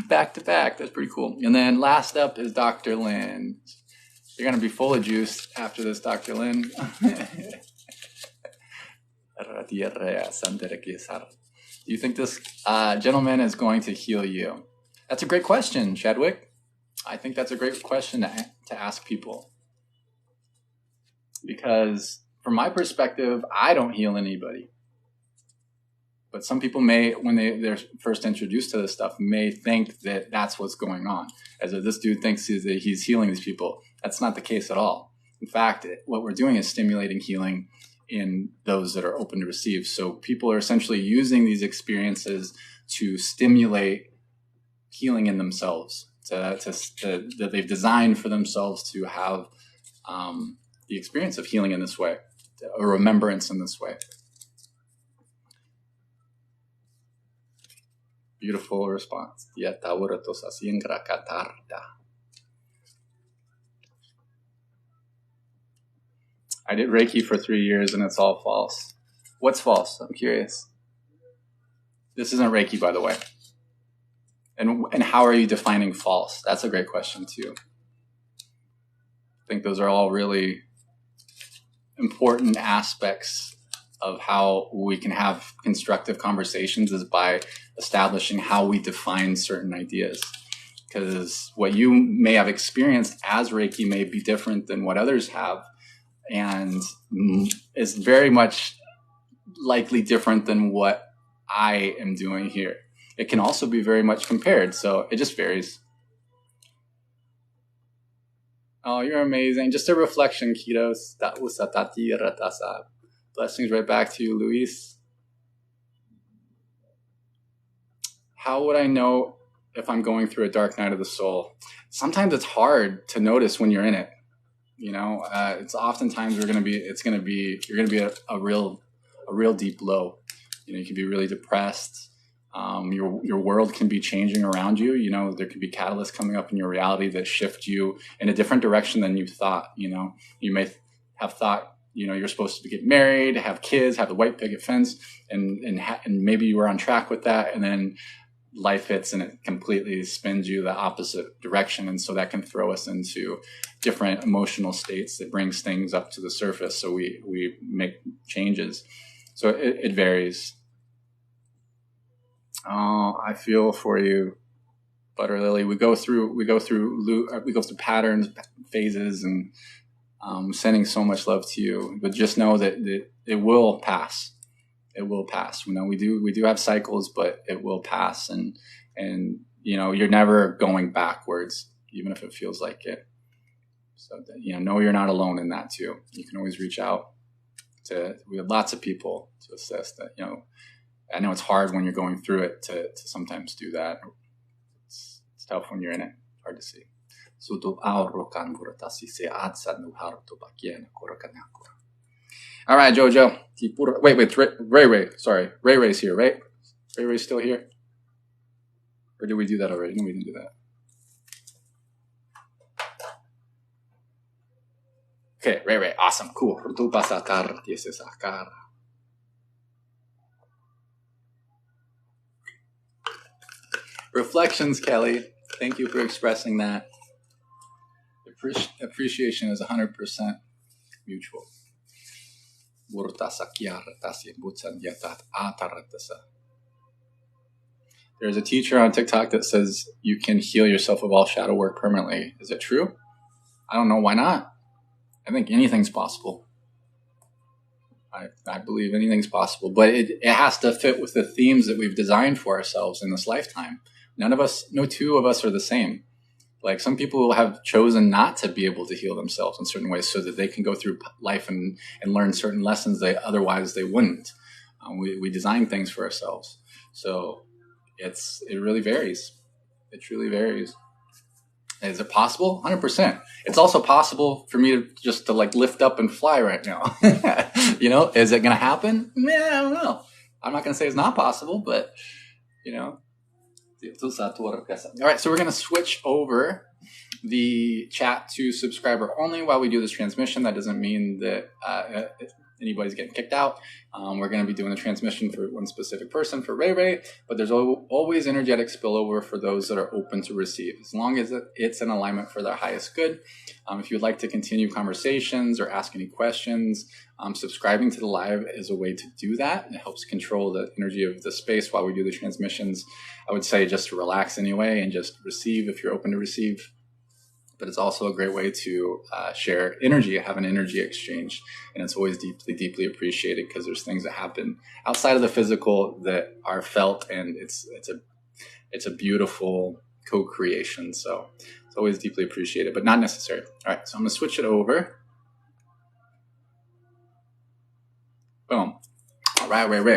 back to back. That's pretty cool. And then last up is Dr. Lynn. You're going to be full of juice after this, Dr. Lynn. Do you think this gentleman is going to heal you? That's a great question, Chadwick. I think that's a great question to ask people. Because from my perspective, I don't heal anybody. But some people may, when they're first introduced to this stuff, may think that that's what's going on. As if this dude thinks that he's healing these people. That's not the case at all. In fact, what we're doing is stimulating healing in those that are open to receive. So people are essentially using these experiences to stimulate healing in themselves, that they've designed for themselves to have the experience of healing in this way, a remembrance in this way. Beautiful response. I did Reiki for 3 years and it's all false. What's false? I'm curious. This isn't Reiki, by the way. And how are you defining false? That's a great question too. I think those are all really important aspects of how we can have constructive conversations, is by establishing how we define certain ideas. Because what you may have experienced as Reiki may be different than what others have, and is very much likely different than what I am doing here. It can also be very much compared, so it just varies. Oh, you're amazing. Just a reflection, kiddos. Blessings right back to you, Luis. How would I know if I'm going through a dark night of the soul? Sometimes it's hard to notice when you're in it. It's oftentimes you're going to be a real deep low. You can be really depressed. Your world can be changing around you. There could be catalysts coming up in your reality that shift you in a different direction than you thought. You may have thought, you're supposed to get married, have kids, have the white picket fence, and maybe you were on track with that, and then life hits and it completely spins you the opposite direction. And so that can throw us into different emotional states that brings things up to the surface. So we make changes. So it varies. Oh, I feel for you, Butter Lily. We go through patterns, phases, and sending so much love to you. But just know that it will pass. It will pass. We do have cycles, but it will pass. And you're never going backwards, even if it feels like it. So know you're not alone in that too. You can always reach out we have lots of people to assist. That I know it's hard when you're going through it to sometimes do that. It's tough when you're in it. Hard to see. All right, Jojo. Wait. Ray. Sorry. Ray's here, right? Ray's still here? Or did we do that already? No, we didn't do that. Okay, Ray. Awesome. Cool. Reflections, Kelly. Thank you for expressing that. Appreciation is 100% mutual. There's a teacher on TikTok that says you can heal yourself of all shadow work permanently. Is it true? I don't know. Why not? I think anything's possible. I believe anything's possible, but it has to fit with the themes that we've designed for ourselves in this lifetime. No two of us are the same. Like some people have chosen not to be able to heal themselves in certain ways so that they can go through life and learn certain lessons otherwise they wouldn't. We design things for ourselves. So it really varies. It truly varies. Is it possible? 100%. It's also possible for me to just lift up and fly right now. Is it going to happen? I don't know. I'm not going to say it's not possible, but All right, so we're going to switch over the chat to subscriber only while we do this transmission. That doesn't mean that anybody's getting kicked out. We're going to be doing a transmission for one specific person, for Ray Ray, but there's always energetic spillover for those that are open to receive, as long as it's in alignment for their highest good. If you'd like to continue conversations or ask any questions, subscribing to the live is a way to do that. It helps control the energy of the space while we do the transmissions. I would say just to relax anyway and just receive if you're open to receive. But it's also a great way to share energy, have an energy exchange. And it's always deeply, deeply appreciated because there's things that happen outside of the physical that are felt, and it's a beautiful co-creation. So it's always deeply appreciated, but not necessary. All right, so I'm going to switch it over. Boom. All right. We're just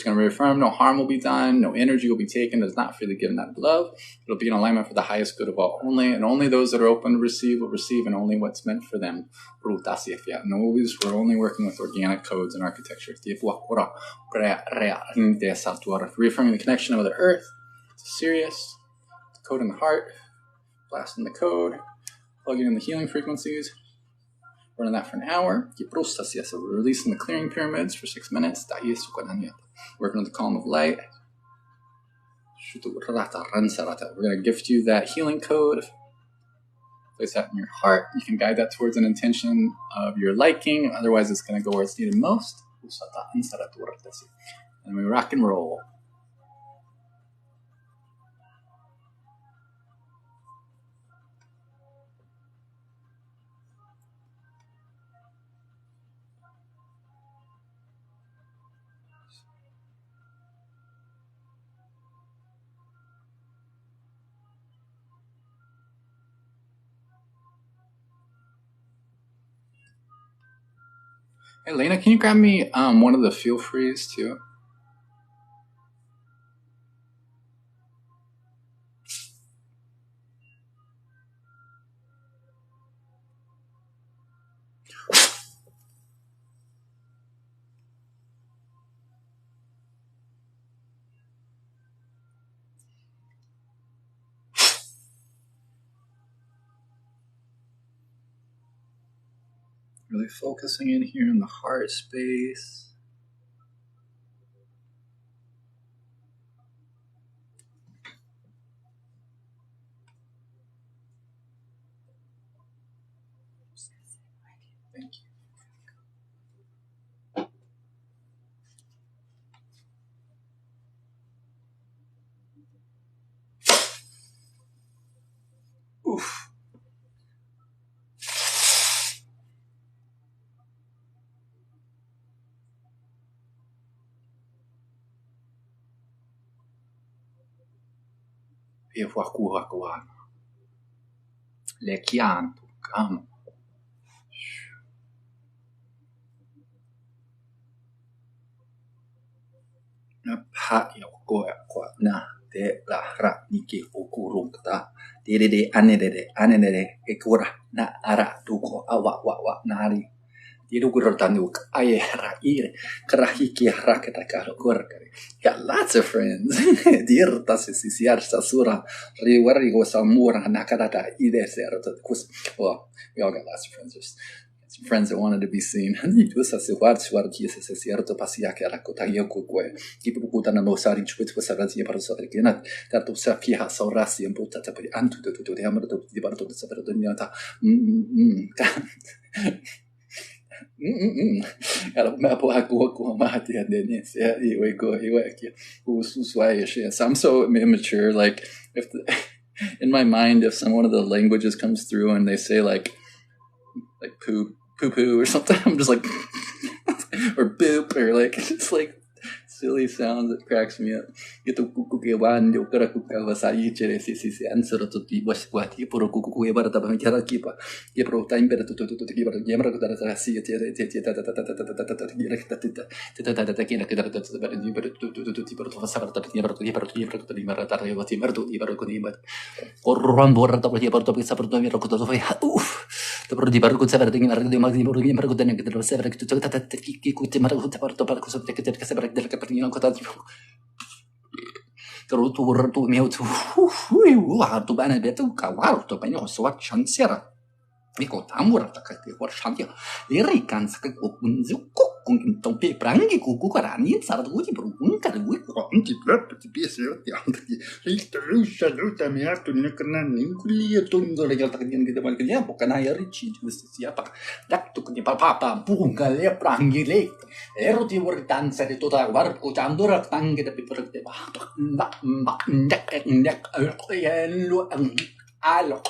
going to reaffirm no harm will be done, no energy will be taken that is not freely given out of love. It'll be in alignment for the highest good of all only, and only those that are open to receive will receive, and only what's meant for them. And always, we're only working with organic codes and architecture. Reaffirming the connection of the earth to Sirius, the code in the heart, blasting the code, plugging in the healing frequencies. Running that for an hour. We're releasing the clearing pyramids for 6 minutes. Working with the column of light. We're going to gift you that healing code. Place that in your heart. You can guide that towards an intention of your liking. Otherwise, it's going to go where it's needed most. And we rock and roll. Hey, Lena, can you grab me one of the feel frees too? Really focusing in here in the heart space. Thank you. Oof. Le chianto, come. Pa yoko kwa na de la ra niki okurukta de anede ekura na ara duko awa wa nari Got lots of friends. We all got lots of friends. Just some friends that wanted to be seen. I'm so immature. Like, in my mind, if one of the languages comes through and they say like poo poo or something, I'm just like or boop, or like it's like silly sounds that cracks me up. Gitu kuku kewan yo kara kuka vasai chere si answer to ti was what you put kuku e barata ba kara kipa ye pro time better to ki bar ye mara kara sa si chere ta ta ta ta ta ta ta ta ye ta ta ta ta ta ki na kara ta ta bar ni bar to ti bar to sa bar ta ti bar to ni mara ta yo ti bar to ni bar ko ni bar korran borra ta ye bar to sa bar to mi ro ko to fa to pro di bar ko sa bar ti mara di ma di bar ni bar ko ta ne to sa bar to ta ta ki ku ti mara ko ta bar to bar ko sa te sa bar del Perino Cotaggio. Tu mio tu bene betu kawarto penyo so chansera. Miko tamura takati war chantia. Le ricans che kunzu kun tompe prangi kuku karani sarduti brunca de wi quanti ti piese ti altri. Il truscia luta mi arto ne kanan inkuli tondo le galta che di mal che po kana ya ricci questo sia pa. Datto che papa punga le prangi le. Ero ti vortanza di tutta war ko chandora tange de piprte ba. Allo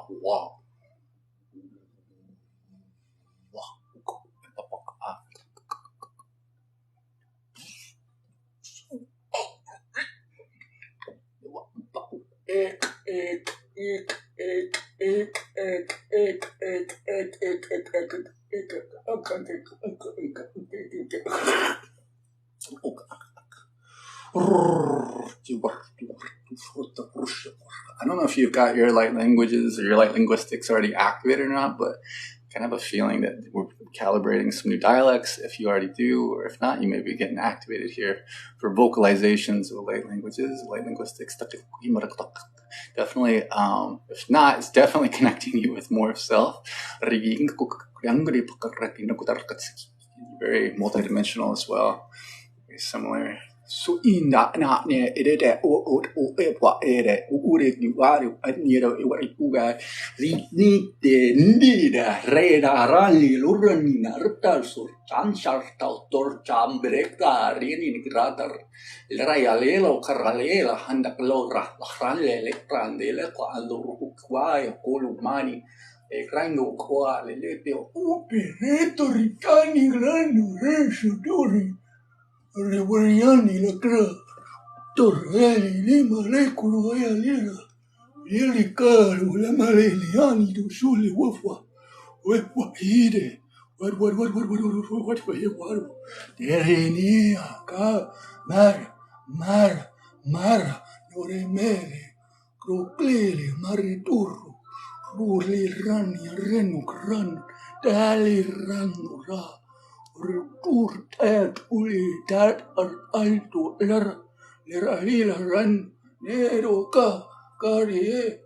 you wow. I don't know if you've got your light languages or your light linguistics already activated or not, but I kind of have a feeling that we're calibrating some new dialects. If you already do, or if not, you may be getting activated here for vocalizations of light languages, light linguistics. Definitely, if not, it's definitely connecting you with more of self. Very multidimensional as well. Very similar. So in that not near it or what it you aniro uga need reda rally lurranina rtal sur chansartal tor chambrekta rini grader il raialelo carralela handa lora ralle leprandele quando quai columani e grando qua le lepio pereto ricani grande resho dori Rewariani la cra, Torrelli, le molecolo e alera, Yeli caro, la maleliani do sole wafa, what ide, what, Terenia, ca, mara, nore mere, croclele, mariturro, rurli rani, renu cran, dali ranu ra. Returtat ulitat alto ler alila ran nero kare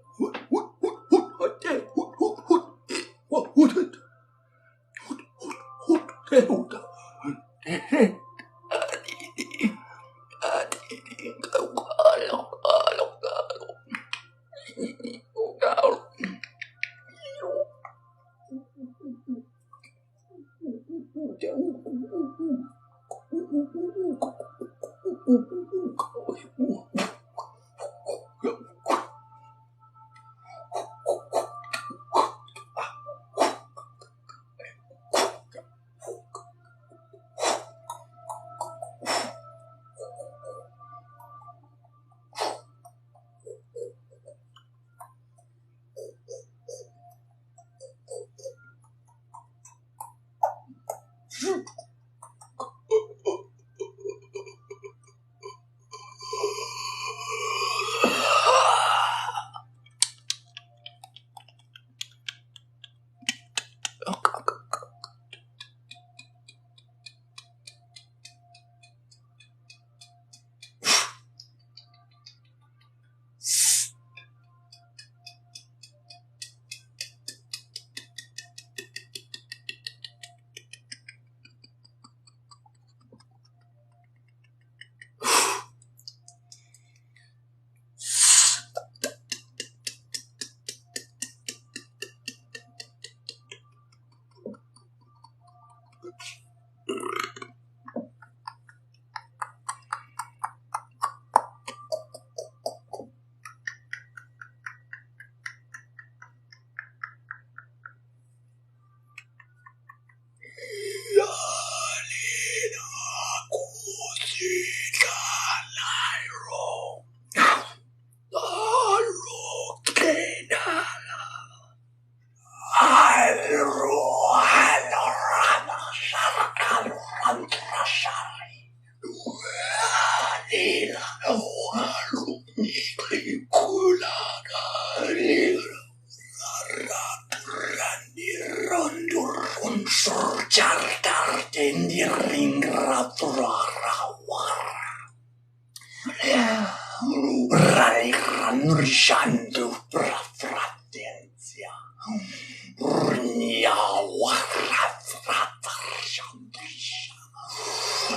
Frafratenzia.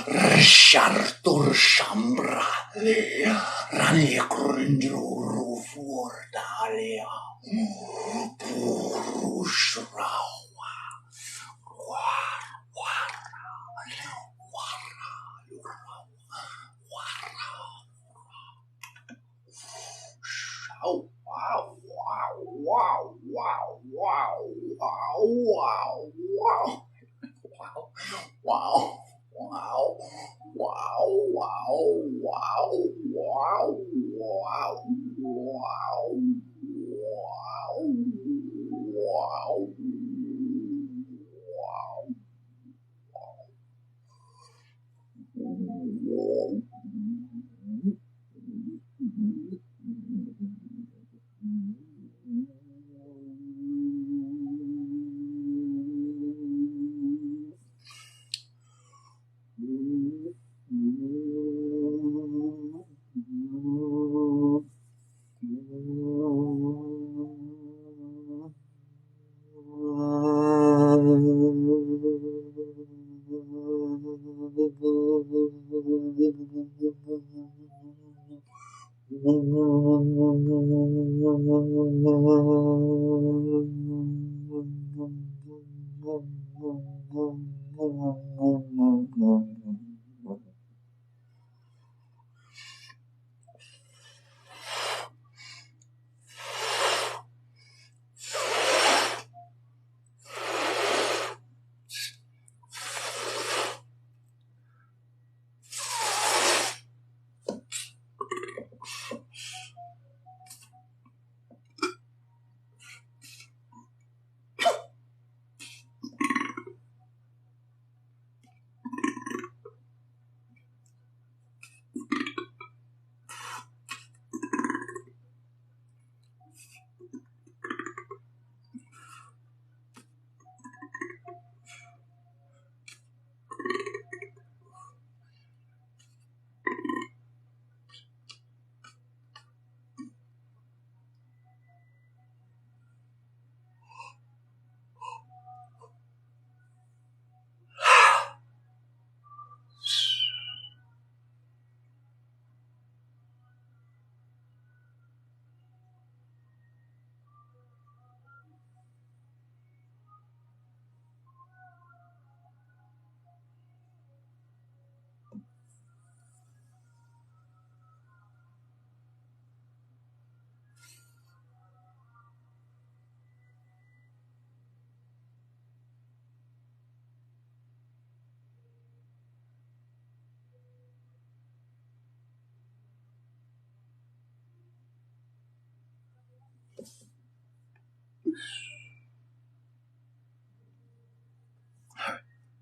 Rishartur Shambra Rani Kurunduru Fordalia Purushrawa Oh, wow, wow, wow, wow, wow, wow, wow, wow. Wow, wow, wow, wow, wow, wow, wow, wow, wow, wow.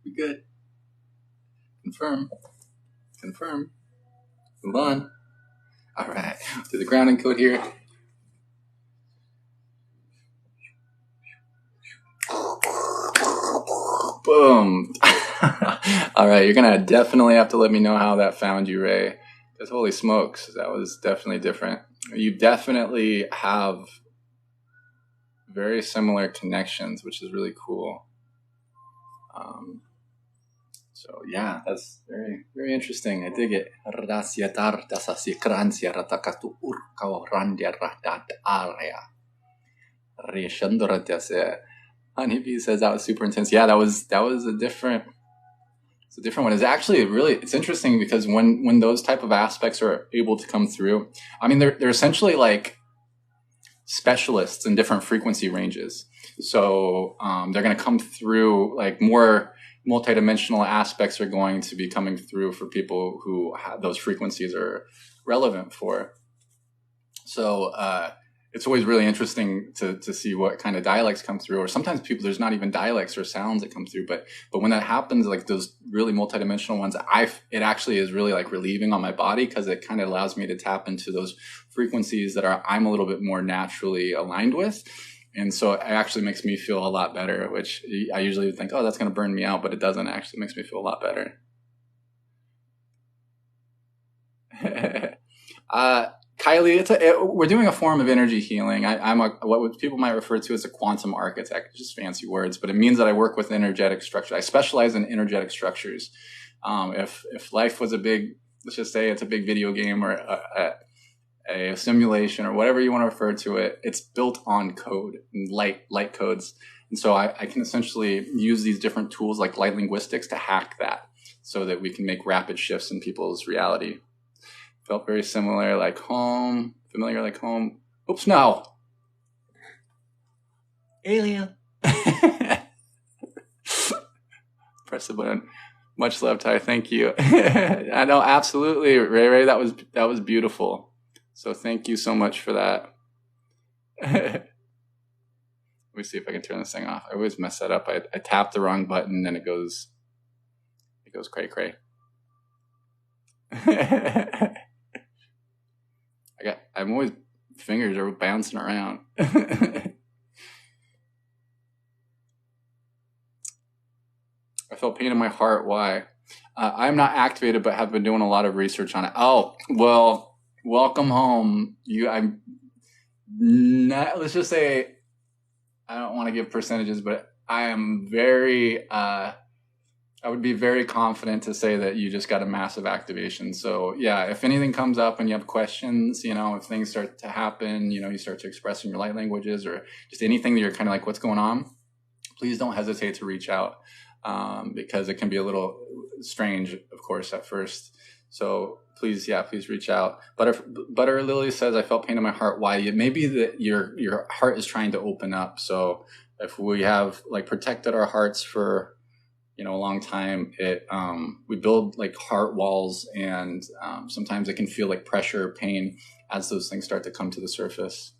We good. Confirm. Move on. All right. Do the grounding code here. Boom. All right. You're going to definitely have to let me know how that found you, Ray. Because holy smokes, that was definitely different. You definitely have very similar connections, which is really cool. So yeah, that's very, very interesting. I dig it. Honeybee says that was super intense. Yeah, that was a different. It's a different one. It's actually it's interesting because when those type of aspects are able to come through, I mean they're essentially like specialists in different frequency ranges. So they're going to come through, like more multidimensional aspects are going to be coming through for people who those frequencies are relevant for. So it's always really interesting to see what kind of dialects come through, or sometimes there's not even dialects or sounds that come through, but when that happens, like those really multidimensional ones, it actually is really like relieving on my body, because it kind of allows me to tap into those frequencies that I'm a little bit more naturally aligned with. And so it actually makes me feel a lot better, which I usually think, oh, that's going to burn me out, but it doesn't. Actually makes me feel a lot better. Kylie, we're doing a form of energy healing. I'm what people might refer to as a quantum architect, just fancy words, but it means that I work with energetic structures. I specialize in energetic structures. If life was let's just say it's a big video game or a simulation or whatever you want to refer to it, it's built on code and light codes. And so I can essentially use these different tools like light linguistics to hack that so that we can make rapid shifts in people's reality. Felt very similar, like home, familiar like home. Oops, no. Alien. Press the button. Much love, Ty. Thank you. I know, absolutely, Ray. That was beautiful. So thank you so much for that. Let me see if I can turn this thing off. I always mess that up. I tap the wrong button and it goes cray cray. I'm always fingers are bouncing around. I felt pain in my heart. Why? I'm not activated, but have been doing a lot of research on it. Oh, well, welcome home. I'm not, let's just say, I don't want to give percentages, but I am I would be very confident to say that you just got a massive activation. So yeah, if anything comes up and you have questions, if things start to happen, you start to express in your light languages or just anything that you're kind of like, what's going on? Please don't hesitate to reach out because it can be a little strange, of course, at first. So please reach out. Butter Lily says, I felt pain in my heart. Why? It may be that your heart is trying to open up. So if we have like protected our hearts for a long time, we build like heart walls, and sometimes it can feel like pressure or pain as those things start to come to the surface.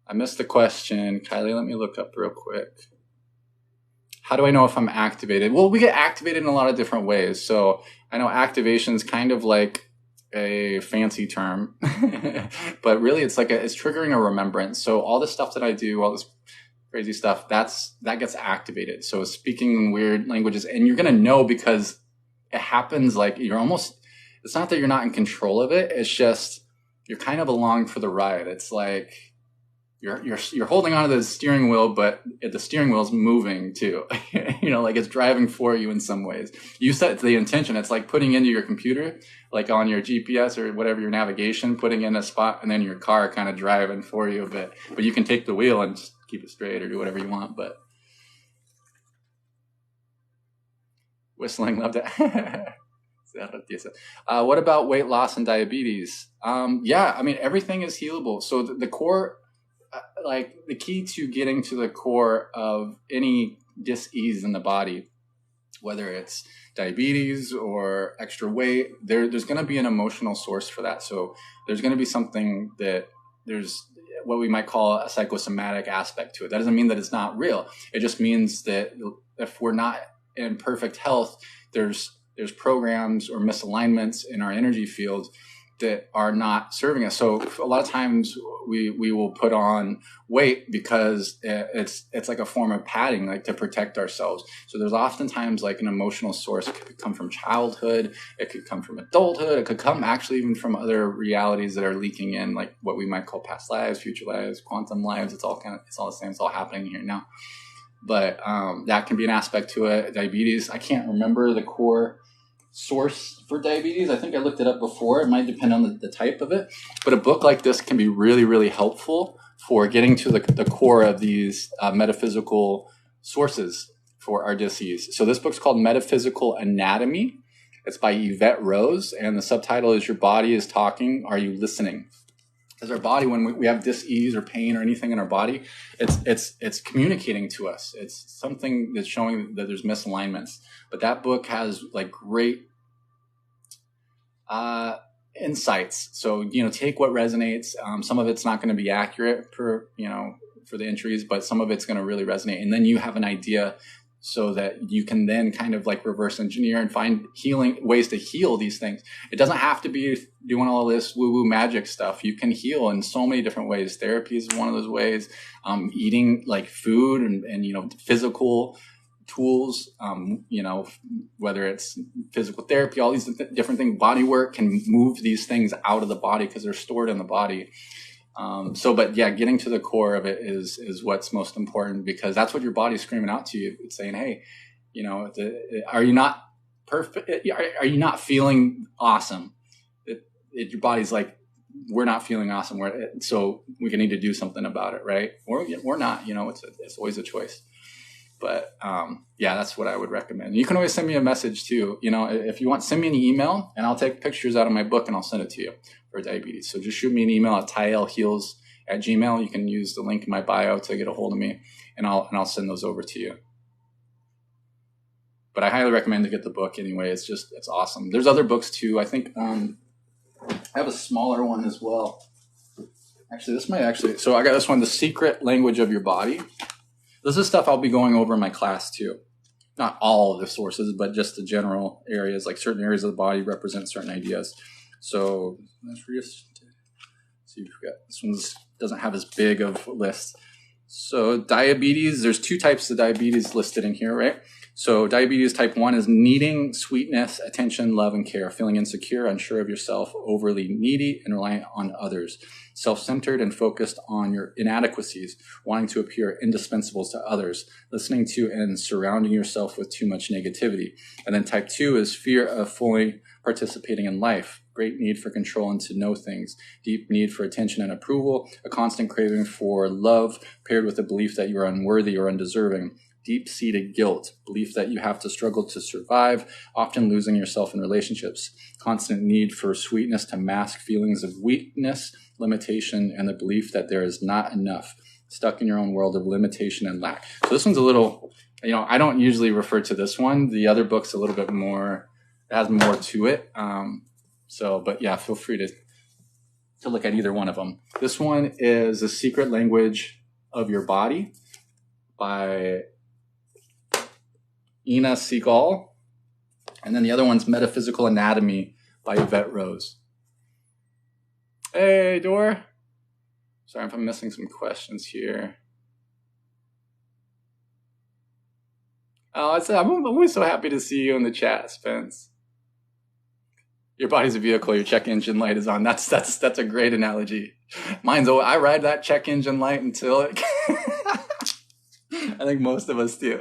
I missed the question. Kylie, let me look up real quick. How do I know if I'm activated? Well, we get activated in a lot of different ways. So I know activation is kind of like a fancy term, but really it's triggering a remembrance. So all the stuff that I do, all this crazy stuff, that gets activated. So speaking in weird languages, and you're going to know because it happens like it's not that you're not in control of it. It's just, you're kind of along for the ride. It's like you're holding onto the steering wheel, but the steering wheel's moving too. Like it's driving for you in some ways. You set the intention. It's like putting into your computer, like on your GPS or whatever, your navigation, putting in a spot, and then your car kind of driving for you a bit. But you can take the wheel and just keep it straight or do whatever you want. But whistling, loved it. What about weight loss and diabetes? Everything is healable. So the core, like the key to getting to the core of any dis-ease in the body, whether it's diabetes or extra weight, there's going to be an emotional source for that. So there's going to be something that there's what we might call a psychosomatic aspect to it. That doesn't mean that it's not real. It just means that if we're not in perfect health, there's programs or misalignments in our energy field that are not serving us. So a lot of times we will put on weight because it's like a form of padding, like to protect ourselves. So there's oftentimes like an emotional source. It could come from childhood. It could come from adulthood. It could come actually even from other realities that are leaking in, like what we might call past lives, future lives, quantum lives. It's all the same. It's all happening here now. But that can be an aspect to it. Diabetes, I can't remember the core source for diabetes. I think I looked it up before. It might depend on the type of it. But a book like this can be really, really helpful for getting to the core of these metaphysical sources for our disease. So this book's called Metaphysical Anatomy. It's by Yvette Rose, and the subtitle is Your Body is Talking. Are You Listening? Because our body, when we have dis-ease or pain or anything in our body, it's communicating to us. It's something that's showing that there's misalignments. But that book has like great insights. So, take what resonates. Some of it's not going to be accurate for the entries, but some of it's going to really resonate. And then you have an idea so that you can then kind of like reverse engineer and find ways to heal these things. It doesn't have to be doing all this woo-woo magic stuff. You can heal in so many different ways. Therapy is one of those ways. Eating like food and physical tools, whether it's physical therapy, all these different things. Body work can move these things out of the body because they're stored in the body. But getting to the core of it is what's most important, because that's what your body's screaming out to you. It's saying, hey, are you not perfect? Are you not feeling awesome? Your body's like, we're not feeling awesome. So we need to do something about it, right? Or we're not. It's always a choice. But that's what I would recommend. You can always send me a message too. If you want, send me an email, and I'll take pictures out of my book and I'll send it to you for diabetes. So just shoot me an email at tylheals@gmail.com. You can use the link in my bio to get a hold of me, and I'll send those over to you. But I highly recommend to get the book anyway. It's awesome. There's other books too. I think I have a smaller one as well. Actually, so I got this one, The Secret Language of Your Body. This is stuff I'll be going over in my class too. Not all of the sources, but just the general areas, like certain areas of the body represent certain ideas. So let's see if we got, this one doesn't have as big of a list. So diabetes, there's 2 types of diabetes listed in here, right? So diabetes type 1 is needing sweetness, attention, love, and care, feeling insecure, unsure of yourself, overly needy, and reliant on others, self-centered and focused on your inadequacies, wanting to appear indispensable to others, listening to and surrounding yourself with too much negativity. And then type 2 is fear of fully participating in life, great need for control and to know things, deep need for attention and approval, a constant craving for love paired with a belief that you are unworthy or undeserving, deep-seated guilt, belief that you have to struggle to survive, often losing yourself in relationships, constant need for sweetness to mask feelings of weakness, limitation, and the belief that there is not enough, stuck in your own world of limitation and lack. So this one's a little, I don't usually refer to this one. The other book's a little bit more, it has more to it. Feel free to look at either one of them. This one is The Secret Language of Your Body by Ina Segal, and then the other one's Metaphysical Anatomy by Yvette Rose. Hey, Dor. Sorry if I'm missing some questions here. Oh, I'm always so happy to see you in the chat, Spence. Your body's a vehicle, your check engine light is on. That's a great analogy. I ride that check engine light until it... I think most of us do.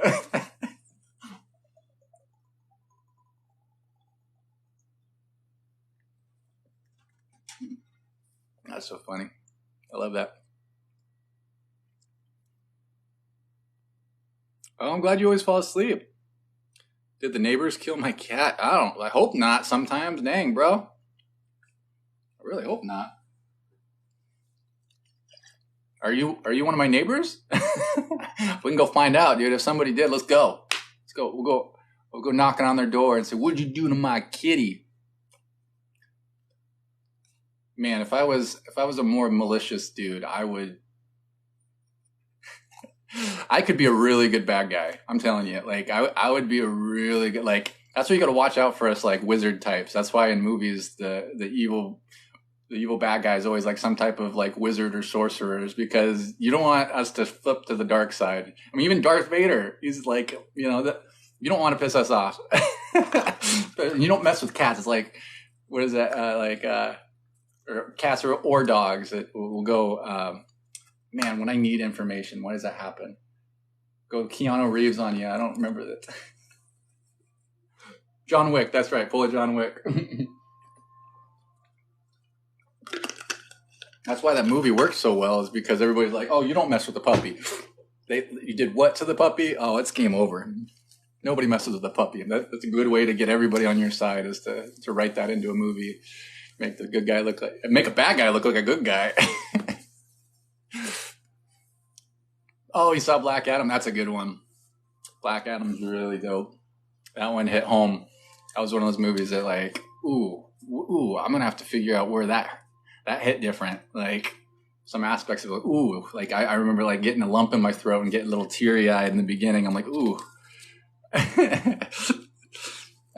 That's so funny. I love that. Oh, I'm glad you always fall asleep. Did the neighbors kill my cat? I hope not sometimes. Dang, bro. I really hope not. Are you one of my neighbors? We can go find out, dude. If somebody did, let's go. We'll go knocking on their door and say, "What'd you do to my kitty?" Man, if I was a more malicious dude, I could be a really good bad guy. I'm telling you, I would be a really good, that's why you got to watch out for us, wizard types. That's why in movies, the evil bad guy is always some type of wizard or sorcerers, because you don't want us to flip to the dark side. I mean, even Darth Vader, he's you don't want to piss us off. You don't mess with cats. It's what is that? Or cats or dogs that will go, man, when I need information, why does that happen? Go Keanu Reeves on you. I don't remember that. John Wick, that's right. Pull a John Wick. That's why that movie works so well, is because everybody's like, oh, you don't mess with the puppy. You did what to the puppy? Oh, it's game over. Nobody messes with the puppy. That's a good way to get everybody on your side, is to write that into a movie. Make the good guy make a bad guy look like a good guy. Oh, you saw Black Adam? That's a good one. Black Adam's really dope. That one hit home. That was one of those movies that ooh, I'm going to have to figure out where that hit different. Some aspects of ooh, I remember getting a lump in my throat and getting a little teary eyed in the beginning. I'm ooh.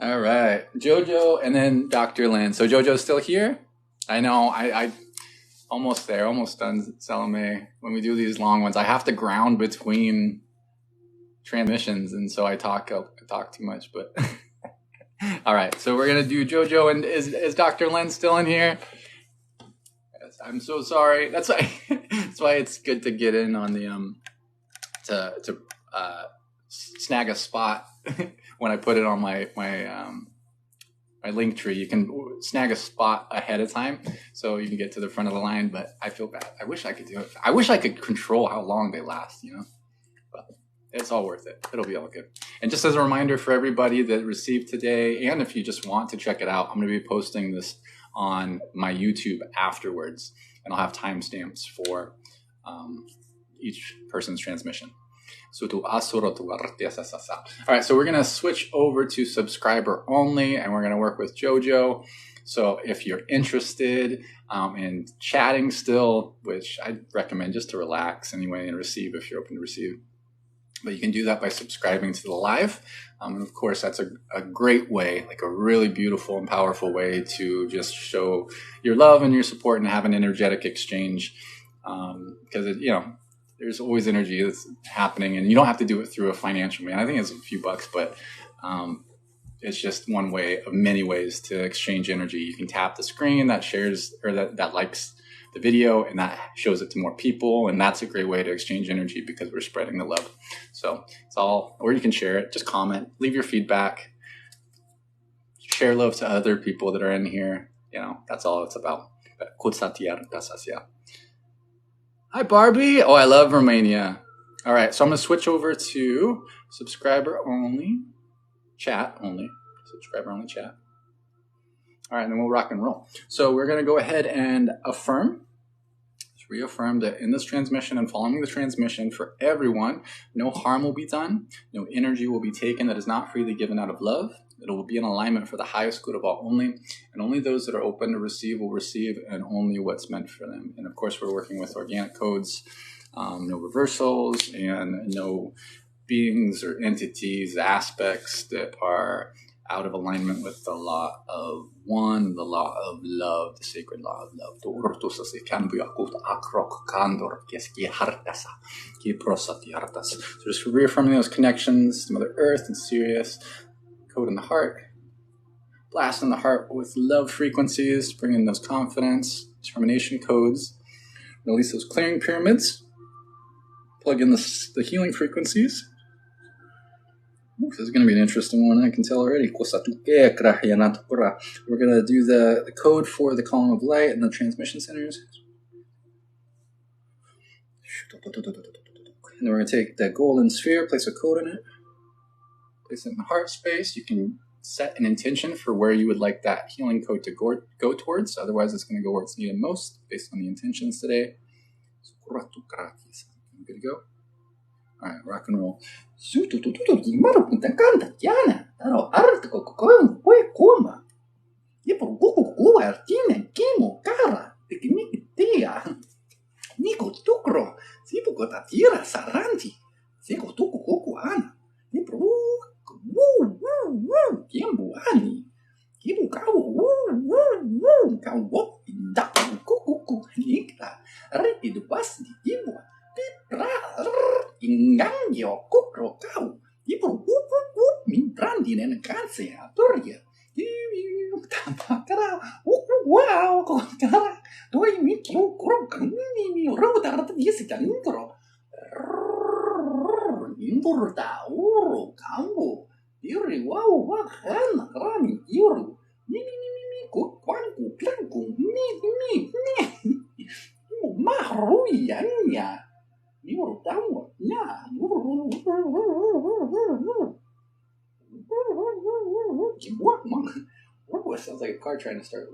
All right, Jojo, and then Dr. Lynn. So Jojo's still here? I know, I almost there, almost done, Salome. When we do these long ones, I have to ground between transmissions, and so I talk too much, but all right, so we're gonna do JoJo. And is Dr. Lynn still in here? Yes, I'm so sorry. That's why it's good to get in on the to snag a spot when I put it on my link tree. You can snag a spot ahead of time so you can get to the front of the line, but I feel bad. I wish I could do it. I wish I could control how long they last, but it's all worth it. It'll be all good. And just as a reminder for everybody that received today, and if you just want to check it out, I'm going to be posting this on my YouTube afterwards, and I'll have timestamps for each person's transmission. All right, so we're going to switch over to subscriber only, and we're going to work with JoJo. So if you're interested in chatting still, which I recommend just to relax anyway and receive if you're open to receive, but you can do that by subscribing to the live. And of course, that's a great way, like a really beautiful and powerful way to just show your love and your support and have an energetic exchange. Because, there's always energy that's happening, and you don't have to do it through a financial man. I think it's a few bucks, but it's just one way of many ways to exchange energy. You can tap the screen that shares or that likes the video, and that shows it to more people. And that's a great way to exchange energy because we're spreading the love. So it's all, or you can share it, just comment, leave your feedback, share love to other people that are in here. That's all it's about. Hi, Barbie. Oh, I love Romania. All right, so I'm going to switch over to subscriber only chat. Subscriber only chat. All right, and then we'll rock and roll. So we're going to go ahead and reaffirm that in this transmission and following the transmission for everyone, no harm will be done. No energy will be taken that is not freely given out of love. It will be in alignment for the highest good of all only, and only those that are open to receive will receive, and only what's meant for them. And of course, we're working with organic codes, no reversals, and no beings or entities, aspects that are out of alignment with the law of one, the law of love, the sacred law of love. So just reaffirming those connections to Mother Earth and Sirius. Code in the heart, blast in the heart with love frequencies, bring in those confidence, determination codes, release those clearing pyramids, plug in the healing frequencies. Ooh, this is going to be an interesting one, I can tell already. We're going to do the code for the column of light and the transmission centers. And then we're going to take that golden sphere, place a code in it. Place it in the heart space. You can set an intention for where you would like that healing code to go towards. Otherwise, it's going to go where it's needed most based on the intentions today. Good to go? All right, rock and roll. Sounds like a car trying to start.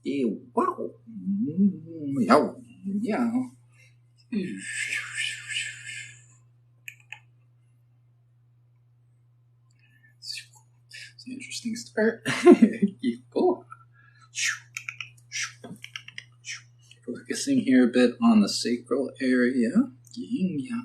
Wow. Yeah. It's an interesting start. Cool. Focusing here a bit on the sacral area. Yeah.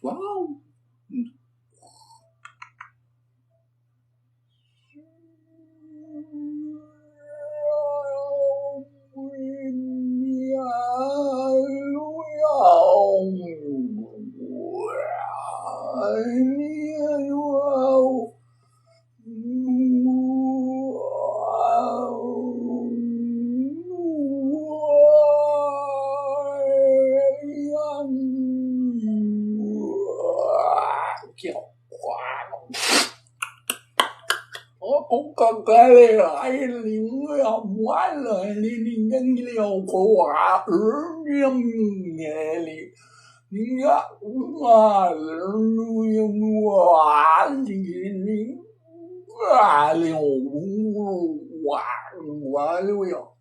Wow. Cũng cần cái lại những ông quá lời đi nhân liệu của quả riêng nghề li nhớ mà quả gì quả liệu quả quả liệu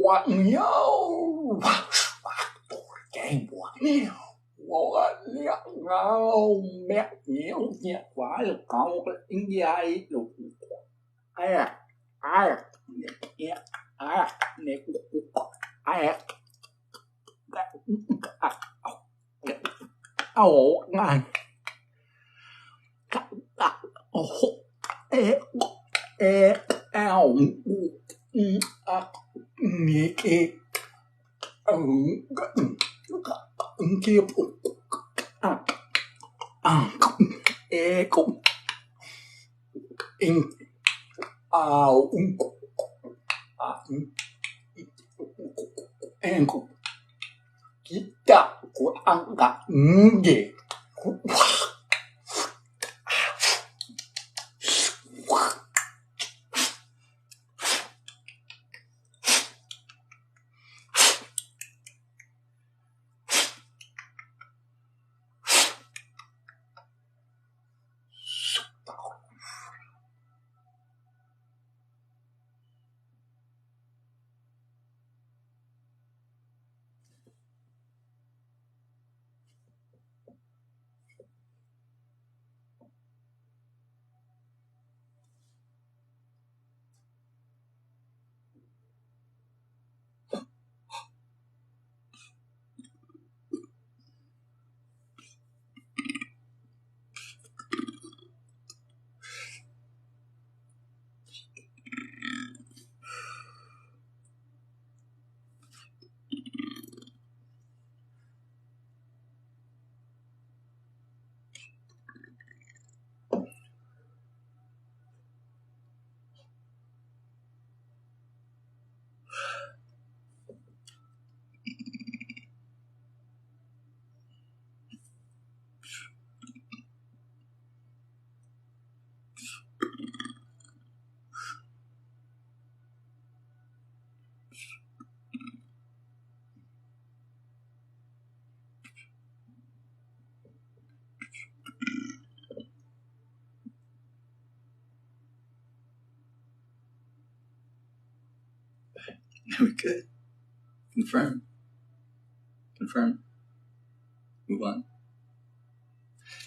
quả nhau cái quả một nhau mẹ nhiều nhẹ quá được con một cái dây được ai nè ai ngang ao nhẹ kia kia cũng in cũng kita của ăn cả gì We're good. Confirm. Move on.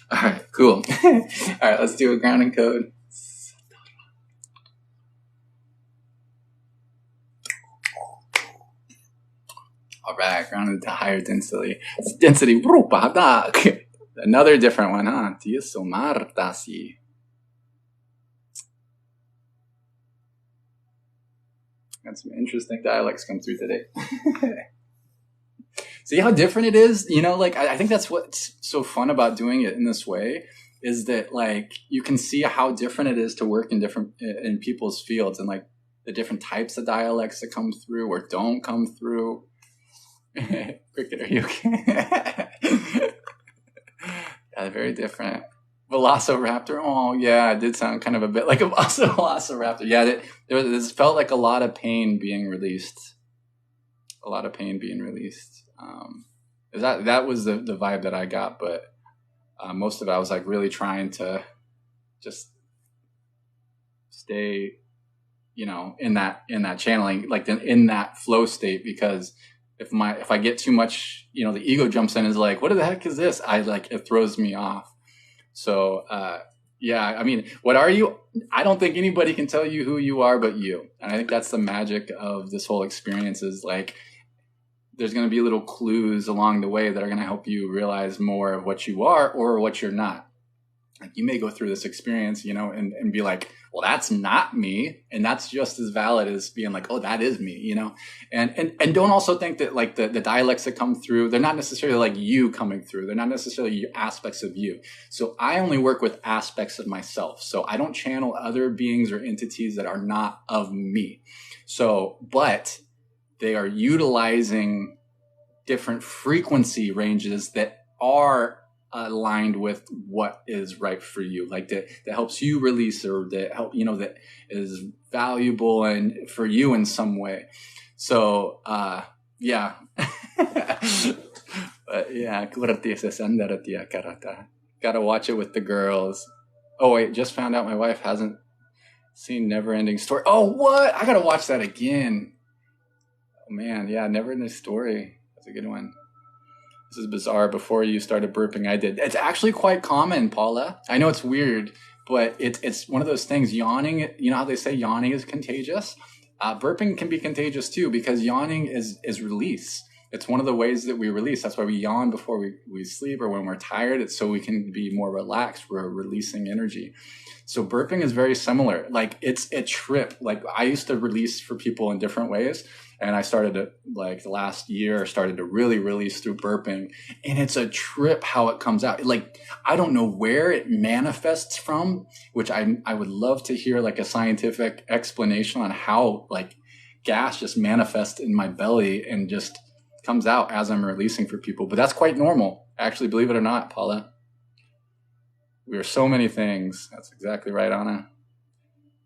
All right, cool. All right, let's do a grounding code. All right, grounded to higher density. Another different one, huh? Tiesomartasi. Got some interesting dialects come through today. See how different it is? You know, like, I think that's what's so fun about doing it in this way, is that, like, you can see how different it is to work in people's fields, and, like, the different types of dialects that come through or don't come through. Cricket, are you okay? Yeah, very different. Velociraptor. Oh, yeah, it did sound kind of a bit like a velociraptor. Yeah, this felt like a lot of pain being released. That was the vibe that I got, but most of it I was like really trying to just stay, you know, in that channeling, like in that flow state, because if I get too much, you know, the ego jumps in and is like, what the heck is this? It throws me off. So, yeah, I mean, what are you? I don't think anybody can tell you who you are but you. And I think that's the magic of this whole experience, is like, there's going to be little clues along the way that are going to help you realize more of what you are or what you're not. Like, you may go through this experience, you know, and be like, well, that's not me. And that's just as valid as being like, oh, that is me, you know? And don't also think that like the dialects that come through, they're not necessarily like you coming through. They're not necessarily aspects of you. So I only work with aspects of myself. So I don't channel other beings or entities that are not of me. So, but they are utilizing different frequency ranges that are aligned with what is right for you, like that helps you release, or that help, you know, that is valuable and for you in some way. So yeah. But yeah, gotta watch it with the girls. Oh wait, just found out my wife hasn't seen Never Ending Story. Oh, what? I gotta watch that again. Oh man, yeah, Never Ending Story. That's a good one. This is bizarre. Before you started burping, I did. It's actually quite common, Paula. I know it's weird, but it's one of those things. Yawning, you know how they say yawning is contagious? Burping can be contagious too, because yawning is release. It's one of the ways that we release. That's why we yawn before we sleep, or when we're tired. It's so we can be more relaxed. We're releasing energy. So burping is very similar. Like, it's a trip. Like, I used to release for people in different ways. And I started to, like, the last year, started to really release through burping. And it's a trip how it comes out. Like, I don't know where it manifests from, which I would love to hear like a scientific explanation on how like gas just manifests in my belly and just comes out as I'm releasing for people. But that's quite normal. Actually, believe it or not, Paula. We are so many things. That's exactly right, Anna.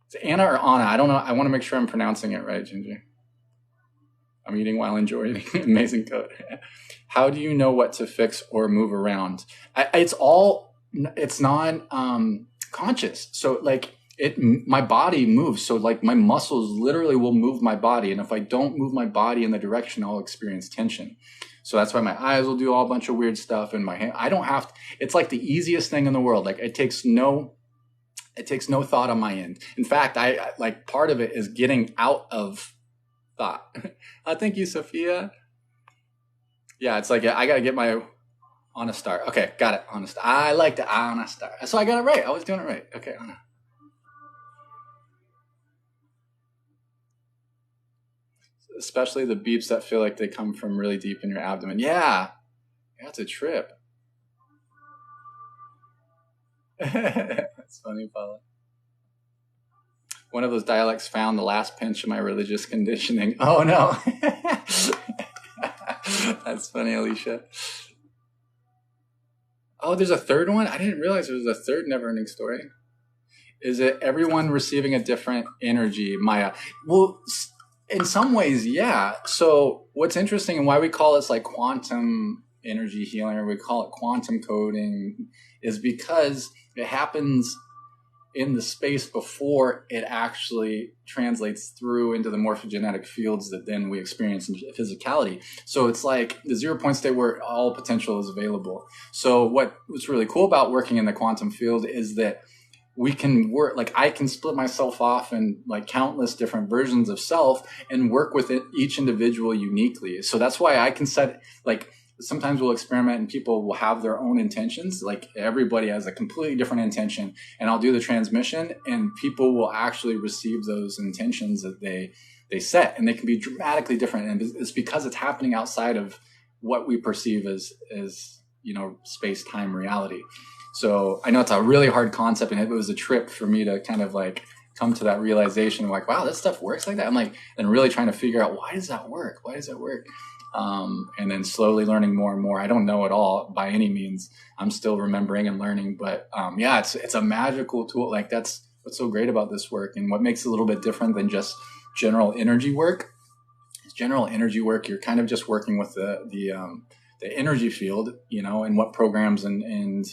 It's Anna or Anna. I don't know. I want to make sure I'm pronouncing it right, Ginger. I'm eating while enjoying. Amazing code. How do you know what to fix or move around? It's non-conscious. So like my body moves. So like my muscles literally will move my body. And if I don't move my body in the direction, I'll experience tension. So that's why my eyes will do all a bunch of weird stuff. And my hand, I don't have to, it's like the easiest thing in the world. Like it takes no thought on my end. In fact, I like part of it is getting out of thought. Thank you, Sophia. Yeah, it's like I gotta get my on a star. Okay, got it. On a star. I like the on a star. So I got it right. I was doing it right. Okay, Anna. Especially the beeps that feel like they come from really deep in your abdomen. Yeah, it's a trip. That's funny, Paula. One of those dialects found the last pinch of my religious conditioning. Oh no. That's funny, Alicia. Oh, there's a third one? I didn't realize there was a third never-ending story. Is it everyone receiving a different energy, Maya? Well, in some ways, yeah. So what's interesting and why we call this like quantum energy healing, or we call it quantum coding, is because it happens in the space before it actually translates through into the morphogenetic fields that then we experience in physicality. So it's like the 0 point state where all potential is available. So what's really cool about working in the quantum field is that we can work, like I can split myself off in like countless different versions of self and work with each individual uniquely. So that's why I can set, like, sometimes we'll experiment and people will have their own intentions. Like everybody has a completely different intention, and I'll do the transmission and people will actually receive those intentions that they set, and they can be dramatically different. And it's because it's happening outside of what we perceive as space-time reality. So I know it's a really hard concept, and it was a trip for me to kind of like come to that realization, like, wow, this stuff works like that. I'm like, and really trying to figure out, why does that work? Why does that work? And then slowly learning more and more. I don't know it all by any means. I'm still remembering and learning, but yeah, it's a magical tool. Like that's what's so great about this work, and what makes it a little bit different than just general energy work. General energy work, you're kind of just working with the energy field, and what programs and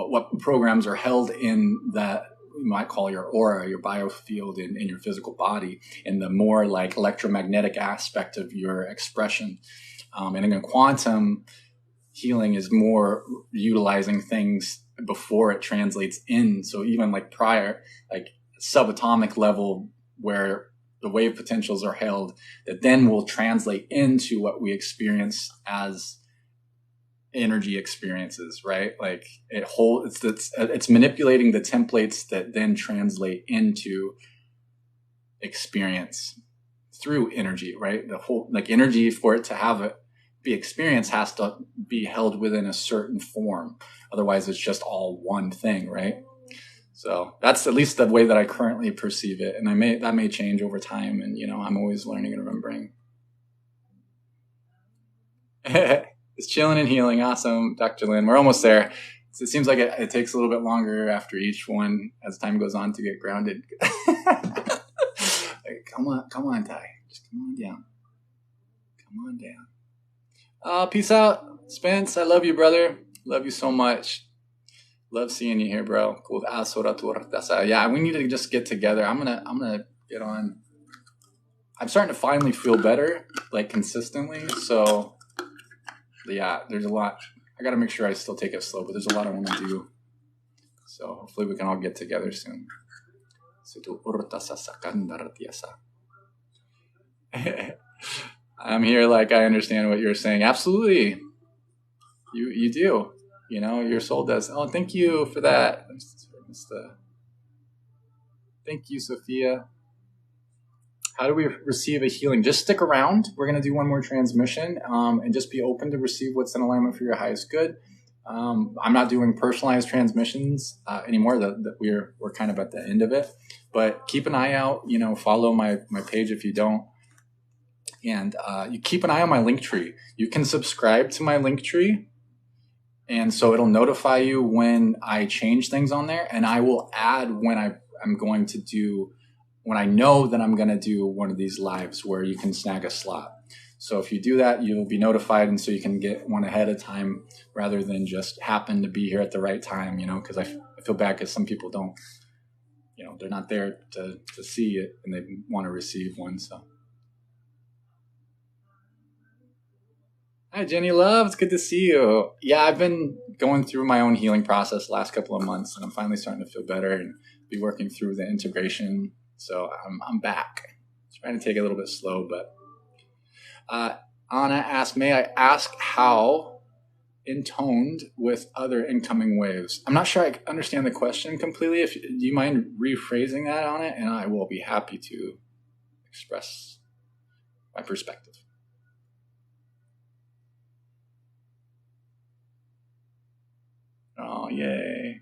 what programs are held in that you might call your aura, your biofield in your physical body, and the more like electromagnetic aspect of your expression. And again, quantum healing is more utilizing things before it translates in. So even like prior, like subatomic level where the wave potentials are held, that then will translate into what we experience as energy experiences, right? Like it's manipulating the templates that then translate into experience through energy, right? The whole like energy, for it to be experience, has to be held within a certain form. Otherwise it's just all one thing, right? So that's at least the way that I currently perceive it. And that may change over time. And, I'm always learning and remembering. It's chilling and healing. Awesome, Dr. Lynn. We're almost there. So it seems like it takes a little bit longer after each one as time goes on to get grounded. Come on, Ty. Just come on down. Come on down. Peace out, Spence. I love you, brother. Love you so much. Love seeing you here, bro. Yeah, we need to just get together. I'm gonna get on. I'm starting to finally feel better, like consistently. So yeah, there's a lot. I gotta make sure I still take it slow, but there's a lot I want to do. So hopefully we can all get together soon. I'm here, like I understand what you're saying. Absolutely, you do. Your soul does. Oh, thank you for that. Thank you, Sophia. How do we receive a healing? Just stick around. We're going to do one more transmission, and just be open to receive what's in alignment for your highest good. I'm not doing personalized transmissions anymore. That we're kind of at the end of it. But keep an eye out. Follow my page if you don't. And you keep an eye on my link tree. You can subscribe to my link tree. And so it'll notify you when I change things on there, and I will add when I know that I'm going to do one of these lives where you can snag a slot. So if you do that, you'll be notified, and so you can get one ahead of time rather than just happen to be here at the right time, because I feel bad because some people don't, they're not there to see it and they want to receive one. So. Hi, Jenny Love. It's good to see you. Yeah, I've been going through my own healing process the last couple of months, and I'm finally starting to feel better and be working through the integration. So I'm back. Trying to take it a little bit slow, but Anna asked, may I ask how intoned with other incoming waves? I'm not sure I understand the question completely. Do you mind rephrasing that on it? And I will be happy to express my perspective. Oh, yay.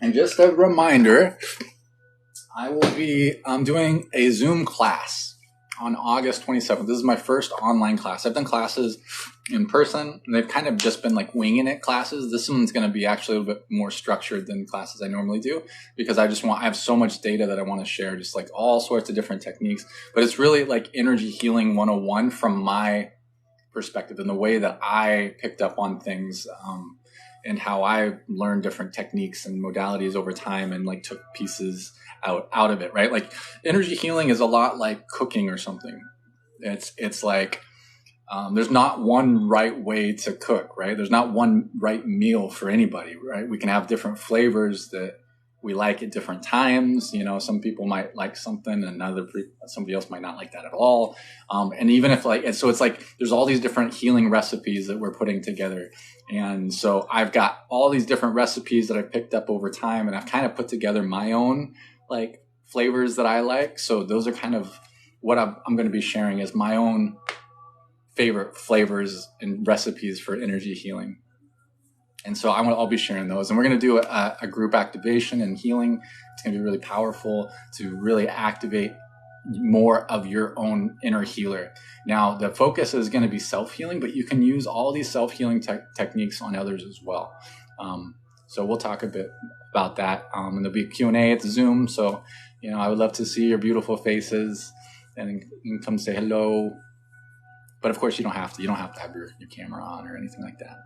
And just a reminder, I will be doing a Zoom class on August 27th. This is my first online class. I've done classes in person, and they've kind of just been like winging it classes. This one's going to be actually a little bit more structured than classes I normally do, because I have so much data that I want to share, just like all sorts of different techniques. But it's really like energy healing 101 from my perspective and the way that I picked up on things, and how I learned different techniques and modalities over time and like took pieces out of it, right? Like energy healing is a lot like cooking or something. It's like, there's not one right way to cook, right? There's not one right meal for anybody, right? We can have different flavors that we like at different times. Some people might like something and somebody else might not like that at all. And even if so it's like, there's all these different healing recipes that we're putting together. And so I've got all these different recipes that I picked up over time, and I've kind of put together my own like flavors that I like. So those are kind of what I'm going to be sharing as my own favorite flavors and recipes for energy healing. And so I'll be sharing those, and we're going to do a group activation and healing. It's going to be really powerful to really activate more of your own inner healer. Now, the focus is going to be self-healing, but you can use all these self-healing techniques on others as well. So we'll talk a bit about that. And there'll be a Q&A at the Zoom. So, I would love to see your beautiful faces, and you can come say hello. But of course, you don't have to. You don't have to have your camera on or anything like that.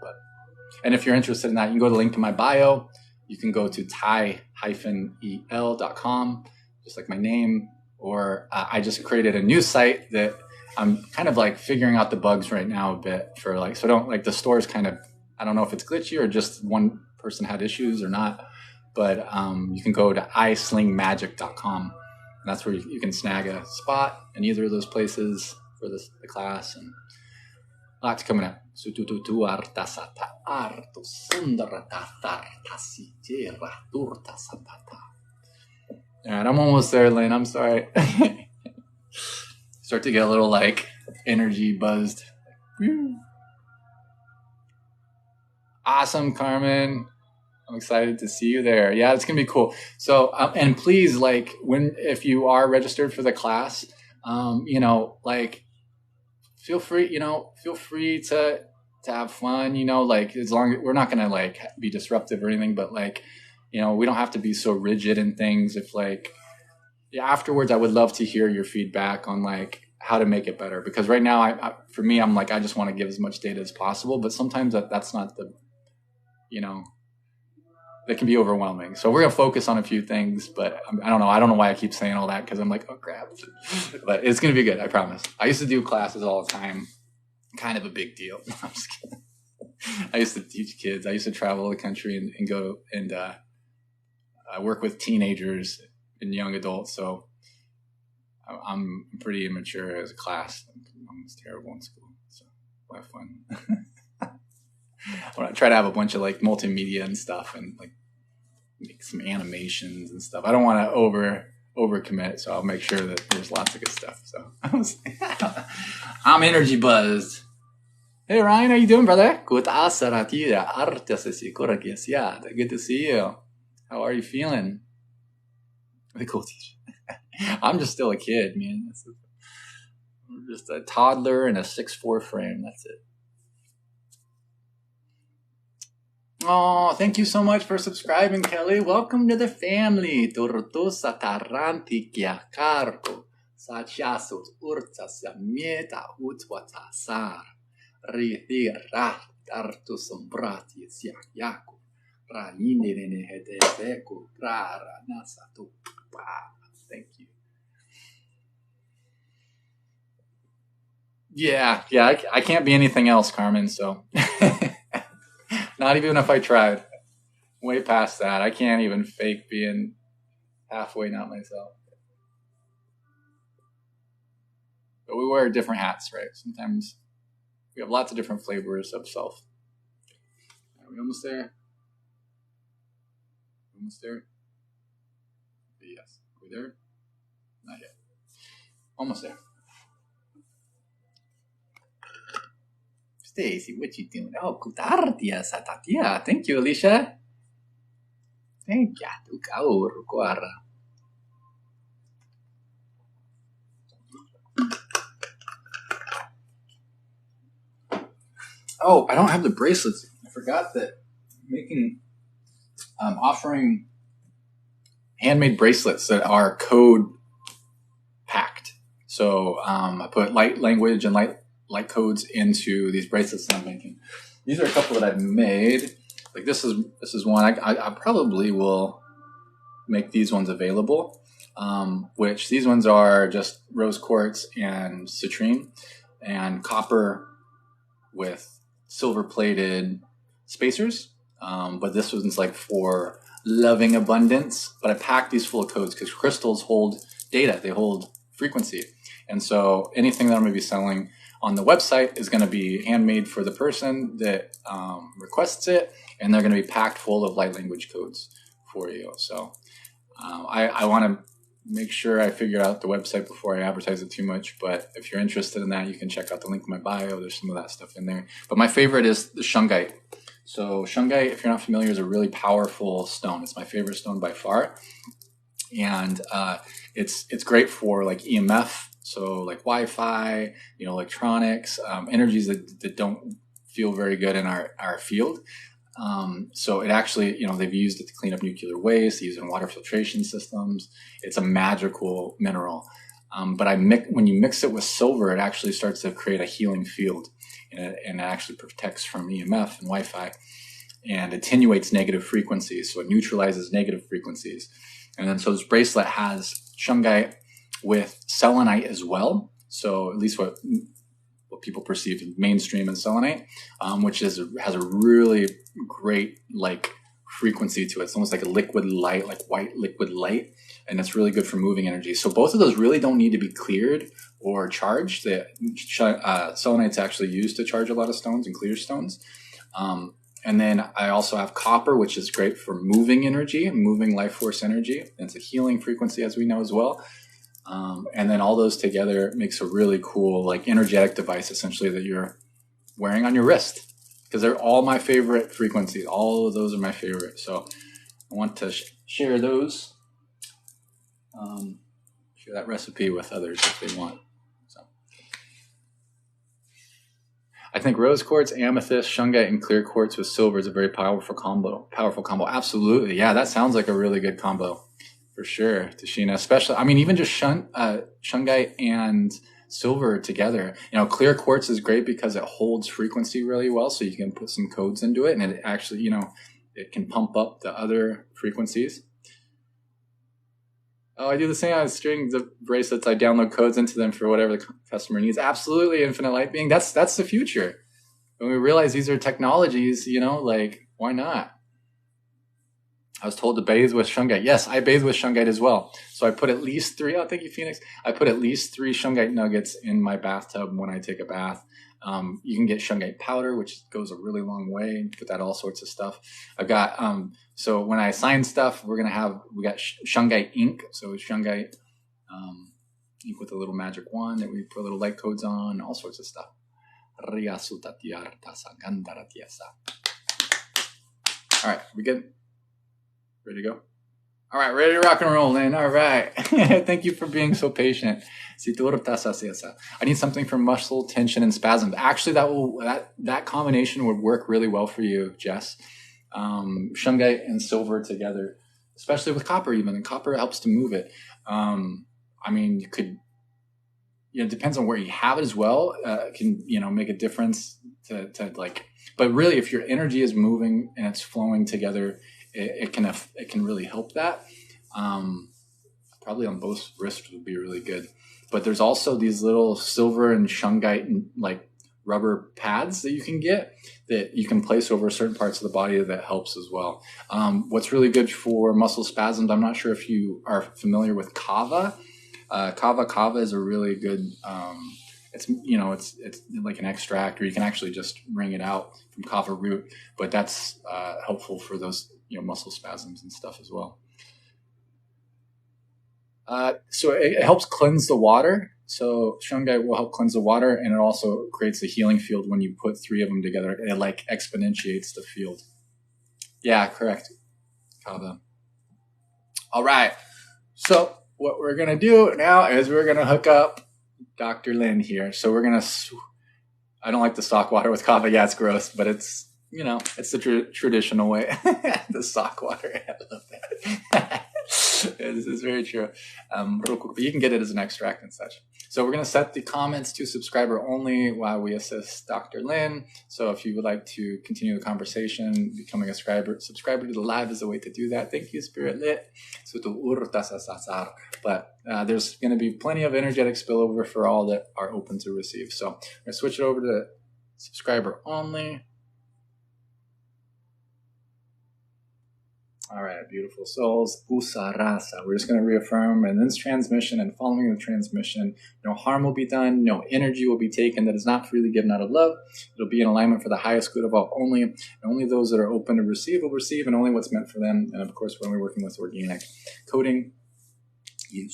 And if you're interested in that, you can go to the link in my bio. You can go to thai-el.com, just like my name. Or I just created a new site that I'm kind of like figuring out the bugs right now a bit for like, so don't like the store's kind of, I don't know if it's glitchy or just one person had issues or not, but you can go to islingmagic.com. And that's where you can snag a spot in either of those places for the class, and lots coming up. All right, I'm almost there, Lynn. I'm sorry. Start to get a little like energy buzzed. Awesome, Carmen. I'm excited to see you there. Yeah, it's gonna be cool. So, and please, like, if you are registered for the class, you know, like, feel free to have fun. You know, like, as long as we're not gonna like be disruptive or anything, but like, you know, we don't have to be so rigid in things. If like, yeah, afterwards, I would love to hear your feedback on like how to make it better. Because right now, for me, I'm like, I just want to give as much data as possible. But sometimes that's not the, you know, that can be overwhelming. So we're gonna focus on a few things. But I don't know. I don't know why I keep saying all that, because I'm like, oh crap. But it's gonna be good. I promise. I used to do classes all the time. Kind of a big deal. I'm just kidding. I used to teach kids. I used to travel the country and go and I work with teenagers and young adults, so I'm pretty immature as a class. I'm just terrible in school, so we'll have fun. I want to try to have a bunch of like multimedia and stuff, and like make some animations and stuff. I don't want to overcommit, so I'll make sure that there's lots of good stuff. So I'm energy buzzed. Hey Ryan, how you doing, brother? Good to see you. How are you feeling? Really cool teacher. I'm just still a kid, man. I'm just a toddler in a 6'4" frame. That's it. Oh, thank you so much for subscribing, Kelly. Welcome to the family. Tortosa taranti kiakarko. Sachasut urtasa mieta utwatasar. Rithi rat artusum brati yaku. Thank you. Yeah, I can't be anything else, Carmen, so not even if I tried. Way past that. I can't even fake being halfway not myself. But we wear different hats, right? Sometimes we have lots of different flavors of self. Are we almost there? Almost there? Yes. Are we there? Not yet. Almost there. Stacy, what you doing? Oh, kutartia satatia. Thank you, Alicia. Thank you. Oh, I don't have the bracelets. I forgot that offering handmade bracelets that are code packed. So I put light language and light codes into these bracelets that I'm making. These are a couple that I've made. Like this is one. I probably will make these ones available. Which these ones are just rose quartz and citrine and copper with silver plated spacers. But this one's like for loving abundance. But I packed these full of codes because crystals hold data. They hold frequency. And so anything that I'm going to be selling on the website is going to be handmade for the person that requests it. And they're going to be packed full of light language codes for you. So I want to make sure I figure out the website before I advertise it too much. But if you're interested in that, you can check out the link in my bio. There's some of that stuff in there. But my favorite is the shungite. So shungite, if you're not familiar, is a really powerful stone. It's my favorite stone by far. And it's great for like EMF, so like Wi-Fi, electronics, energies that don't feel very good in our field. So it actually, they've used it to clean up nuclear waste. They use it in water filtration systems. It's a magical mineral. But when you mix it with silver, it actually starts to create a healing field, and it actually protects from EMF and Wi-Fi, and attenuates negative frequencies. So it neutralizes negative frequencies. And then so this bracelet has shungite with selenite as well. So at least what people perceive as mainstream and selenite, which has a really great frequency to it. It's almost like a liquid light, like white liquid light, and it's really good for moving energy. So both of those really don't need to be cleared or charged. The selenite's actually used to charge a lot of stones and clear stones. And then I also have copper, which is great for moving energy, moving life force energy. It's a healing frequency, as we know as well. And then all those together makes a really cool, energetic device, essentially, that you're wearing on your wrist. Because they're all my favorite frequencies. All of those are my favorite. So I want to share those, share that recipe with others if they want. I think rose quartz, amethyst, shungite, and clear quartz with silver is a very powerful combo. Absolutely. Yeah, that sounds like a really good combo for sure, Tashina. Especially, even just shungite and silver together. Clear quartz is great because it holds frequency really well, so you can put some codes into it, and it actually, it can pump up the other frequencies. Oh, I do the same on strings of bracelets. I download codes into them for whatever the customer needs. Absolutely, Infinite Light Being. That's the future. When we realize these are technologies, why not? I was told to bathe with shungite. Yes, I bathe with shungite as well. So I put at least 3. Oh, thank you, Phoenix. I put at least 3 shungite nuggets in my bathtub when I take a bath. You can get shungite powder, which goes a really long way. You can put that all sorts of stuff. I've got so when I assign stuff, we got shungite ink. So shungite ink with a little magic wand that we put little light codes on, all sorts of stuff. All right, we good? Ready to go? All right, ready to rock and roll, Lynn. All right. Thank you for being so patient. I need something for muscle tension and spasms. Actually, that combination would work really well for you, Jess. Shungite and silver together, especially with copper even. And copper helps to move it. You could, it depends on where you have it as well. It can, make a difference but really if your energy is moving and it's flowing together, it can really help that. Probably on both wrists would be really good. But there's also these little silver and shungite rubber pads that you can get that you can place over certain parts of the body that helps as well. What's really good for muscle spasms, I'm not sure if you are familiar with kava. Kava is a really good, it's like an extract, or you can actually just wring it out from kava root, but that's helpful for those muscle spasms and stuff as well. So it helps cleanse the water. So shungite will help cleanse the water, and it also creates a healing field when you put 3 of them together. It exponentiates the field. Yeah, correct. Kava. All right. So what we're going to do now is we're going to hook up Dr. Lynn here. So we're going to, I don't like the stock water with kava. Yeah, it's gross, but it's, it's the traditional way. The sock water. I love that. It's very true. Real quick, but you can get it as an extract and such. So we're going to set the comments to subscriber only while we assist Dr. Lynn. So if you would like to continue the conversation, becoming a subscriber to the live is a way to do that. Thank you, Spirit Lit. But there's going to be plenty of energetic spillover for all that are open to receive. So I'm going to switch it over to subscriber only. All right, beautiful souls. Usarasa. We're just going to reaffirm, and this transmission and following the transmission, no harm will be done, no energy will be taken that is not freely given out of love. It'll be in alignment for the highest good of all only. And only those that are open to receive will receive, and only what's meant for them. And of course, when we're working with organic coding, and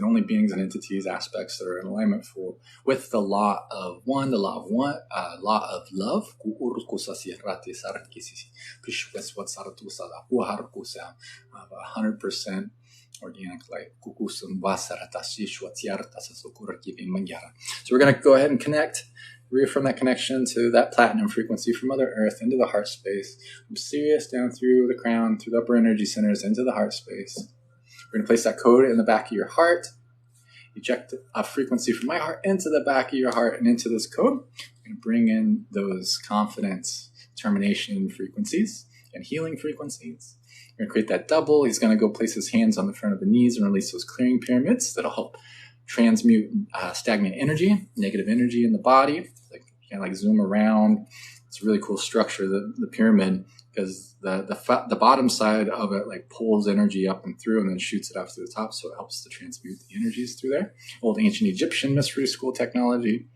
only beings and entities, aspects that are in alignment with the law of one, law of love. 100% organic light. So we're going to go ahead and connect, reaffirm that connection to that platinum frequency from Mother Earth into the heart space, from Sirius down through the crown, through the upper energy centers into the heart space. We're going to place that code in the back of your heart. eject a frequency from my heart into the back of your heart and into this code. We're going to bring in those confidence, determination frequencies and healing frequencies. We're going to create that double. He's going to go place his hands on the front of the knees and release those clearing pyramids that'll help transmute stagnant energy, negative energy in the body. Like zoom around. It's a really cool structure, the pyramid, because the bottom side of it like pulls energy up and through and then shoots it off to the top, so it helps to transmute the energies through there. Old ancient Egyptian mystery school technology.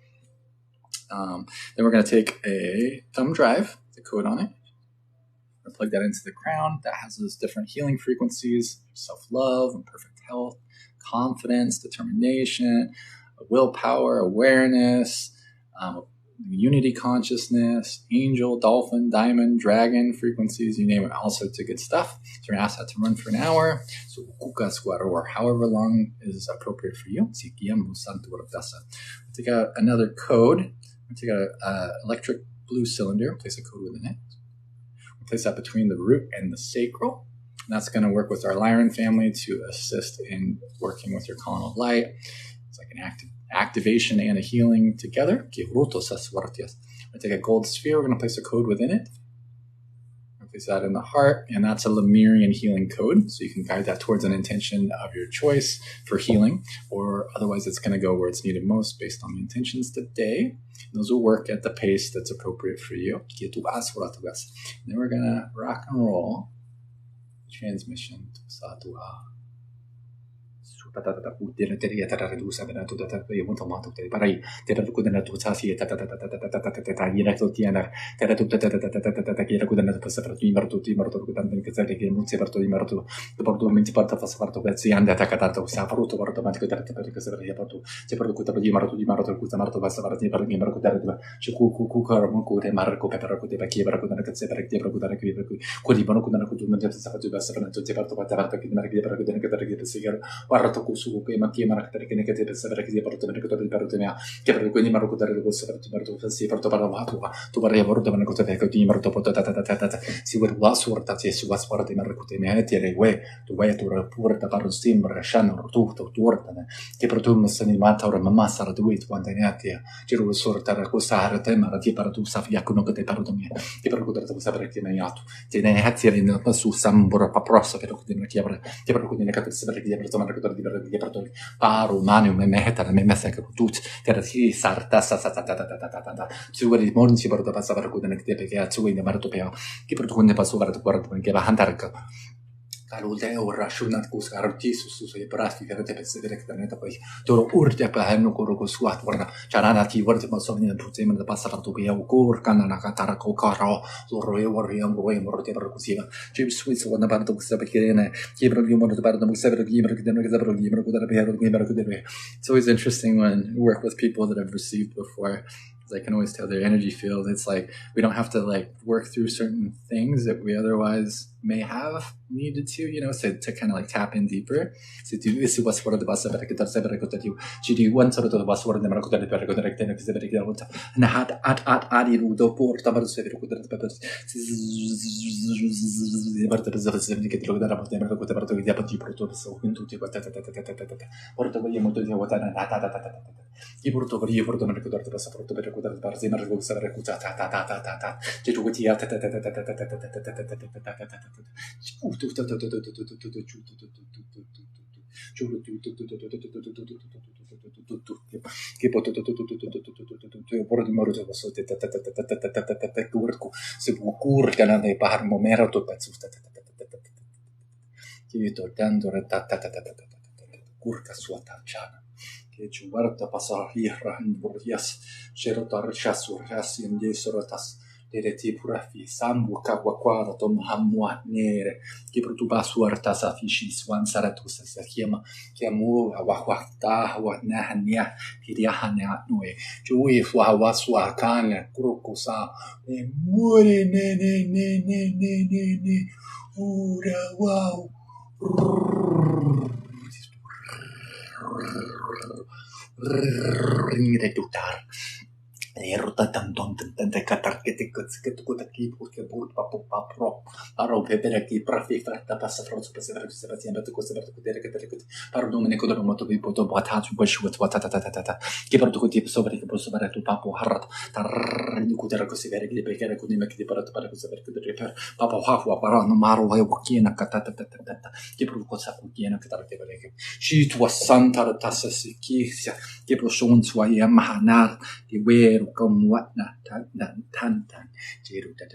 Then we're going to take a thumb drive, the code on it. We're going to plug that into the crown. That has those different healing frequencies, self-love and perfect health, confidence, determination, willpower, awareness, unity consciousness, angel, dolphin, diamond, dragon frequencies, you name it, all sorts of good stuff. So we're going to ask that to run for an hour, so or however long is appropriate for you. Take out another code. Take out an electric blue cylinder, place a code within it. We'll place that between the root and the sacral. And that's going to work with our Lyran family to assist in working with your column of light. It's like an activation and a healing together. We'll take a gold sphere. We're going to place a code within it. We'll place that in the heart, and that's a Lemurian healing code. So you can guide that towards an intention of your choice for healing, or otherwise it's going to go where it's needed most based on the intentions today. And those will work at the pace that's appropriate for you. And then we're going to rock and roll transmission. Paru manu me meheta me mesek tut ter hi sarta sa Tsugari mornci porta passa per cui ne che a tsugui ne marto peo che per cui ne passo per porta che va hantarka Calute ora shunat kus arti su e prasti che avete pensato direttamente poi toro urte per hanno coro con suat guarda charana ti vorte ma so ne putem da passa per tu peo cor canana catara co caro loro e morte per così ci suizo quando parto questa perché ne che per il mondo parto mo sempre che per che non che per it's always interesting when you work with people that I've received before. I can always tell their energy field. It's like we don't have to like work through certain things that we otherwise may have needed to, you know, so to kind of like tap in deeper. So do this was for the bus of you. GD one sort of the bus for the Marco and had at Rudo Porta che ci guarda passare in Borgias, Sherotar Chasur, Hassin de Sorotas, Dereti Purafi, Sambu Kawakwara, Tom Hamwa Nere, che Protuba Suarta Safishi, Swan Saratus, Sakiama, Kiamu, Awakta, Watnahania, Piriahania Noe, Joey Fuawasua Kana, Kurokusa, Muri ne, Ura wow. Eruta tam don tente katar kete kutsket kutaki porque bur papo papro paro pepere ki prafi frata passa frozo pasera sebastian betu kosera kutere ketere kut pardon ne kodoro moto bi poto bata tu bashu wat tata ki parto kuti sobra ki posso bare tu papo harat tar ni kutera kosera ki bekere kuni mek di parato para kosera kutere per papo hafu para no maro wa wakina katata tata ki pro kosa kutiena katara te beleke shi tu santa tassa ki ki pro son swa ya mahana di wero kom wat na tan jiru da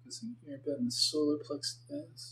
listen here about in the solar plexus.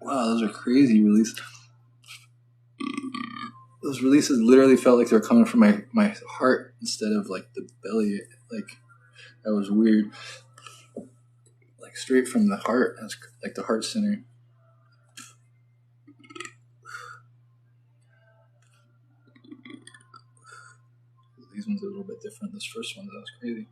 Wow, those are crazy releases. Those releases literally felt like they were coming from my heart instead of like the belly. Like, that was weird. Like straight from the heart. That's like the heart center. These ones are a little bit different. This first one, that was crazy.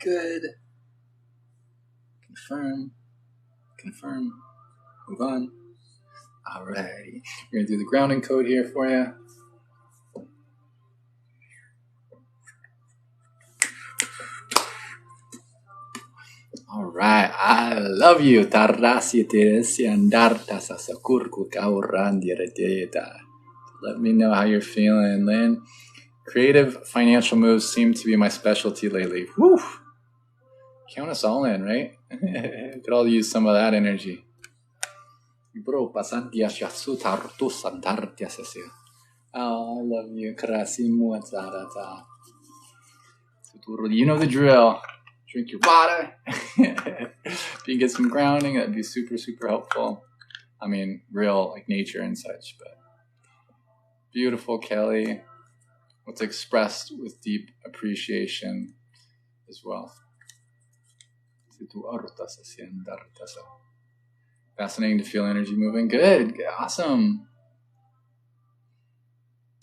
Good. Confirm, move on. Alrighty, we're gonna do the grounding code here for you. Alright, I love you. Let me know how you're feeling, Lynn. Creative financial moves seem to be my specialty lately. Whew. Count us all in, right? We could all use some of that energy. Oh, I love you. You know the drill. Drink your water. If you get some grounding, that'd be super, super helpful. I mean, real like nature and such, but beautiful, Kelly. What's expressed with deep appreciation as well. Fascinating to feel energy moving. Good. Awesome.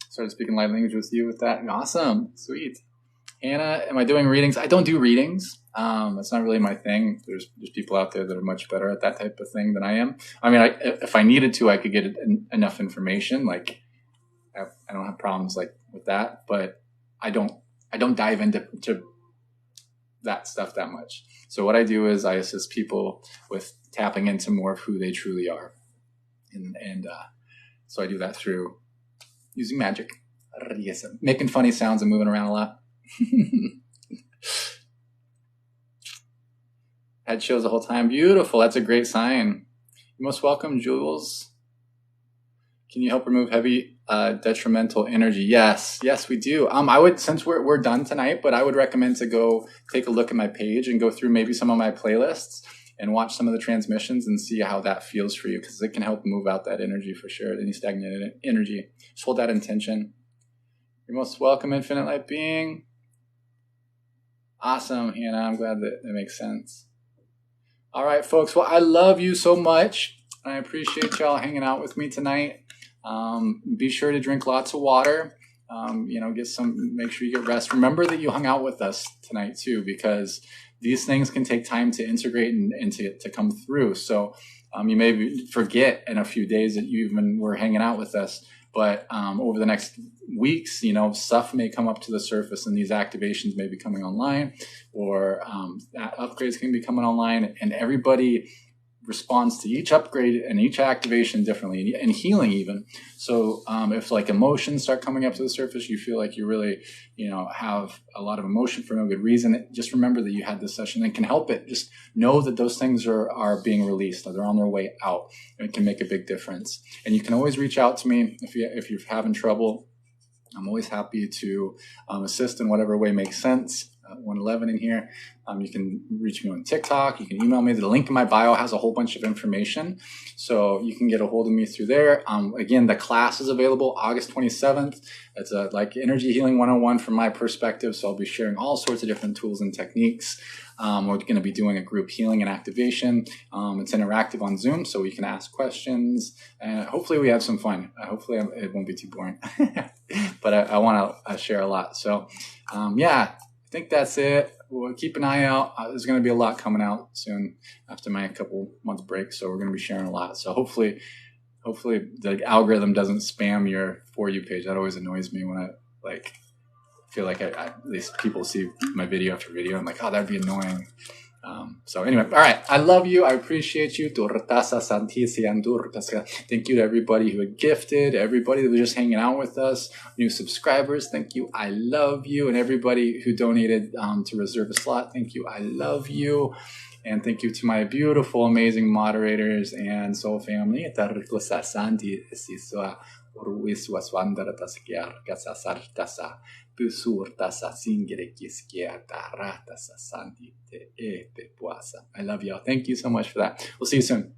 Started speaking light language with you with that. Awesome. Sweet. Hannah, am I doing readings? I don't do readings. That's not really my thing. There's people out there that are much better at that type of thing than I am. I mean, if I needed to, I could get enough information. Like, I don't have problems like with that, but I don't dive into that stuff that much. So what I do is I assist people with tapping into more of who they truly are, and so I do that through using magic, making funny sounds and moving around a lot. Head shows the whole time. Beautiful. That's a great sign. You're most welcome, Jules. Can you help remove heavy detrimental energy? Yes, we do. I would, since we're done tonight, but I would recommend to go take a look at my page and go through maybe some of my playlists and watch some of the transmissions and see how that feels for you, because it can help move out that energy for sure. Any stagnant energy. Just hold that intention. You're most welcome, Infinite Light Being. Awesome, Hannah. I'm glad that makes sense. All right, folks. Well, I love you so much. I appreciate y'all hanging out with me tonight. Be sure to drink lots of water. Make sure you get rest. Remember that you hung out with us tonight too, because these things can take time to integrate and to come through. So you may forget in a few days that you even were hanging out with us. But over the next weeks, stuff may come up to the surface, and these activations may be coming online, or upgrades can be coming online, and everybody responds to each upgrade and each activation differently, and healing even. So if like emotions start coming up to the surface, you feel like you really, have a lot of emotion for no good reason, just remember that you had this session and can help it. Just know that those things are being released, they're on their way out, and it can make a big difference. And you can always reach out to me if you're having trouble. I'm always happy to assist in whatever way makes sense. 111 in here. You can reach me on TikTok. You can email me. The link in my bio has a whole bunch of information, so you can get a hold of me through there. Again, the class is available August 27th. It's like Energy Healing 101 from my perspective, so I'll be sharing all sorts of different tools and techniques. We're going to be doing a group healing and activation. It's interactive on Zoom, so we can ask questions, and hopefully we have some fun. Hopefully it won't be too boring, but I want to share a lot. So I think that's it. We'll keep an eye out. There's going to be a lot coming out soon after my couple months break, so we're going to be sharing a lot. So hopefully the algorithm doesn't spam your For You page. That always annoys me when I feel like I at least people see my video after video. I'm like, oh, that'd be annoying. So anyway, all right. I love you. I appreciate you. Thank you to everybody who had gifted, everybody that was just hanging out with us, new subscribers. Thank you. I love you. And everybody who donated to reserve a slot. Thank you. I love you. And thank you to my beautiful, amazing moderators and soul family. I love y'all. Thank you so much for that. We'll see you soon.